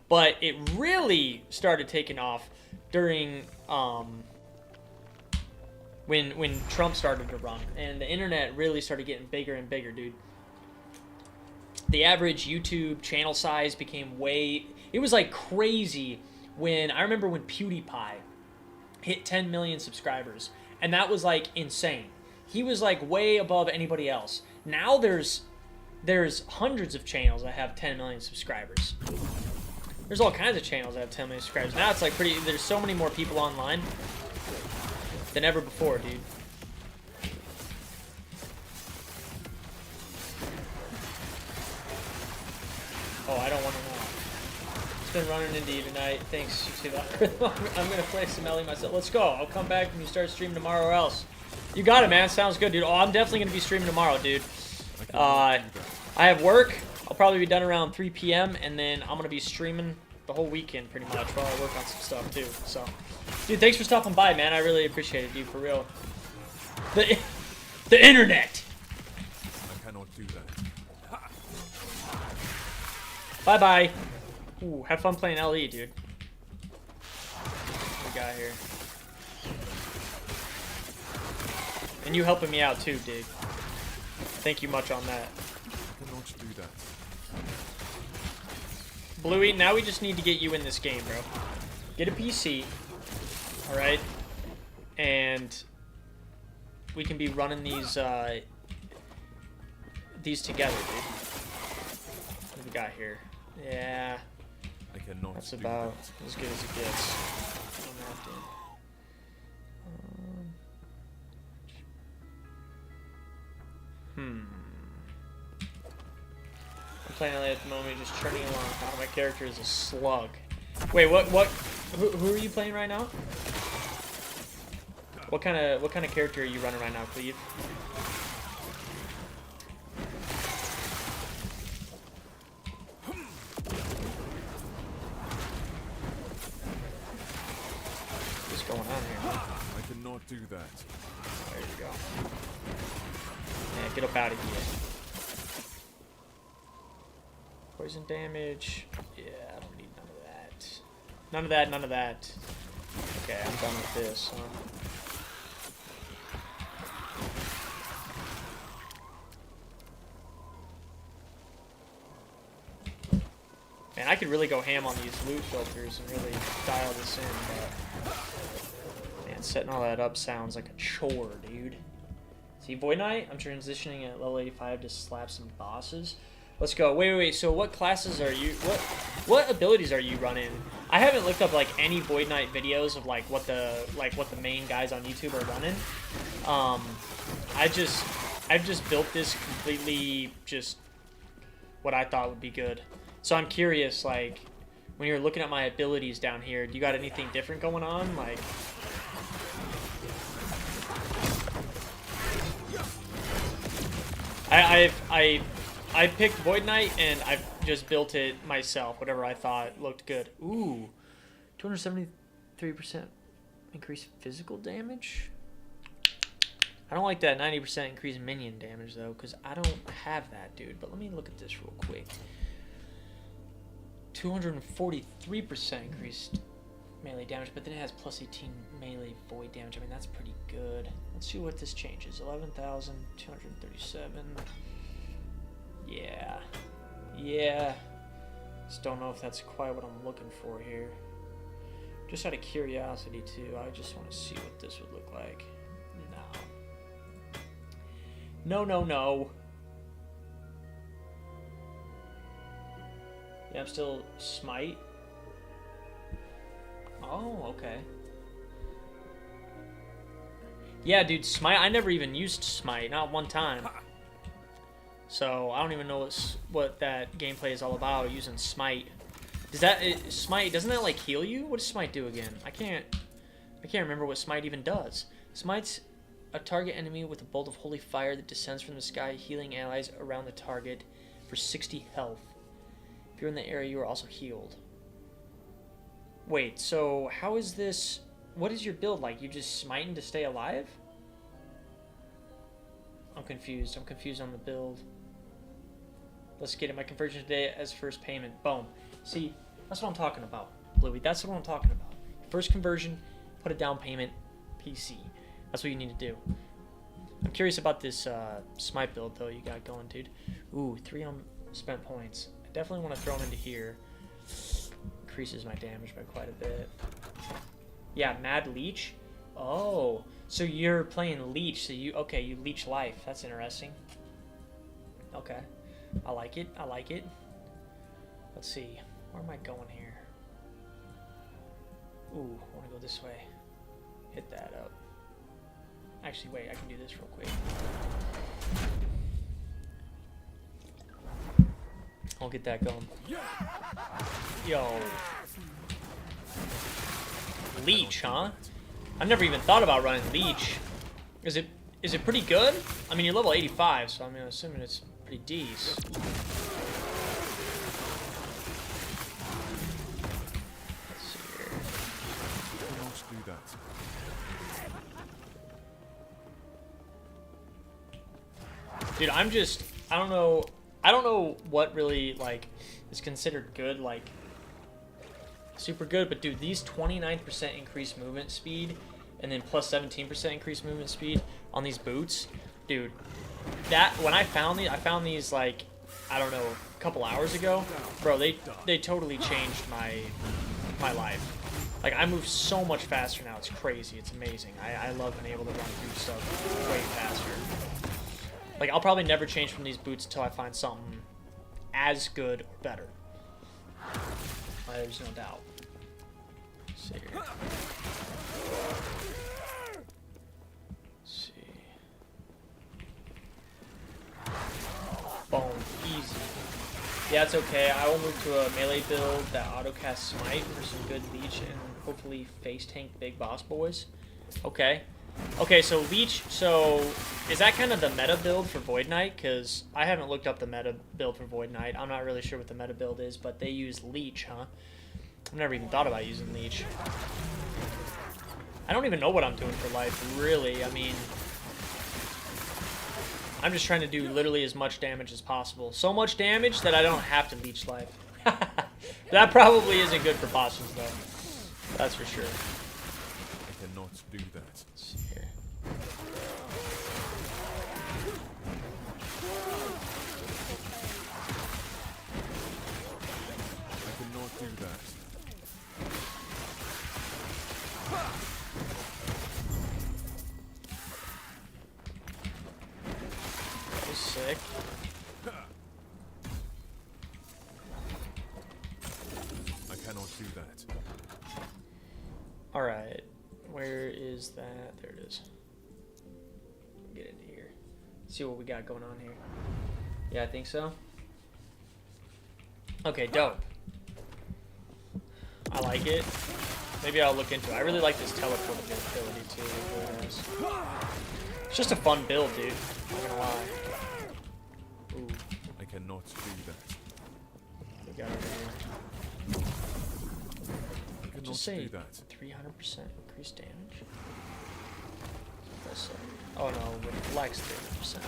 But it really started taking off during, when Trump started to run. And the internet really started getting bigger and bigger, dude. The average YouTube channel size became it was, like, crazy when, I remember when PewDiePie hit 10 million subscribers. And that was, like, insane. He was, like, way above anybody else. Now there's hundreds of channels that have 10 million subscribers. There's all kinds of channels that have 10 million subscribers. Now it's, like, there's so many more people online than ever before, dude. Oh, I don't want to know. It's been running into you tonight. Thanks, you too. I'm going to play some Ellie myself. Let's go. I'll come back when you start streaming tomorrow or else. You got it, man. Sounds good, dude. Oh, I'm definitely going to be streaming tomorrow, dude. I have work. I'll probably be done around 3 p.m. And then I'm going to be streaming the whole weekend pretty much while I work on some stuff, too. So, dude, thanks for stopping by, man. I really appreciate it, dude, for real. The internet. I cannot do that. Bye-bye. Ooh, have fun playing LE, dude. What we got here? And you helping me out too, Dig. Thank you much on that. I cannot do that. Bluey, now we just need to get you in this game, bro. Get a PC. Alright? And we can be running these together, dude. What do we got here? Yeah. I cannot That's do about that. as good as it gets. On that, dude. I'm playing LA at the moment, just churning along. Oh, my character is a slug. Wait, what? Who are you playing right now? What kind of character are you running right now, Cleve? What's going on here? I cannot do that. There you go. Yeah, get up out of here. Poison damage. Yeah, I don't need none of that. None of that, none of that. Okay, I'm done with this, huh? Man, I could really go ham on these loot filters and really dial this in, but... Man, setting all that up sounds like a chore, dude. See, Void Knight, I'm transitioning at level 85 to slap some bosses. Let's go. Wait. So what classes are you... What abilities are you running? I haven't looked up, like, any Void Knight videos of, like, what the main guys on YouTube are running. I've just built this completely just what I thought would be good. So I'm curious, like, when you're looking at my abilities down here, do you got anything different going on? Like... I picked Void Knight and I've just built it myself, whatever I thought looked good. Ooh, 273% increased physical damage? I don't like that 90% increased minion damage though, because I don't have that, dude. But let me look at this real quick. 243% increased melee damage, but then it has plus 18 melee void damage. I mean, that's pretty good. Let's see what this changes. 11,237. Yeah. Just don't know if that's quite what I'm looking for here. Just out of curiosity, too. I just want to see what this would look like. No. Yeah, I'm still Smite. Oh, okay. Yeah, dude, Smite. I never even used Smite, not one time. So I don't even know what that gameplay is all about using Smite. Smite? Doesn't that like heal you? What does Smite do again? I can't remember what Smite even does. Smite's a target enemy with a bolt of holy fire that descends from the sky, healing allies around the target for 60 health. If you're in the area, you are also healed. Wait, so how is this... What is your build like? You just smiting to stay alive? I'm confused. I'm confused on the build. Let's get it. My conversion today as first payment. Boom. See, that's what I'm talking about, Bluey. That's what I'm talking about. First conversion, put a down payment, PC. That's what you need to do. I'm curious about this Smite build, though, you got going, dude. Ooh, 3 unspent points. I definitely want to throw them into here. Increases my damage by quite a bit. Yeah, Mad Leech. Oh, so you're playing Leech. So you leech life. That's interesting. Okay, I like it. Let's see. Where am I going here? Ooh, I want to go this way. Hit that up. Actually, wait. I can do this real quick. I'll get that going. Yo. Leech, huh? I've never even thought about running Leech. Is it pretty good? I mean, you're level 85, so I'm assuming it's pretty decent. Let's see here. Cannot do that. Dude, I don't know what really, like, is considered good, like, super good, but dude, these 29% increased movement speed and then plus 17% increased movement speed on these boots, dude, that, when I found these like, I don't know, couple hours ago, bro, they totally changed my life. Like, I move so much faster now. It's crazy. It's amazing. I love being able to run through stuff way faster. Like, I'll probably never change from these boots until I find something as good or better. There's no doubt. Let's see here. Let's see. Boom. Easy. Yeah, it's okay. I will move to a melee build that autocast smite for some good leech and hopefully face tank big boss boys. Okay. Okay, so leech, so is that kind of the meta build for Void Knight? Because I haven't looked up the meta build for Void Knight. I'm not really sure what the meta build is, but they use leech, huh? I've never even thought about using leech. I don't even know what I'm doing for life, really. I mean, I'm just trying to do literally as much damage as possible. So much damage that I don't have to leech life. That probably isn't good for bosses, though. That's for sure. I cannot do that. Let's see here. I cannot do that. That was sick. I cannot do that. Alright. Where is that? There it is. Get into here. See what we got going on here. Yeah, I think so. Okay, dope. I like it. Maybe I'll look into it. I really like this teleport ability too. Really nice. It's just a fun build, dude. Not gonna lie. Ooh, I cannot do that. we got over here. I cannot Just say do that. 300% increased damage. That's like, oh no, with flex 300%.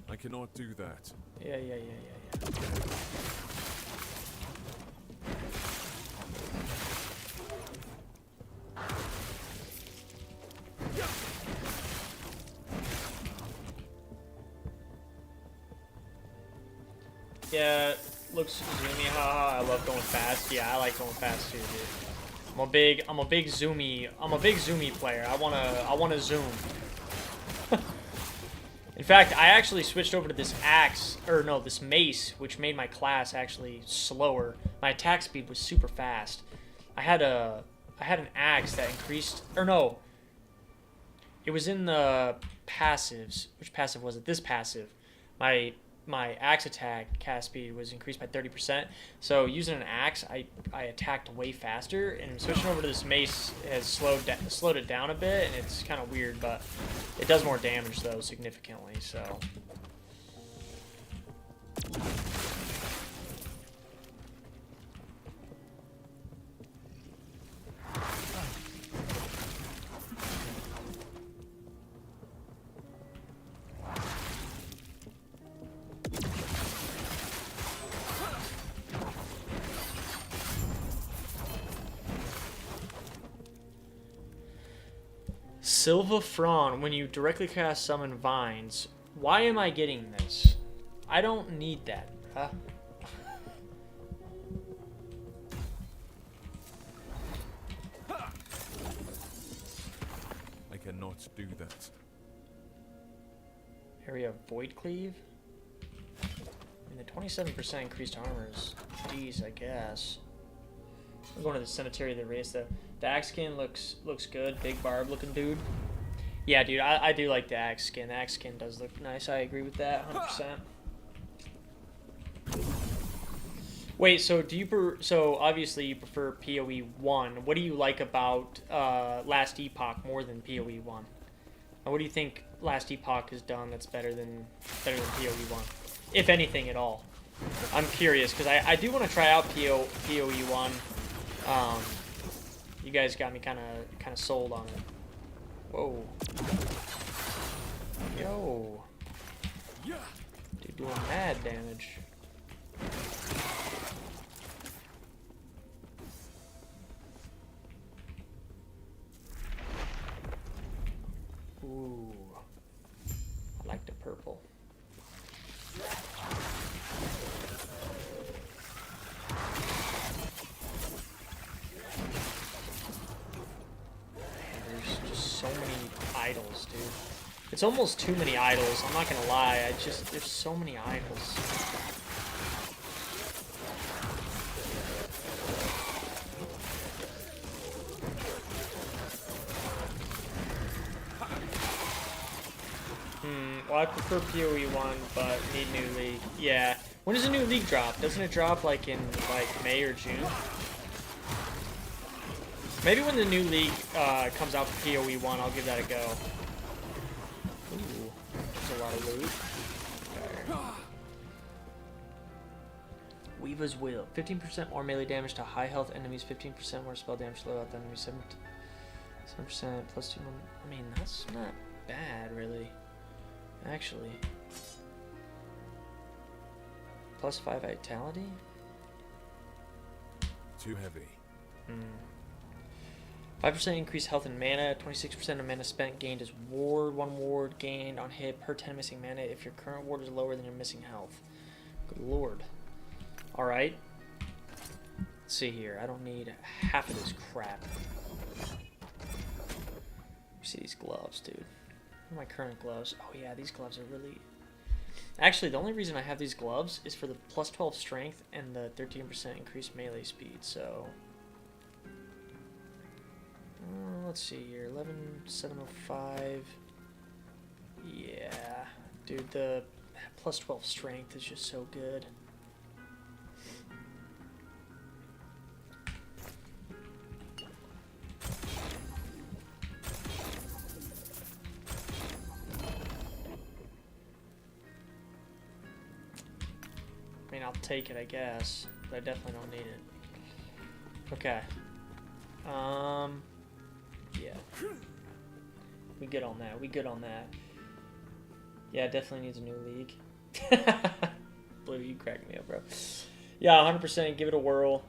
I cannot do that. Yeah. Yeah, looks zoomy, haha. I love going fast. Yeah, I like going fast too, dude. I'm a big zoomy player. I wanna zoom. In fact, I actually switched over to this axe, or no, this mace, which made my class actually slower. My attack speed was super fast. I had an axe that increased, or no, it was in the passives. Which passive was it? This passive. My axe attack cast speed was increased by 30%. So using an axe, I attacked way faster, and switching over to this mace has slowed it down a bit, and it's kind of weird, but it does more damage though significantly. So. Silva Fron, when you directly cast summon vines. Why am I getting this? I don't need that, bruh. I cannot do that. Area of Void Cleave? And the 27% increased armor is D's, I guess. We're going to the Cemetery of the Race. The axe skin looks good. Big barb looking dude. Yeah, dude, I do like the axe skin. The axe skin does look nice. I agree with that 100%. Wait, so so obviously you prefer PoE 1. What do you like about Last Epoch more than PoE 1? And what do you think Last Epoch has done that's better than PoE 1? If anything at all. I'm curious because I do want to try out PoE 1. You guys got me kind of sold on it. Whoa. Yo. Dude, doing mad damage. Ooh. I like the purple. idols, dude. It's almost too many idols. I'm not gonna lie. There's so many idols. Well, I prefer PoE 1, but need new league. Yeah. When does a new league drop? Doesn't it drop like in like May or June? Maybe when the new league comes out for PoE 1, I'll give that a go. Ooh, there's a lot of loot. Okay. Weaver's Will. 15% more melee damage to high health enemies, 15% more spell damage to low health enemies, 7% plus 2 more. I mean, that's not bad, really. Actually. Plus 5 vitality? Too heavy. 5% increased health and mana, 26% of mana spent gained as ward, 1 ward gained on hit per 10 missing mana if your current ward is lower than your missing health. Good lord. Alright. Let's see here. I don't need half of this crap. See these gloves, dude. What are my current gloves? Oh yeah, these gloves are really... Actually, the only reason I have these gloves is for the plus 12 strength and the 13% increased melee speed, so... let's see here, 11,705. Yeah, dude, the plus 12 strength is just so good. I mean, I'll take it, I guess, but I definitely don't need it. Okay. Yeah. We good on that. We good on that. Yeah, definitely needs a new league. Blue, you cracked me up, bro. Yeah, 100%. Give it a whirl.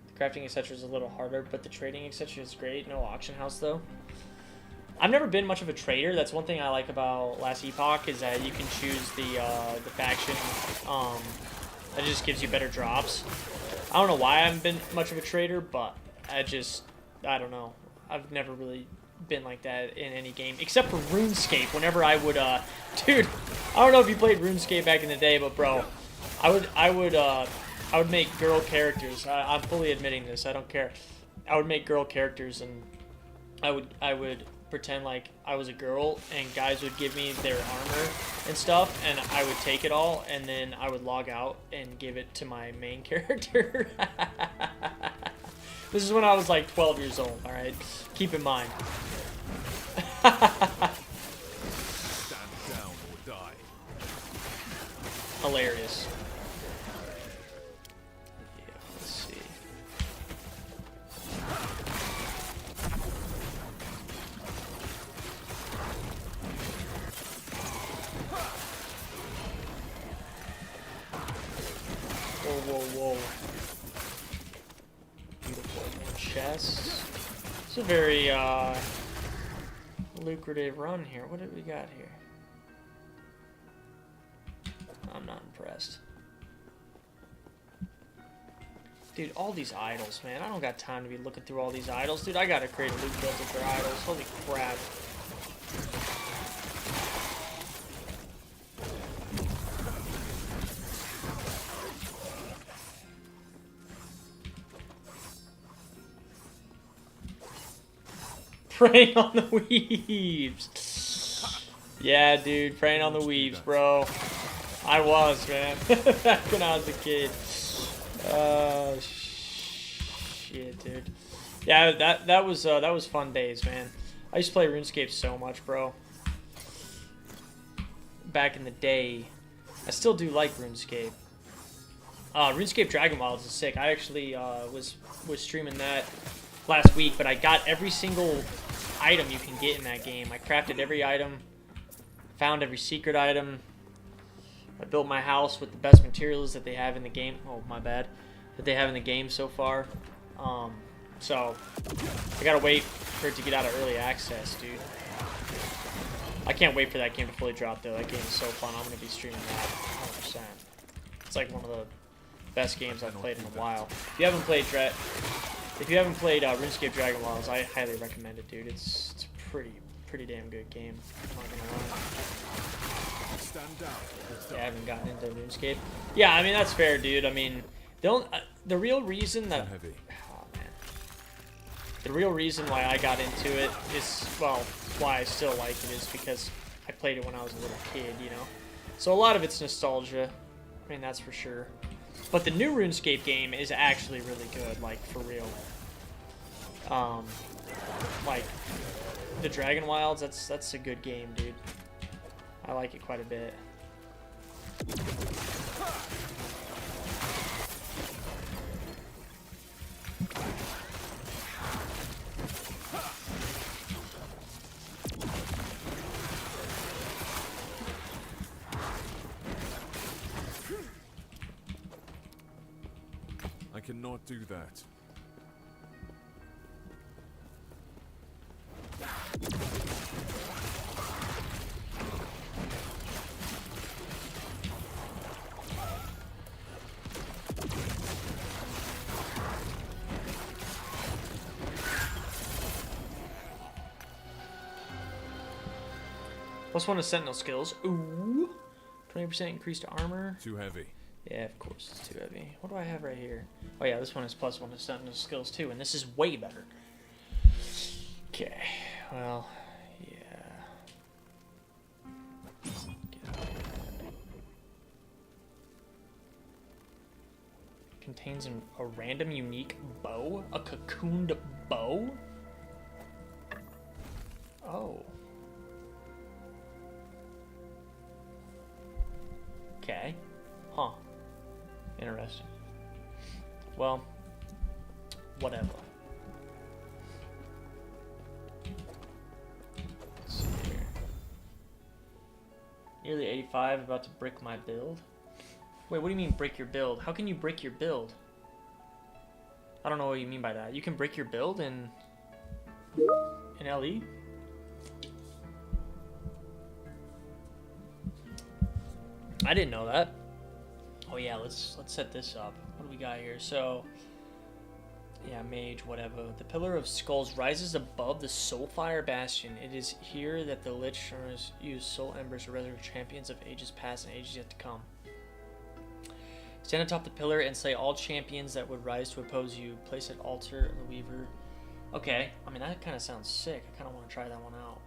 The crafting etc. is a little harder, but the trading etc. is great. No auction house though. I've never been much of a trader. That's one thing I like about Last Epoch is that you can choose the faction. That just gives you better drops. I don't know why I haven't been much of a trader, but I don't know. I've never really been like that in any game, except for RuneScape. Whenever I would, dude, I don't know if you played RuneScape back in the day, but bro, I would make girl characters. I'm fully admitting this. I don't care. I would make girl characters, and I would pretend like I was a girl, and guys would give me their armor and stuff, and I would take it all, and then I would log out and give it to my main character. This is when I was like 12 years old, alright? Keep in mind. Stand down or die. Hilarious. Yeah, let's see. Whoa, whoa, whoa. Beautiful chest. It's a very lucrative run here. What do we got here? I'm not impressed. Dude, all these idols, man. I don't got time to be looking through all these idols. Dude, I gotta create a loot filter for idols. Holy crap. Preying on the weaves. Yeah, dude, preying on the weaves, bro. I was, man. Back when I was a kid. Oh, shit, dude. Yeah, that was fun days, man. I used to play RuneScape so much, bro. Back in the day. I still do like RuneScape. RuneScape Dragon Wilds is sick. I actually was streaming that last week, but I got every single item you can get in that game. I crafted every item, found every secret item. I built my house with the best materials that they have in the game. Oh, my bad. That they have in the game so far. So I gotta wait for it to get out of early access, dude. I can't wait for that game to fully drop though. That game is so fun. I'm gonna be streaming that 100%. It's like one of the best games I've played in a while. If you haven't played RuneScape Dragon Wilds, I highly recommend it, dude. It's pretty pretty damn good game. I'm not gonna lie. Stand down or Yeah, I die. haven't gotten into RuneScape. Yeah, I mean that's fair, dude. I mean, the real reason that Heavy. oh man, the real reason why I got into it is well, why I still like it is because I played it when I was a little kid, you know. So a lot of it's nostalgia. I mean that's for sure. But the new RuneScape game is actually really good, like for real. Like the Dragon Wilds, that's a good game, dude. I like it quite a bit. I cannot do that. +1 to Sentinel skills. Ooh. 20% increased armor. Too heavy. Yeah, of course, it's too heavy. What do I have right here? Oh yeah, this one is +1 to Sentinel skills too, and this is way better. Okay, well, yeah. Get out of here. Contains a random unique bow? A cocooned bow? Oh. Okay. Huh. Interesting. Well, whatever. Let's see here. Nearly 85, about to brick my build. Wait, what do you mean brick your build? How can you brick your build? I don't know what you mean by that. You can brick your build in LE? I didn't know that. Oh yeah, let's set this up. What do we got here? So, yeah, mage, whatever. The Pillar of Skulls rises above the Soulfire Bastion. It is here that the Lich Shunners use soul embers to resurrect champions of ages past and ages yet to come. Stand atop the pillar and slay all champions that would rise to oppose you. Place at altar the Weaver. Okay, I mean that kind of sounds sick. I kind of want to try that one out.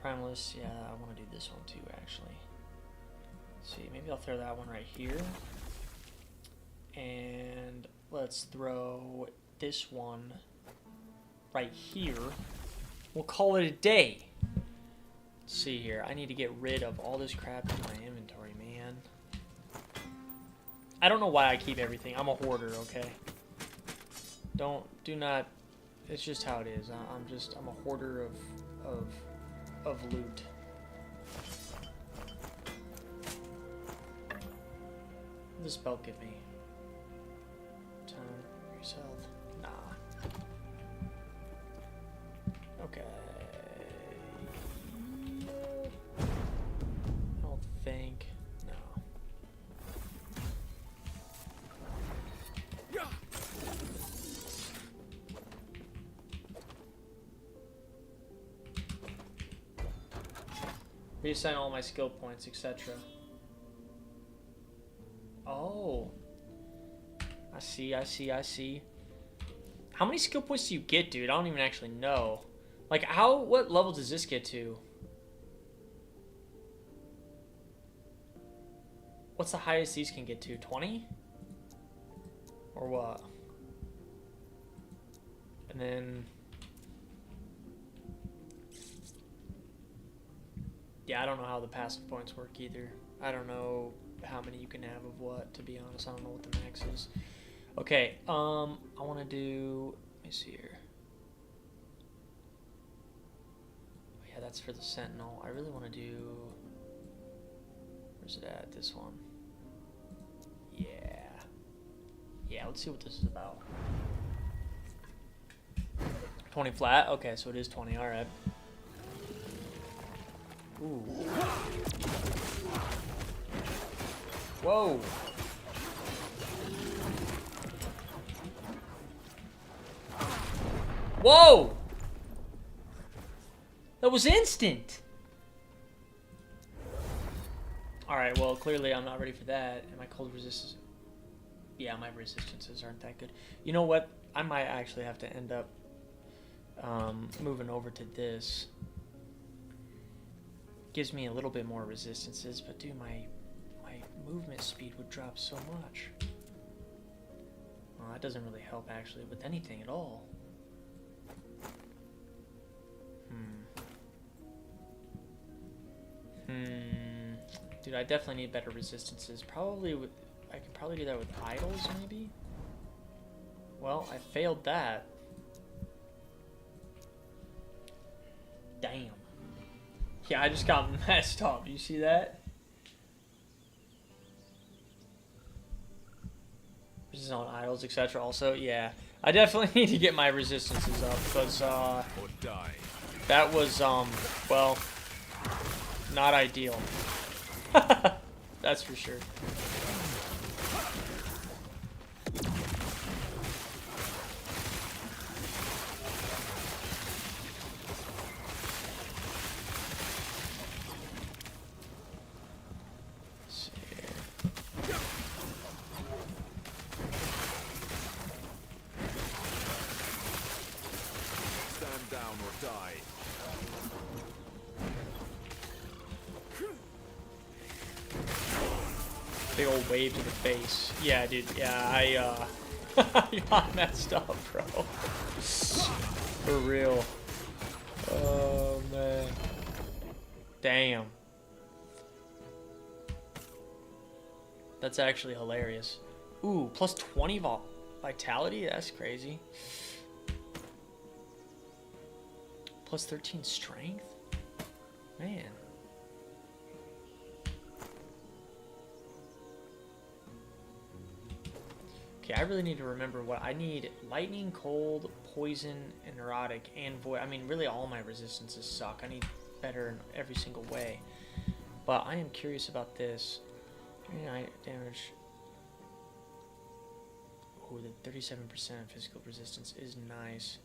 Primalist, yeah, I want to do this one too, actually. See, maybe I'll throw that one right here. And let's throw this one right here. We'll call it a day. Let's see here. I need to get rid of all this crap in my inventory, man. I don't know why I keep everything. I'm a hoarder, okay? Do not, it's just how it is. I'm a hoarder of loot. What does this belt give me? Time, increase health. Nah. Okay. I don't think. No. Reassign all my skill points, etc. Oh. I see. How many skill points do you get, dude? I don't even actually know. Like, what level does this get to? What's the highest these can get to? 20? Or what? And then... yeah, I don't know how the passive points work either. I don't know how many you can have of what, to be honest. I don't know what the max is. Okay, I want to do... let me see here. Oh, yeah, that's for the Sentinel. I really want to do... where's it at? This one. Yeah. Yeah, let's see what this is about. 20 flat? Okay, so it is 20. Alright. Ooh. Whoa. Whoa! That was instant! Alright, well, clearly I'm not ready for that. And my cold resistance... Yeah, my resistances aren't that good. You know what? I might actually have to end up moving over to this. Gives me a little bit more resistances, but dude, my movement speed would drop so much. Well, that doesn't really help actually with anything at all. Dude, I definitely need better resistances. Probably with... I could probably do that with idols, maybe? Well, I failed that. Damn. Yeah, I just got messed up. You see that? This is on idols, etc. Also, yeah. I definitely need to get my resistances up because, Or die. that was, well, not ideal. That's for sure. Stand down or die. Big old wave to the face. Yeah, dude. Yeah, I got messed up, bro. For real. Oh, man. Damn. That's actually hilarious. Ooh, plus 20 vitality? That's crazy. Plus 13 strength? Man. Okay, I really need to remember what I need. Lightning, cold, poison, and neurotic, and void. I mean, really all my resistances suck. I need better in every single way. But I am curious about this. 39 damage. Ooh, the 37% physical resistance is nice.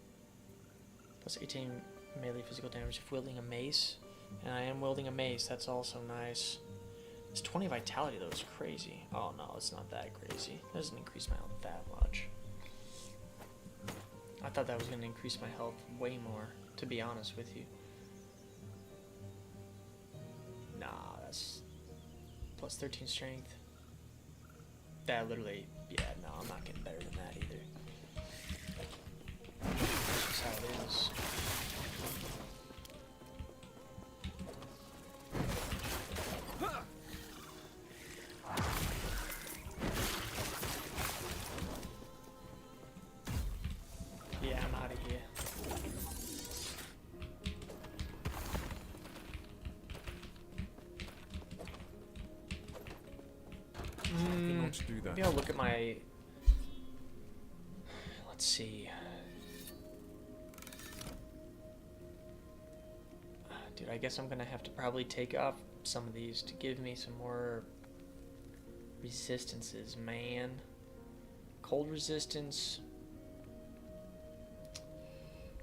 Plus 18 melee physical damage if wielding a mace. And I am wielding a mace, that's also nice. This 20 vitality though is crazy. Oh no, it's not that crazy. It doesn't increase my health that much. I thought that was going to increase my health way more, to be honest with you. Nah, that's plus 13 strength. That literally, yeah, no, I'm not getting better than that either. That's just how it is. Yeah, I'm out of here. I cannot do that. Maybe I'll look at my... Let's see. Dude, I guess I'm gonna have to probably take off some of these to give me some more resistances, man. Cold resistance.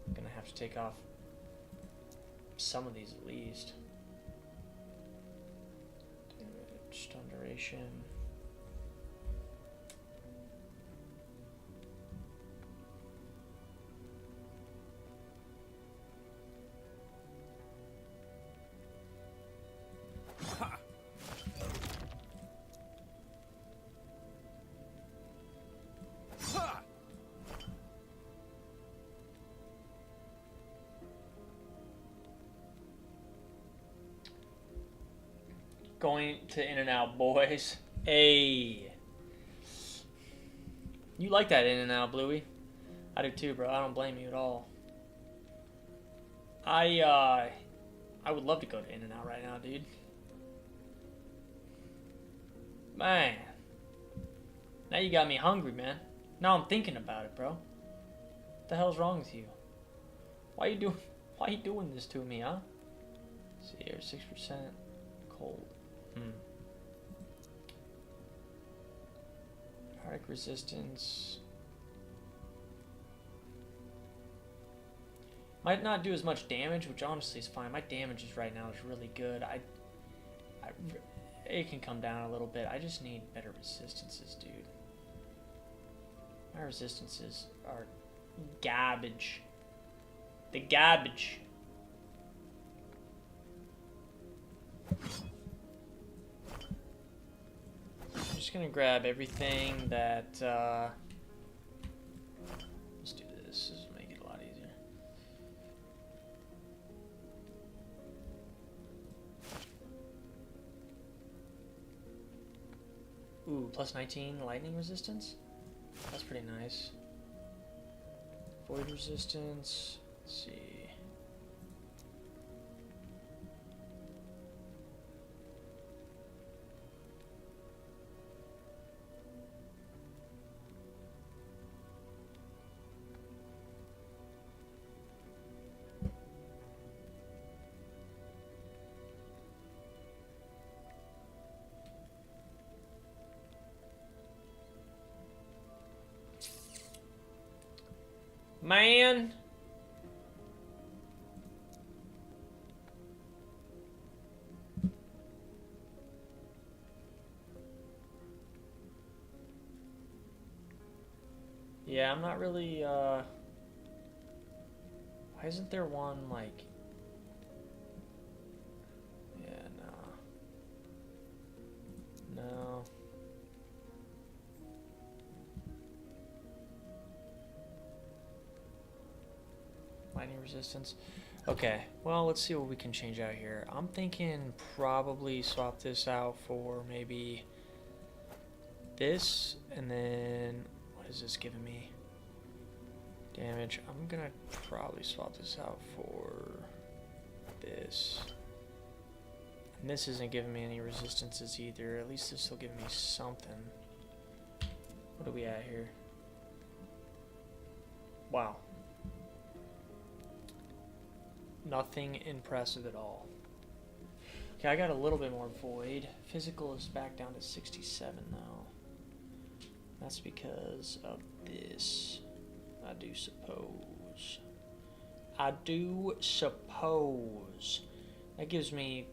I'm gonna have to take off some of these at least. Stun duration. Going to In and Out, boys. Hey. You like that In and Out, Bluey? I do too, bro. I don't blame you at all. I would love to go to In and Out right now, dude. Man. Now you got me hungry, man. Now I'm thinking about it, bro. What the hell's wrong with you? Why you doing this to me, huh? Let's see here, 6% cold. Hardic resistance. Might not do as much damage, which honestly is fine. My damage is right now is really good. It can come down a little bit. I just need better resistances, dude. My resistances are garbage. The garbage. I'm just gonna grab everything that, let's do this. This will make it a lot easier. Ooh, plus 19 lightning resistance? That's pretty nice. Void resistance. Let's see. Man. Yeah, I'm not really, why isn't there one, like... Yeah, no. No. Lightning resistance. Okay, well, let's see what we can change out here. I'm thinking probably swap this out for maybe this, and then what is this giving me? Damage. I'm gonna probably swap this out for this. And this isn't giving me any resistances either. At least this will give me something. What are we at here? Wow. Nothing impressive at all. Okay, I got a little bit more void. Physical is back down to 67 though. That's because of this. I do suppose. I do suppose. That gives me...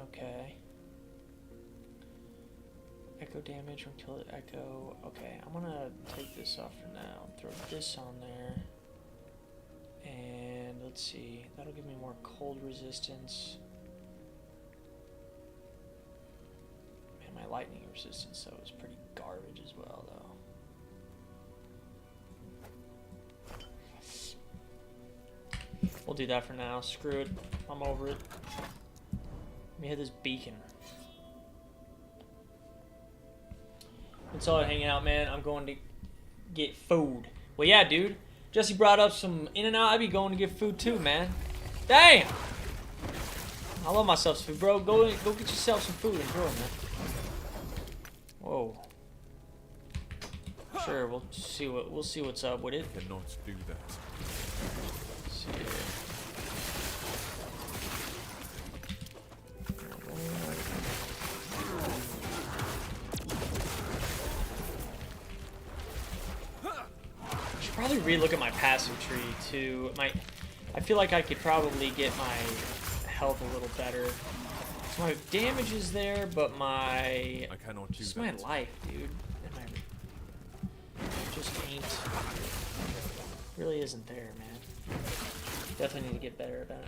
Okay. Echo damage from kill echo. Okay, I'm gonna take this off for now. Throw this on there. And let's see, that'll give me more cold resistance. Man, my lightning resistance though is pretty garbage as well though. We'll do that for now. Screw it. I'm over it. Let me hit this beacon. It's all hanging out, man. I'm going to get food. Well, yeah, dude. Jesse brought up some In-N-Out. I'd be going to get food too, man. Damn! I love myself some food, bro. Go get yourself some food. Enjoy, man. Whoa. Sure, we'll see what's up with it. Cannot do that. Let's see here. Probably relook at my passive tree too. I feel like I could probably get my health a little better. So my damage is there, but I cannot do just that. my life, dude, and just ain't. Really isn't there, man. Definitely need to get better about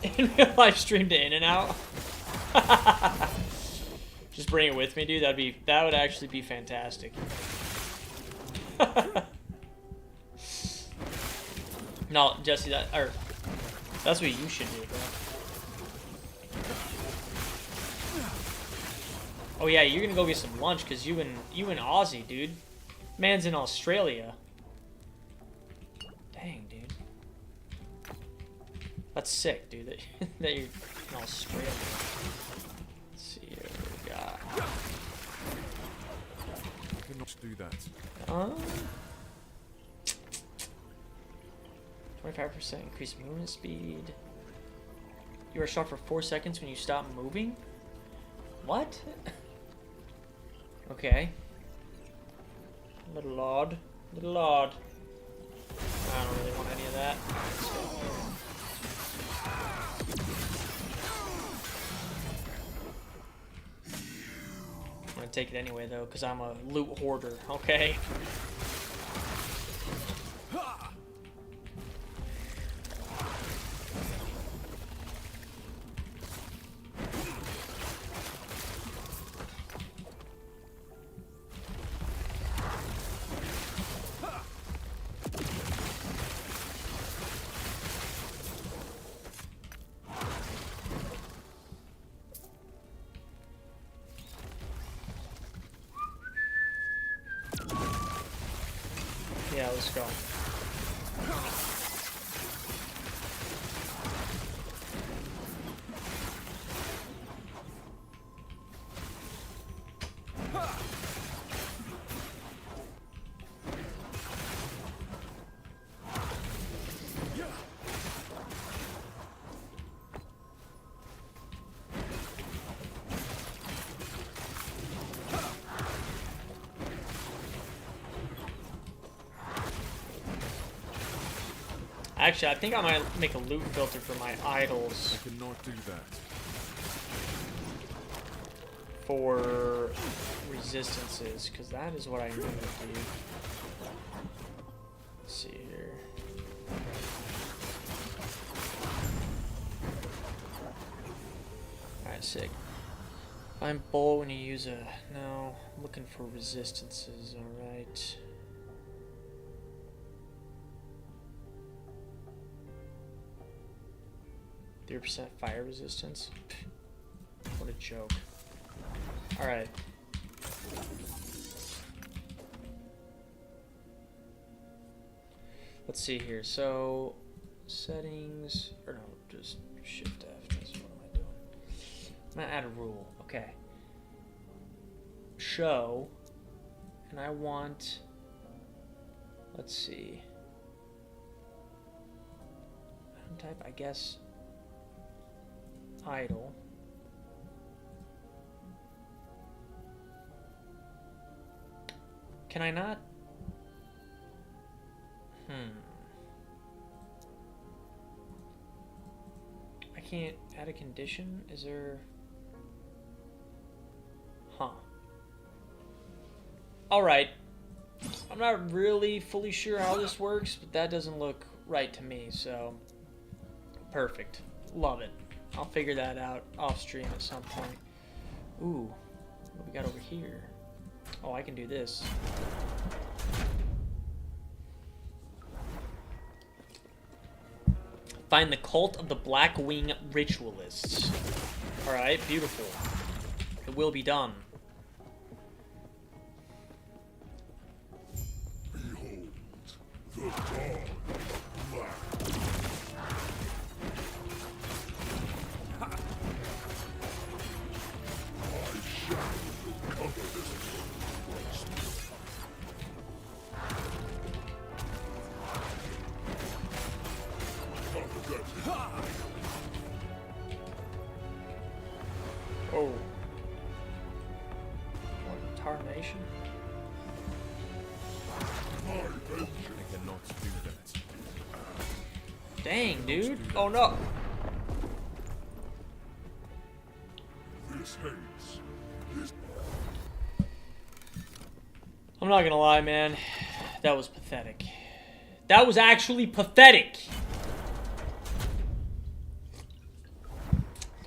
it. In real life stream to In-N-Out. Just bring it with me, dude. That would actually be fantastic. No, Jesse, that's what you should do, bro. Oh yeah, you're gonna go get some lunch because you and Aussie, dude. Man's in Australia. Dang, dude. That's sick, dude. That you're in Australia. Let's see what we got. I cannot do that. 25% increased movement speed. You are shot for 4 seconds when you stop moving? What? Okay. Little odd. Little odd. I don't really want any of that. Let's go. I'm gonna take it anyway, though, because I'm a loot hoarder, okay? Yeah, let's go. Actually, I think I might make a loot filter for my idols I cannot do that. for resistances, because that is what I need to do. Let's see here. Alright, sick. Find bolt when you use a... No, I'm looking for resistances, alright. %3 fire resistance. What a joke. Alright. Let's see here. So, settings. Or no, just Shift F. What am I doing? I'm gonna add a rule. Okay. Show. And I want. Let's see. Type, I guess. Idle. Can I not? I can't add a condition? Is there... Huh. Alright. I'm not really fully sure how this works, but that doesn't look right to me, so... Perfect. Love it. I'll figure that out off stream at some point. Ooh, what do we got over here? Oh, I can do this. Find the cult of the Black Wing Ritualists. Alright, beautiful. It will be done. Behold, the dawn black. Oh. What, tarnation? I cannot do that. Dang, dude. Oh no. This hates. This I'm not gonna lie, man. That was pathetic. That was actually pathetic.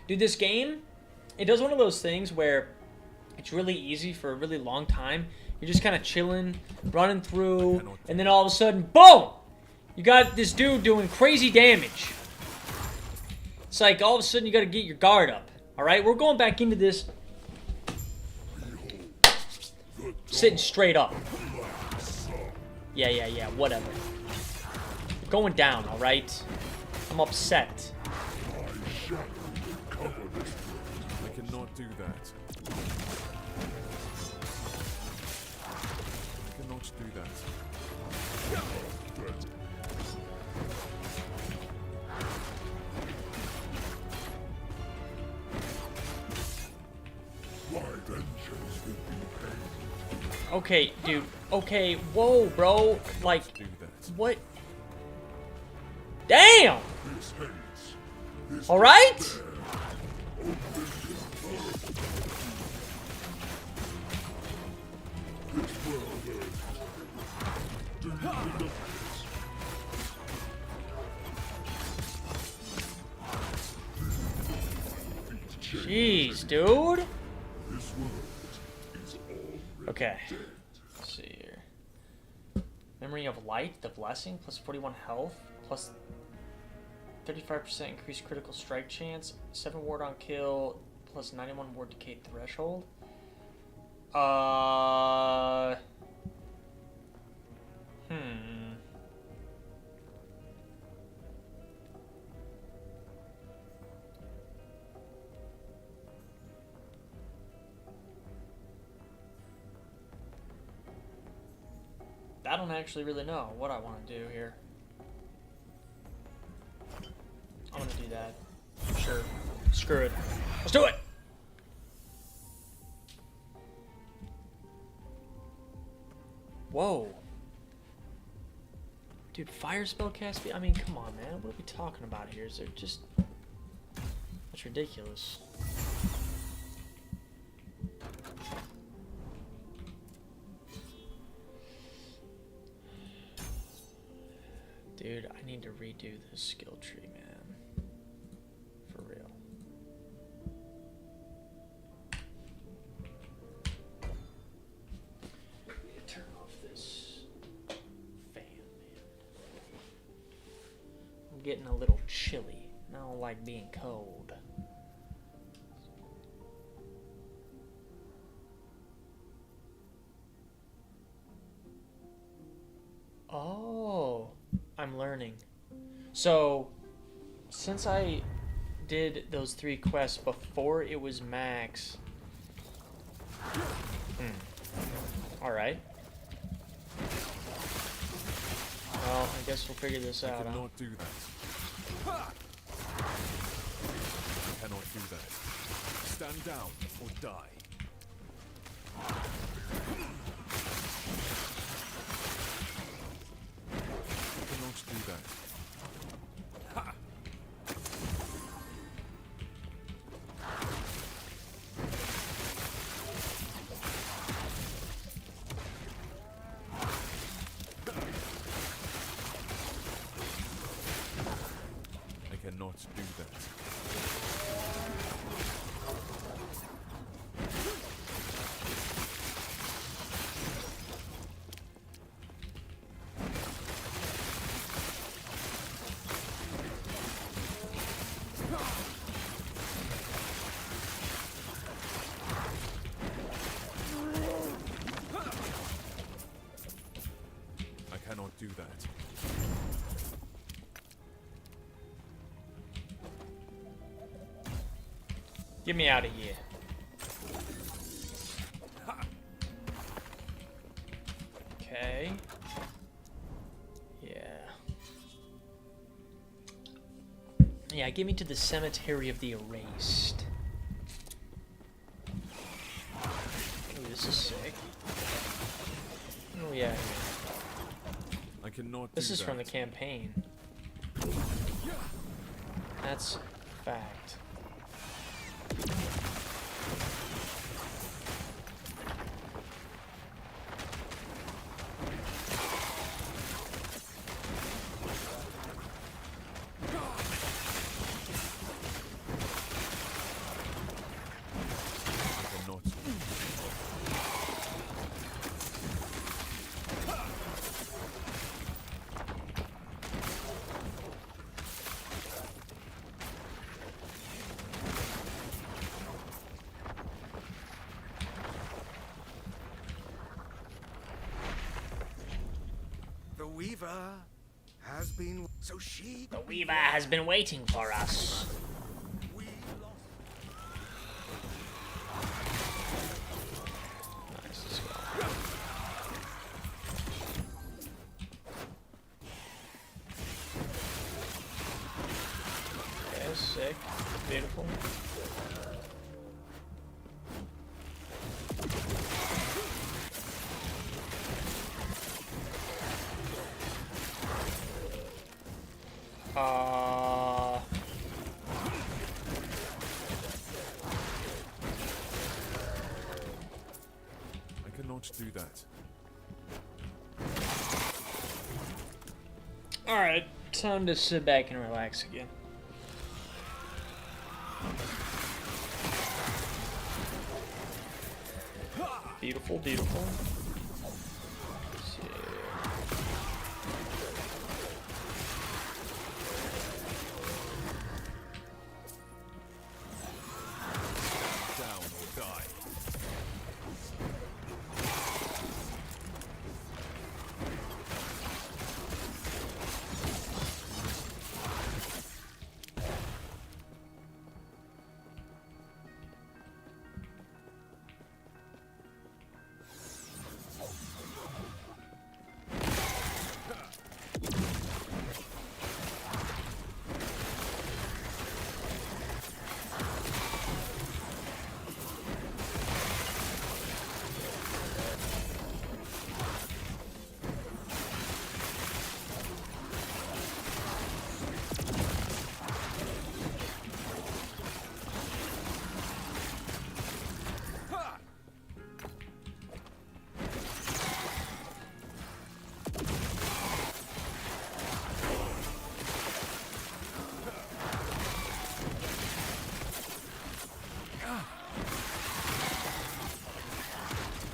Dude, this game, it does one of those things where it's really easy for a really long time. You're just kind of chilling, running through, and then all of a sudden, boom! You got this dude doing crazy damage. It's like all of a sudden you got to get your guard up. All right, we're going back into this sitting straight up. Yeah, whatever. We're going down, all right? I'm upset. I cannot do that. I cannot do that. My vengeance will be paid. Okay, dude. Okay, whoa, bro. Like, Do that. what? Damn! Alright? Jeez, dude. Okay. Let's see here. Memory of Light, the Blessing, plus 41 health, plus 35% increased critical strike chance, 7 ward on kill, plus 91 ward decay threshold. I don't actually really know what I want to do here. I'm gonna do that. Sure. Screw it. Let's do it! Whoa. Dude, fire spell cast speed? I mean, come on, man. What are we talking about here? Is there just... That's ridiculous. Dude, I need to redo this skill tree, man. For real. Turn off this fan, man. I'm getting a little chilly. I don't like being cold. Oh, I'm learning. So, since I did those 3 quests before it was max... Alright. Well, I guess we'll figure this out. I cannot do that. I cannot do that. Stand down or die. I cannot do that. Ha! I cannot do that. I cannot do that. Get me out of here. Okay. Yeah. Yeah, get me to the Cemetery of the Erased. Ooh, this is sick. Oh yeah. I cannot This do is that. from the campaign. That's fact. I cannot. The Weaver has been... So she... The Weaver has been waiting for us. We lost... Nice, let's go. Okay, sick. Beautiful. I cannot do that. Alright, time to sit back and relax again. Beautiful, beautiful. Let's see. Down or die.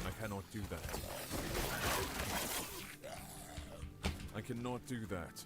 I cannot do that. I cannot do that.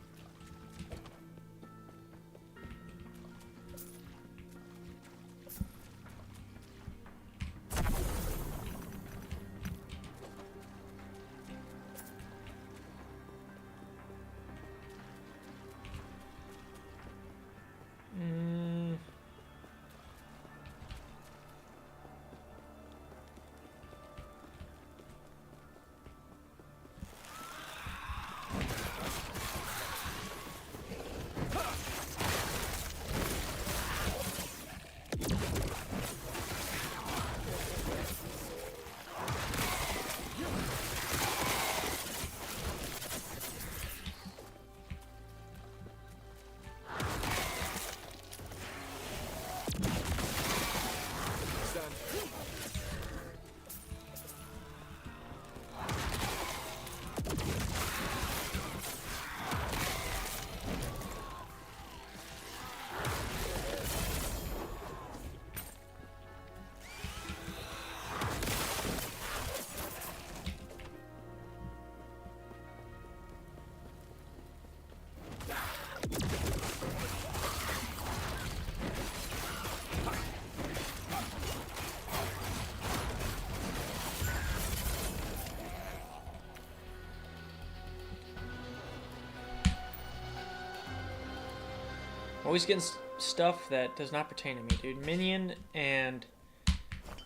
Always getting stuff that does not pertain to me, dude. Minion and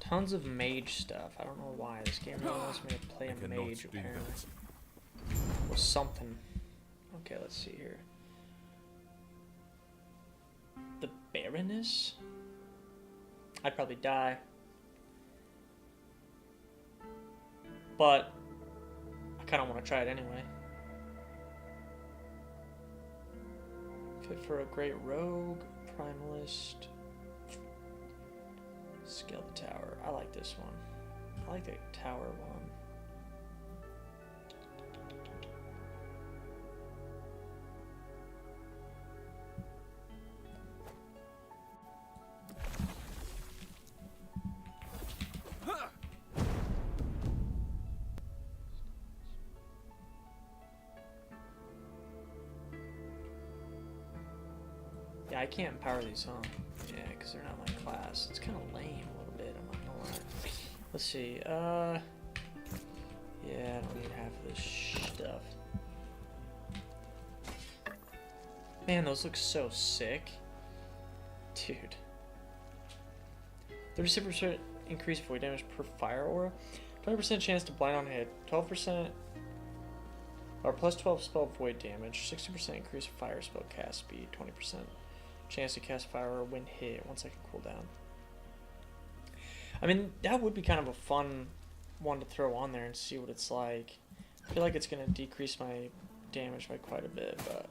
tons of mage stuff. I don't know why. This game really wants me to play I a cannot mage, do apparently. that. Or something. Okay, let's see here. The Baroness? I'd probably die. But I kind of want to try it anyway. Fit for a great rogue, primalist. Scale the tower. I like this one. I like the tower one. Yeah, I can't empower these, huh? Yeah, because they're not my class. It's kind of lame a little bit, I'm not gonna lie. Let's see, yeah, I don't need half of this stuff. Man, those look so sick. Dude. 36% increased void damage per fire aura. 20% chance to blind on hit. 12% or plus 12 spell void damage. 60% increased fire spell cast speed. 20% chance to cast fire aura when hit. 1 second cooldown. I mean, that would be kind of a fun one to throw on there and see what it's like. I feel like it's going to decrease my damage by quite a bit, but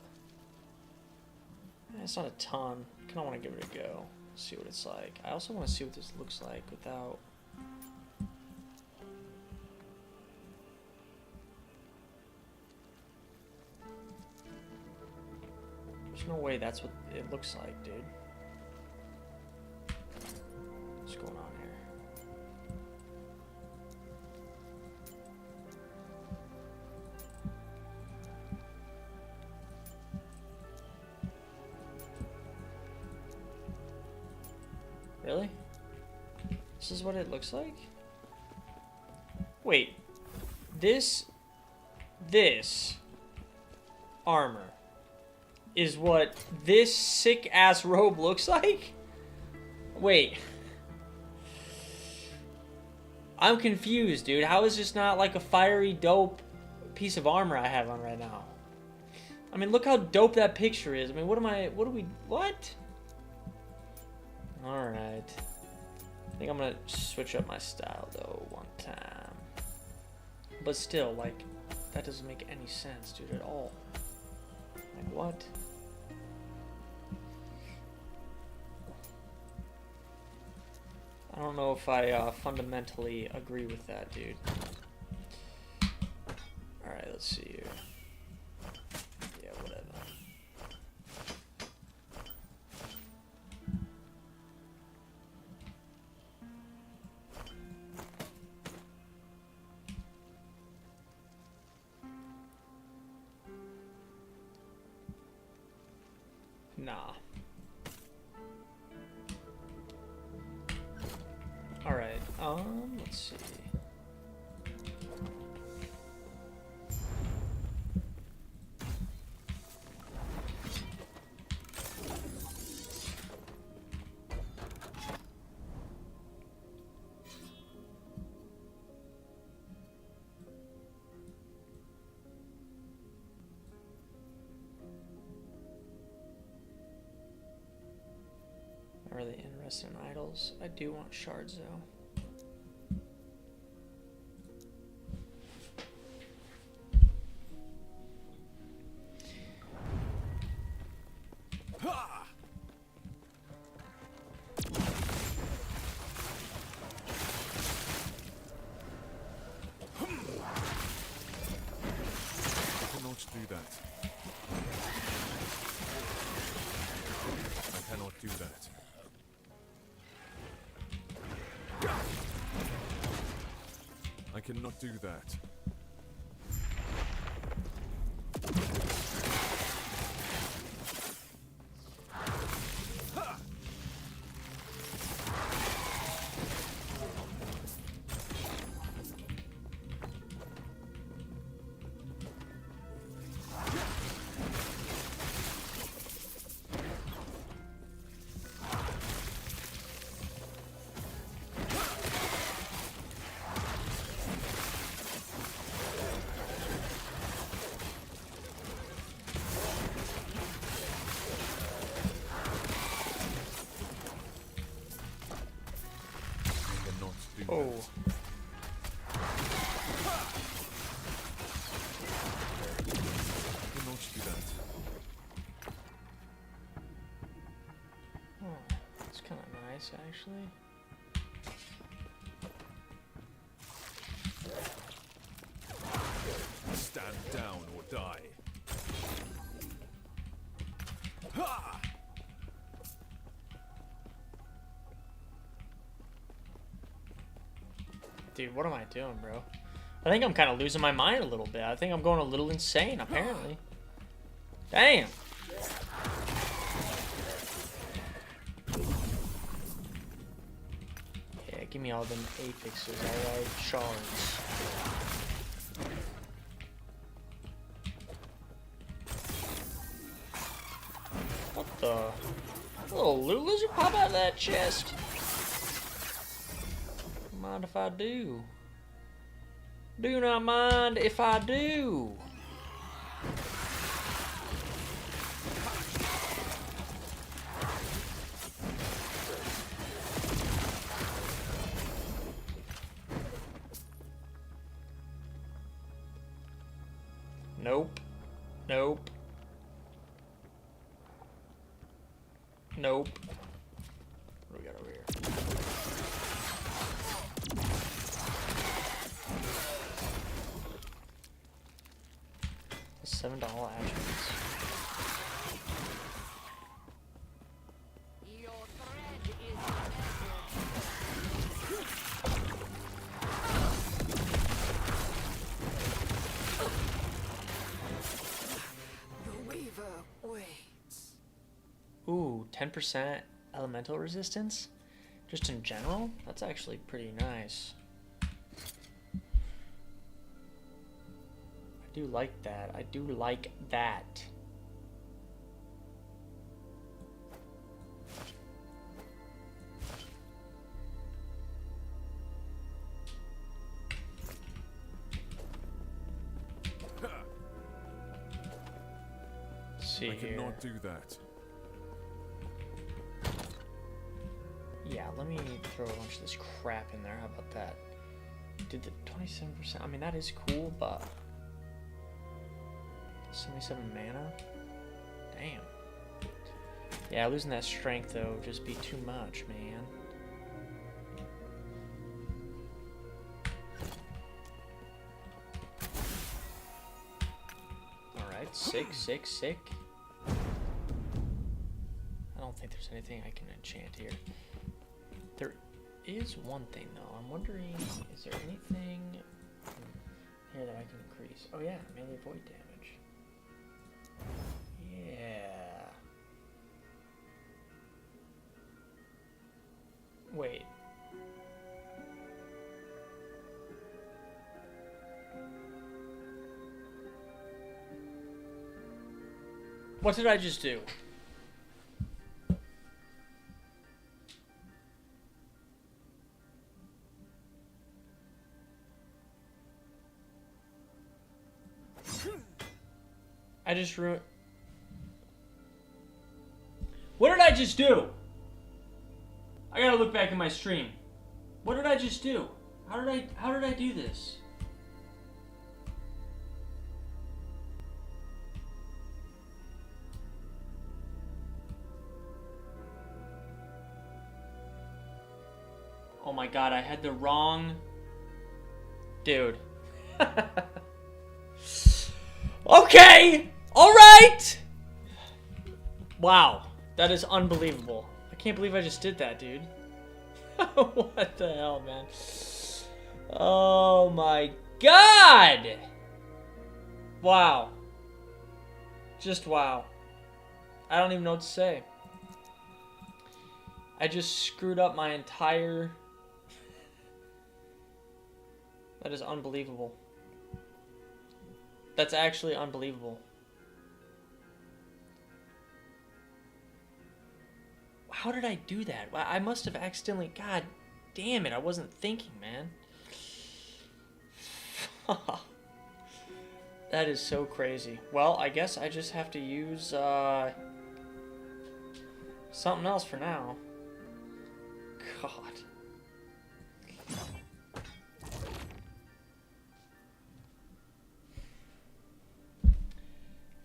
It's not a ton. Kind of want to give it a go. See what it's like. I also want to see what this looks like without. There's no way that's what it looks like, dude. What's going on here? Really? This is what it looks like? Wait. This armor is what this sick ass robe looks like? Wait. I'm confused, dude. How is this not like a fiery dope piece of armor I have on right now? I mean, look how dope that picture is. I mean, what? Alright. I think I'm gonna switch up my style though one time. But still, like, that doesn't make any sense, dude, at all. Like, what? I don't know if I fundamentally agree with that, dude. Alright, let's see here. Yeah, whatever. Nah. Alright, let's see. Not really interested in idols. I do want shards though. I cannot do that. Oh. Oh, that's kind of nice, actually. Stand down or die. Dude, what am I doing, bro? I think I'm kind of losing my mind a little bit. I think I'm going a little insane, apparently. Damn. Yeah, give me all them apexes, alright? Shards. What the? Little loot lizard pop out of that chest. Mind if I do? Do not mind if I do. Nope. Nope. Nope. What do we got over here? $7 attributes. Your thread is the weaver waits. Ooh, 10% elemental resistance? Just in general? That's actually pretty nice. I do like that. I do like that. Let's see I here. cannot do that. Yeah, let me throw a bunch of this crap in there. How about that? Did the 27%? I mean, that is cool, but 77 mana? Damn. Yeah, losing that strength, though, would just be too much, man. Alright, sick. I don't think there's anything I can enchant here. There is one thing, though. I'm wondering, is there anything here that I can increase? Oh, yeah, melee void damage. Yeah. Wait. What did I just do? I just ruined. What did I just do? I gotta look back at my stream. What did I just do? How did I do this? Oh my god, I had the wrong dude. Okay! Alright! Wow. That is unbelievable. I can't believe I just did that, dude. What the hell, man? Oh my god! Wow. Just wow. I don't even know what to say. I just screwed up my entire... That is unbelievable. That's actually unbelievable. How did I do that? I must have accidentally... God damn it, I wasn't thinking, man. That is so crazy. Well, I guess I just have to use something else for now. God.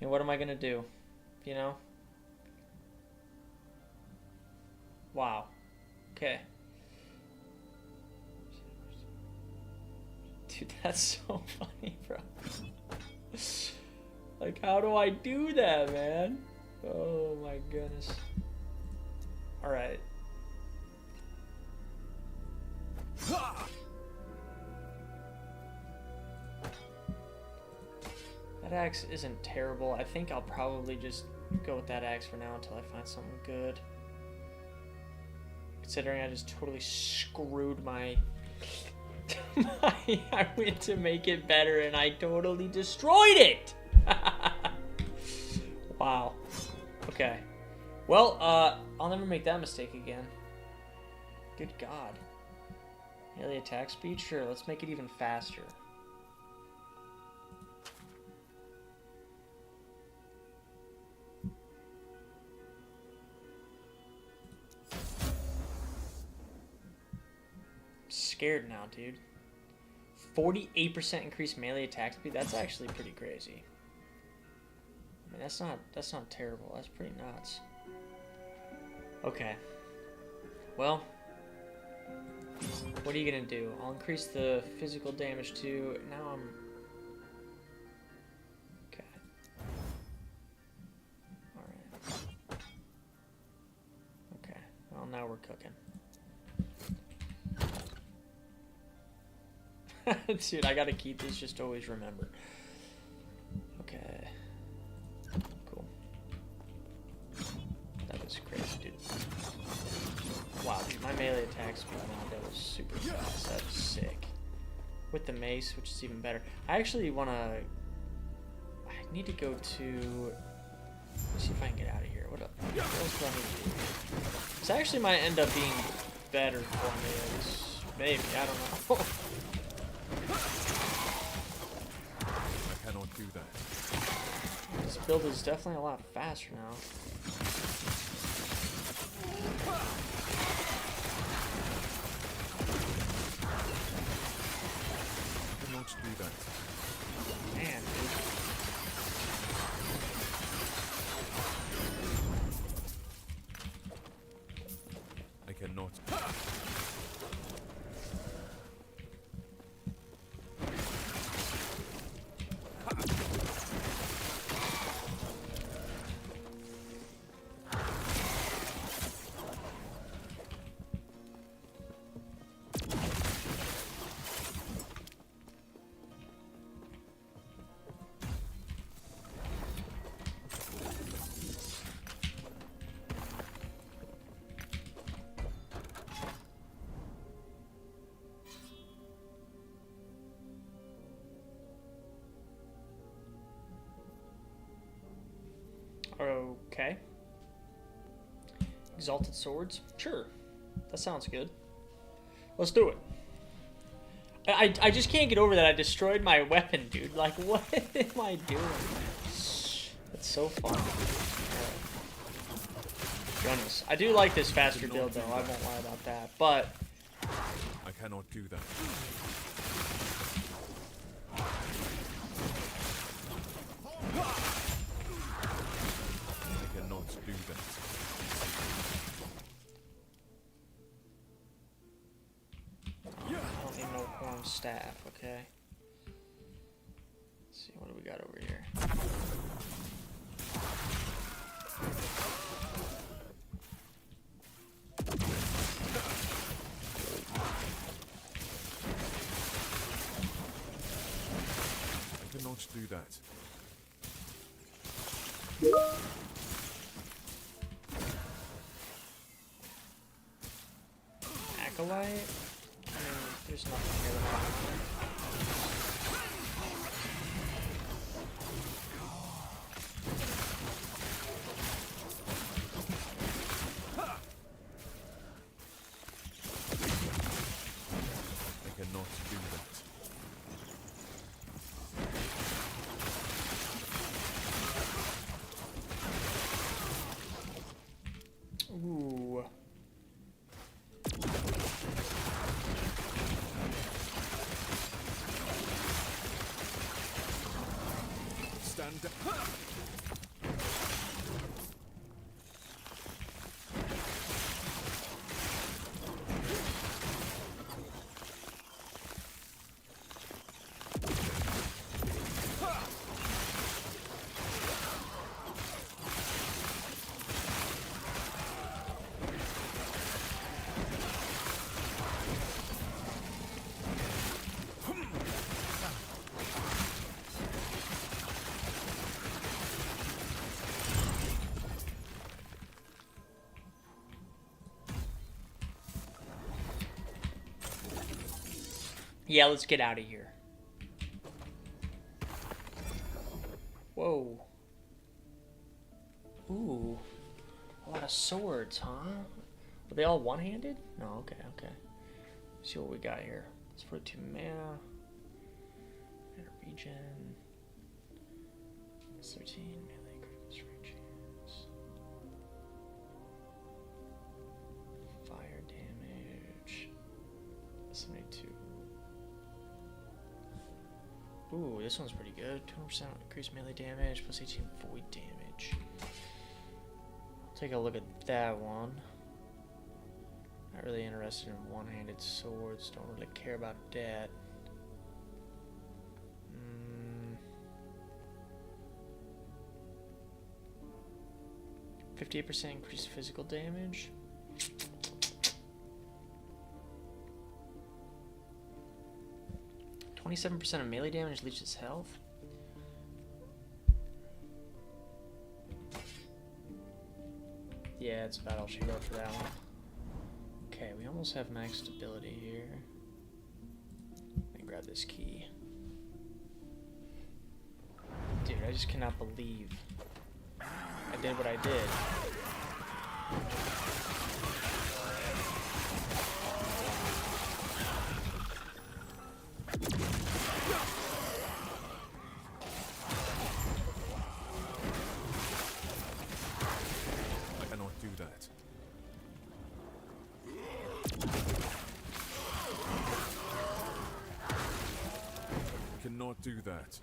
And what am I gonna do? You know? Wow. Okay. Dude, that's so funny, bro. Like, how do I do that, man? Oh my goodness. Alright. That axe isn't terrible. I think I'll probably just go with that axe for now until I find something good. Considering I just totally screwed my... I went to make it better and I totally destroyed it! Wow. Okay. Well, I'll never make that mistake again. Good God. Melee attack speed? Sure, let's make it even faster. Scared now, dude. 48% increased melee attack speed. That's actually pretty crazy. I mean, that's not terrible. That's pretty nuts. Okay. Well, what are you gonna do? I'll increase the physical damage too. Now I'm... Okay. Alright. Okay. Well, now we're cooking. Dude, I gotta keep this just to always remember. Okay. Cool. That was crazy, dude. Wow, dude, my melee attack speed now, that was super fast. That was sick. With the mace, which is even better. I actually wanna... I need to go to... Let's see if I can get out of here. What else do I need to do? This actually might end up being better for me. Maybe, I don't know. I cannot do that. This build is definitely a lot faster now. I cannot do that. Man, dude. I cannot. Okay. Exalted swords? Sure. That sounds good. Let's do it. I just can't get over that I destroyed my weapon, dude. Like, what am I doing? That's so fun. Goodness. I do like this faster build, though. I won't lie about that. But... I cannot do that. I cannot do that. I don't need no horn staff, okay? Let's see, what do we got over here? I cannot do that. Acolyte? I mean, there's nothing here that I I cannot do that. Ooh. Stand down. Yeah, let's get out of here. Whoa. Ooh. A lot of swords, huh? Are they all one-handed? No, okay, okay. Let's see what we got here. It's 42 mana. And a regen. It's 13 melee critical strength. Fire damage. 72. Ooh, this one's pretty good. 20% increased melee damage plus 18 void damage. Take a look at that one. Not really interested in one-handed swords. Don't really care about that. 58% increased physical damage. %27% of melee damage leaches health. Yeah, it's about all she wrote for that one. Okay, we almost have max stability here. Let me grab this key. Dude, I just cannot believe I did what I did. I cannot do that. I cannot do that.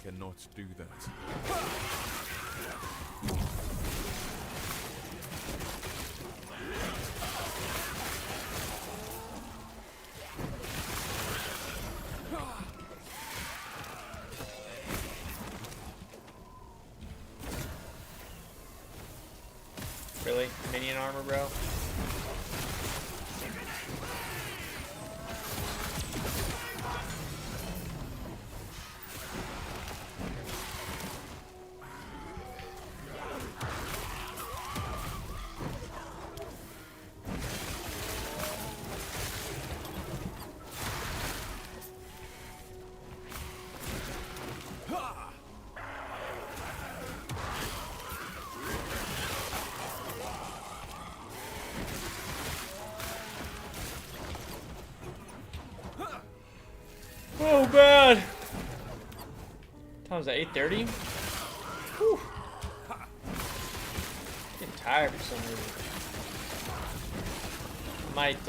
Cannot do that. Really? Minion armor, bro? Oh, bad. Time was at 8:30. Whew. Getting tired for some reason. Might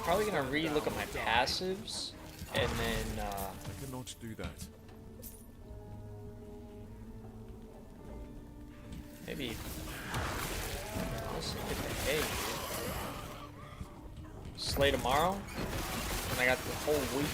probably gonna re-look at my passives and then I cannot do that. maybe honestly hit the hay. Slay tomorrow. And I got the whole week.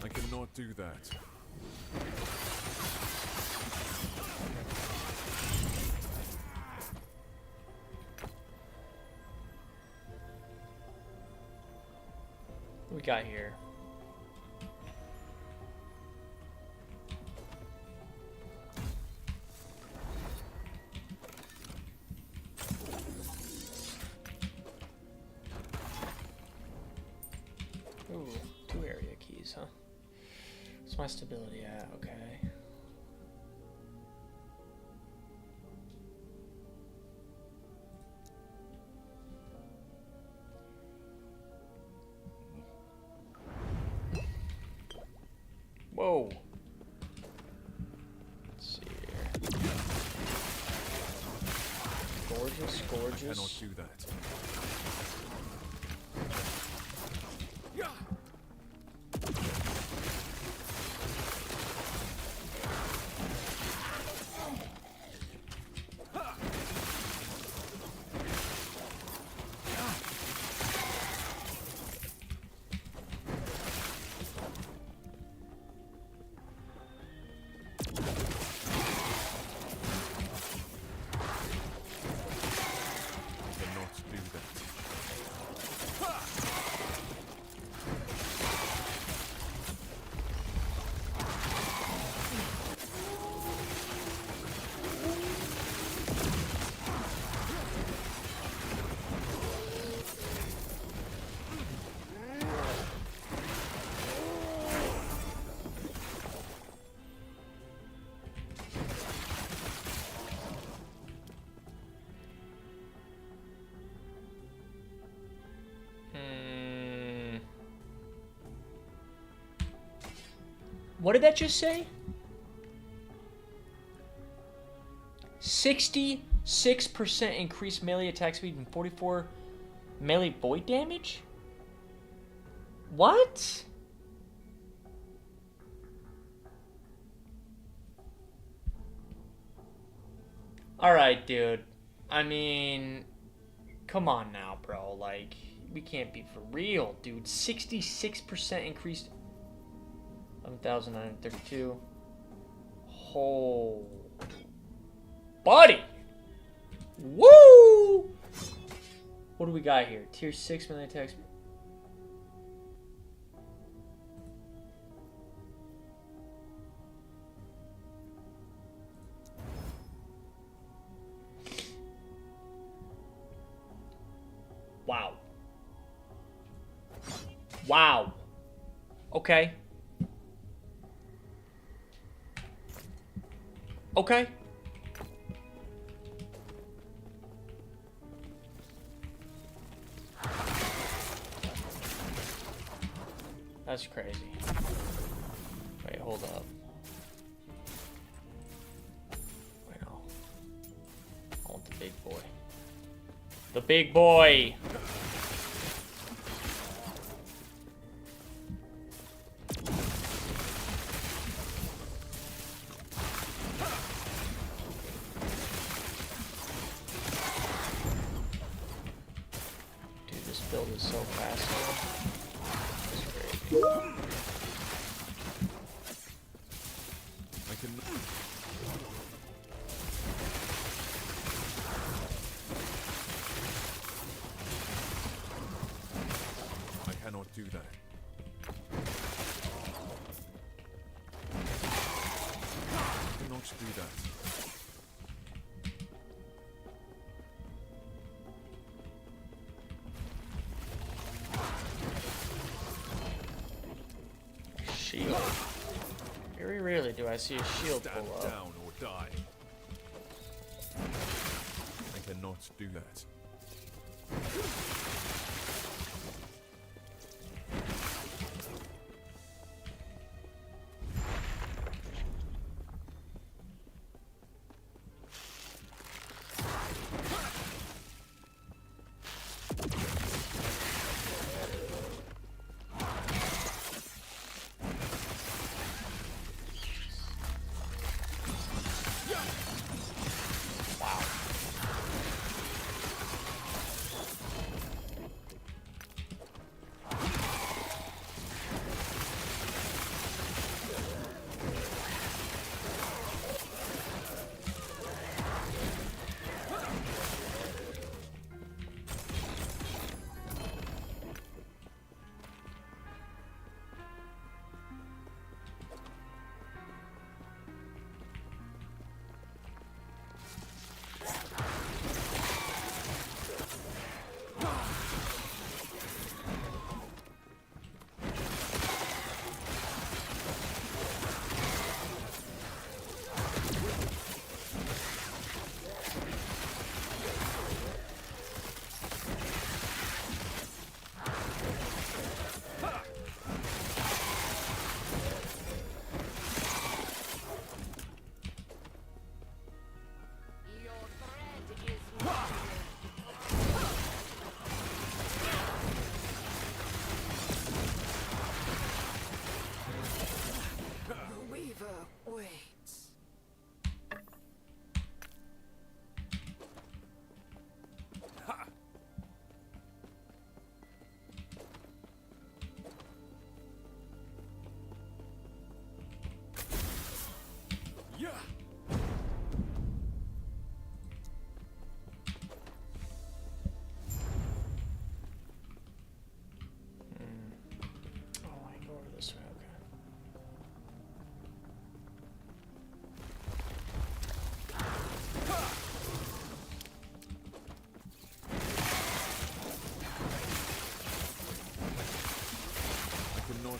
I cannot do that. What we got here? Ooh, 2 area keys, huh? What's my stability at? Okay. Whoa. Let's see here. Gorgeous, I cannot gorgeous. do that. What did that just say? 66% increased melee attack speed and 44 melee void damage? What? Alright, dude. I mean, come on now, bro. Like, we can't be for real, dude. 66% increased. 11,932. Oh. Buddy! Woo! What do we got here? Tier 6 melee attack speed. Wow. Wow. Okay. Okay. That's crazy. Wait, hold up. Wait, no. I want the big boy. The big boy! Dude, this build is so fast now. It's great. I can. I cannot do that. I cannot do that. Shield. Very rarely do I see a shield Stand pull up. down or die. I cannot do that.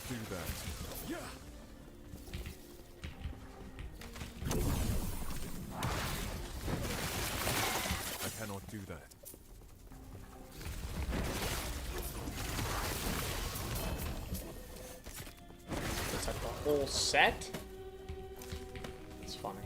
Do that. Yeah. I cannot do that. Let's like the whole set? It's funny.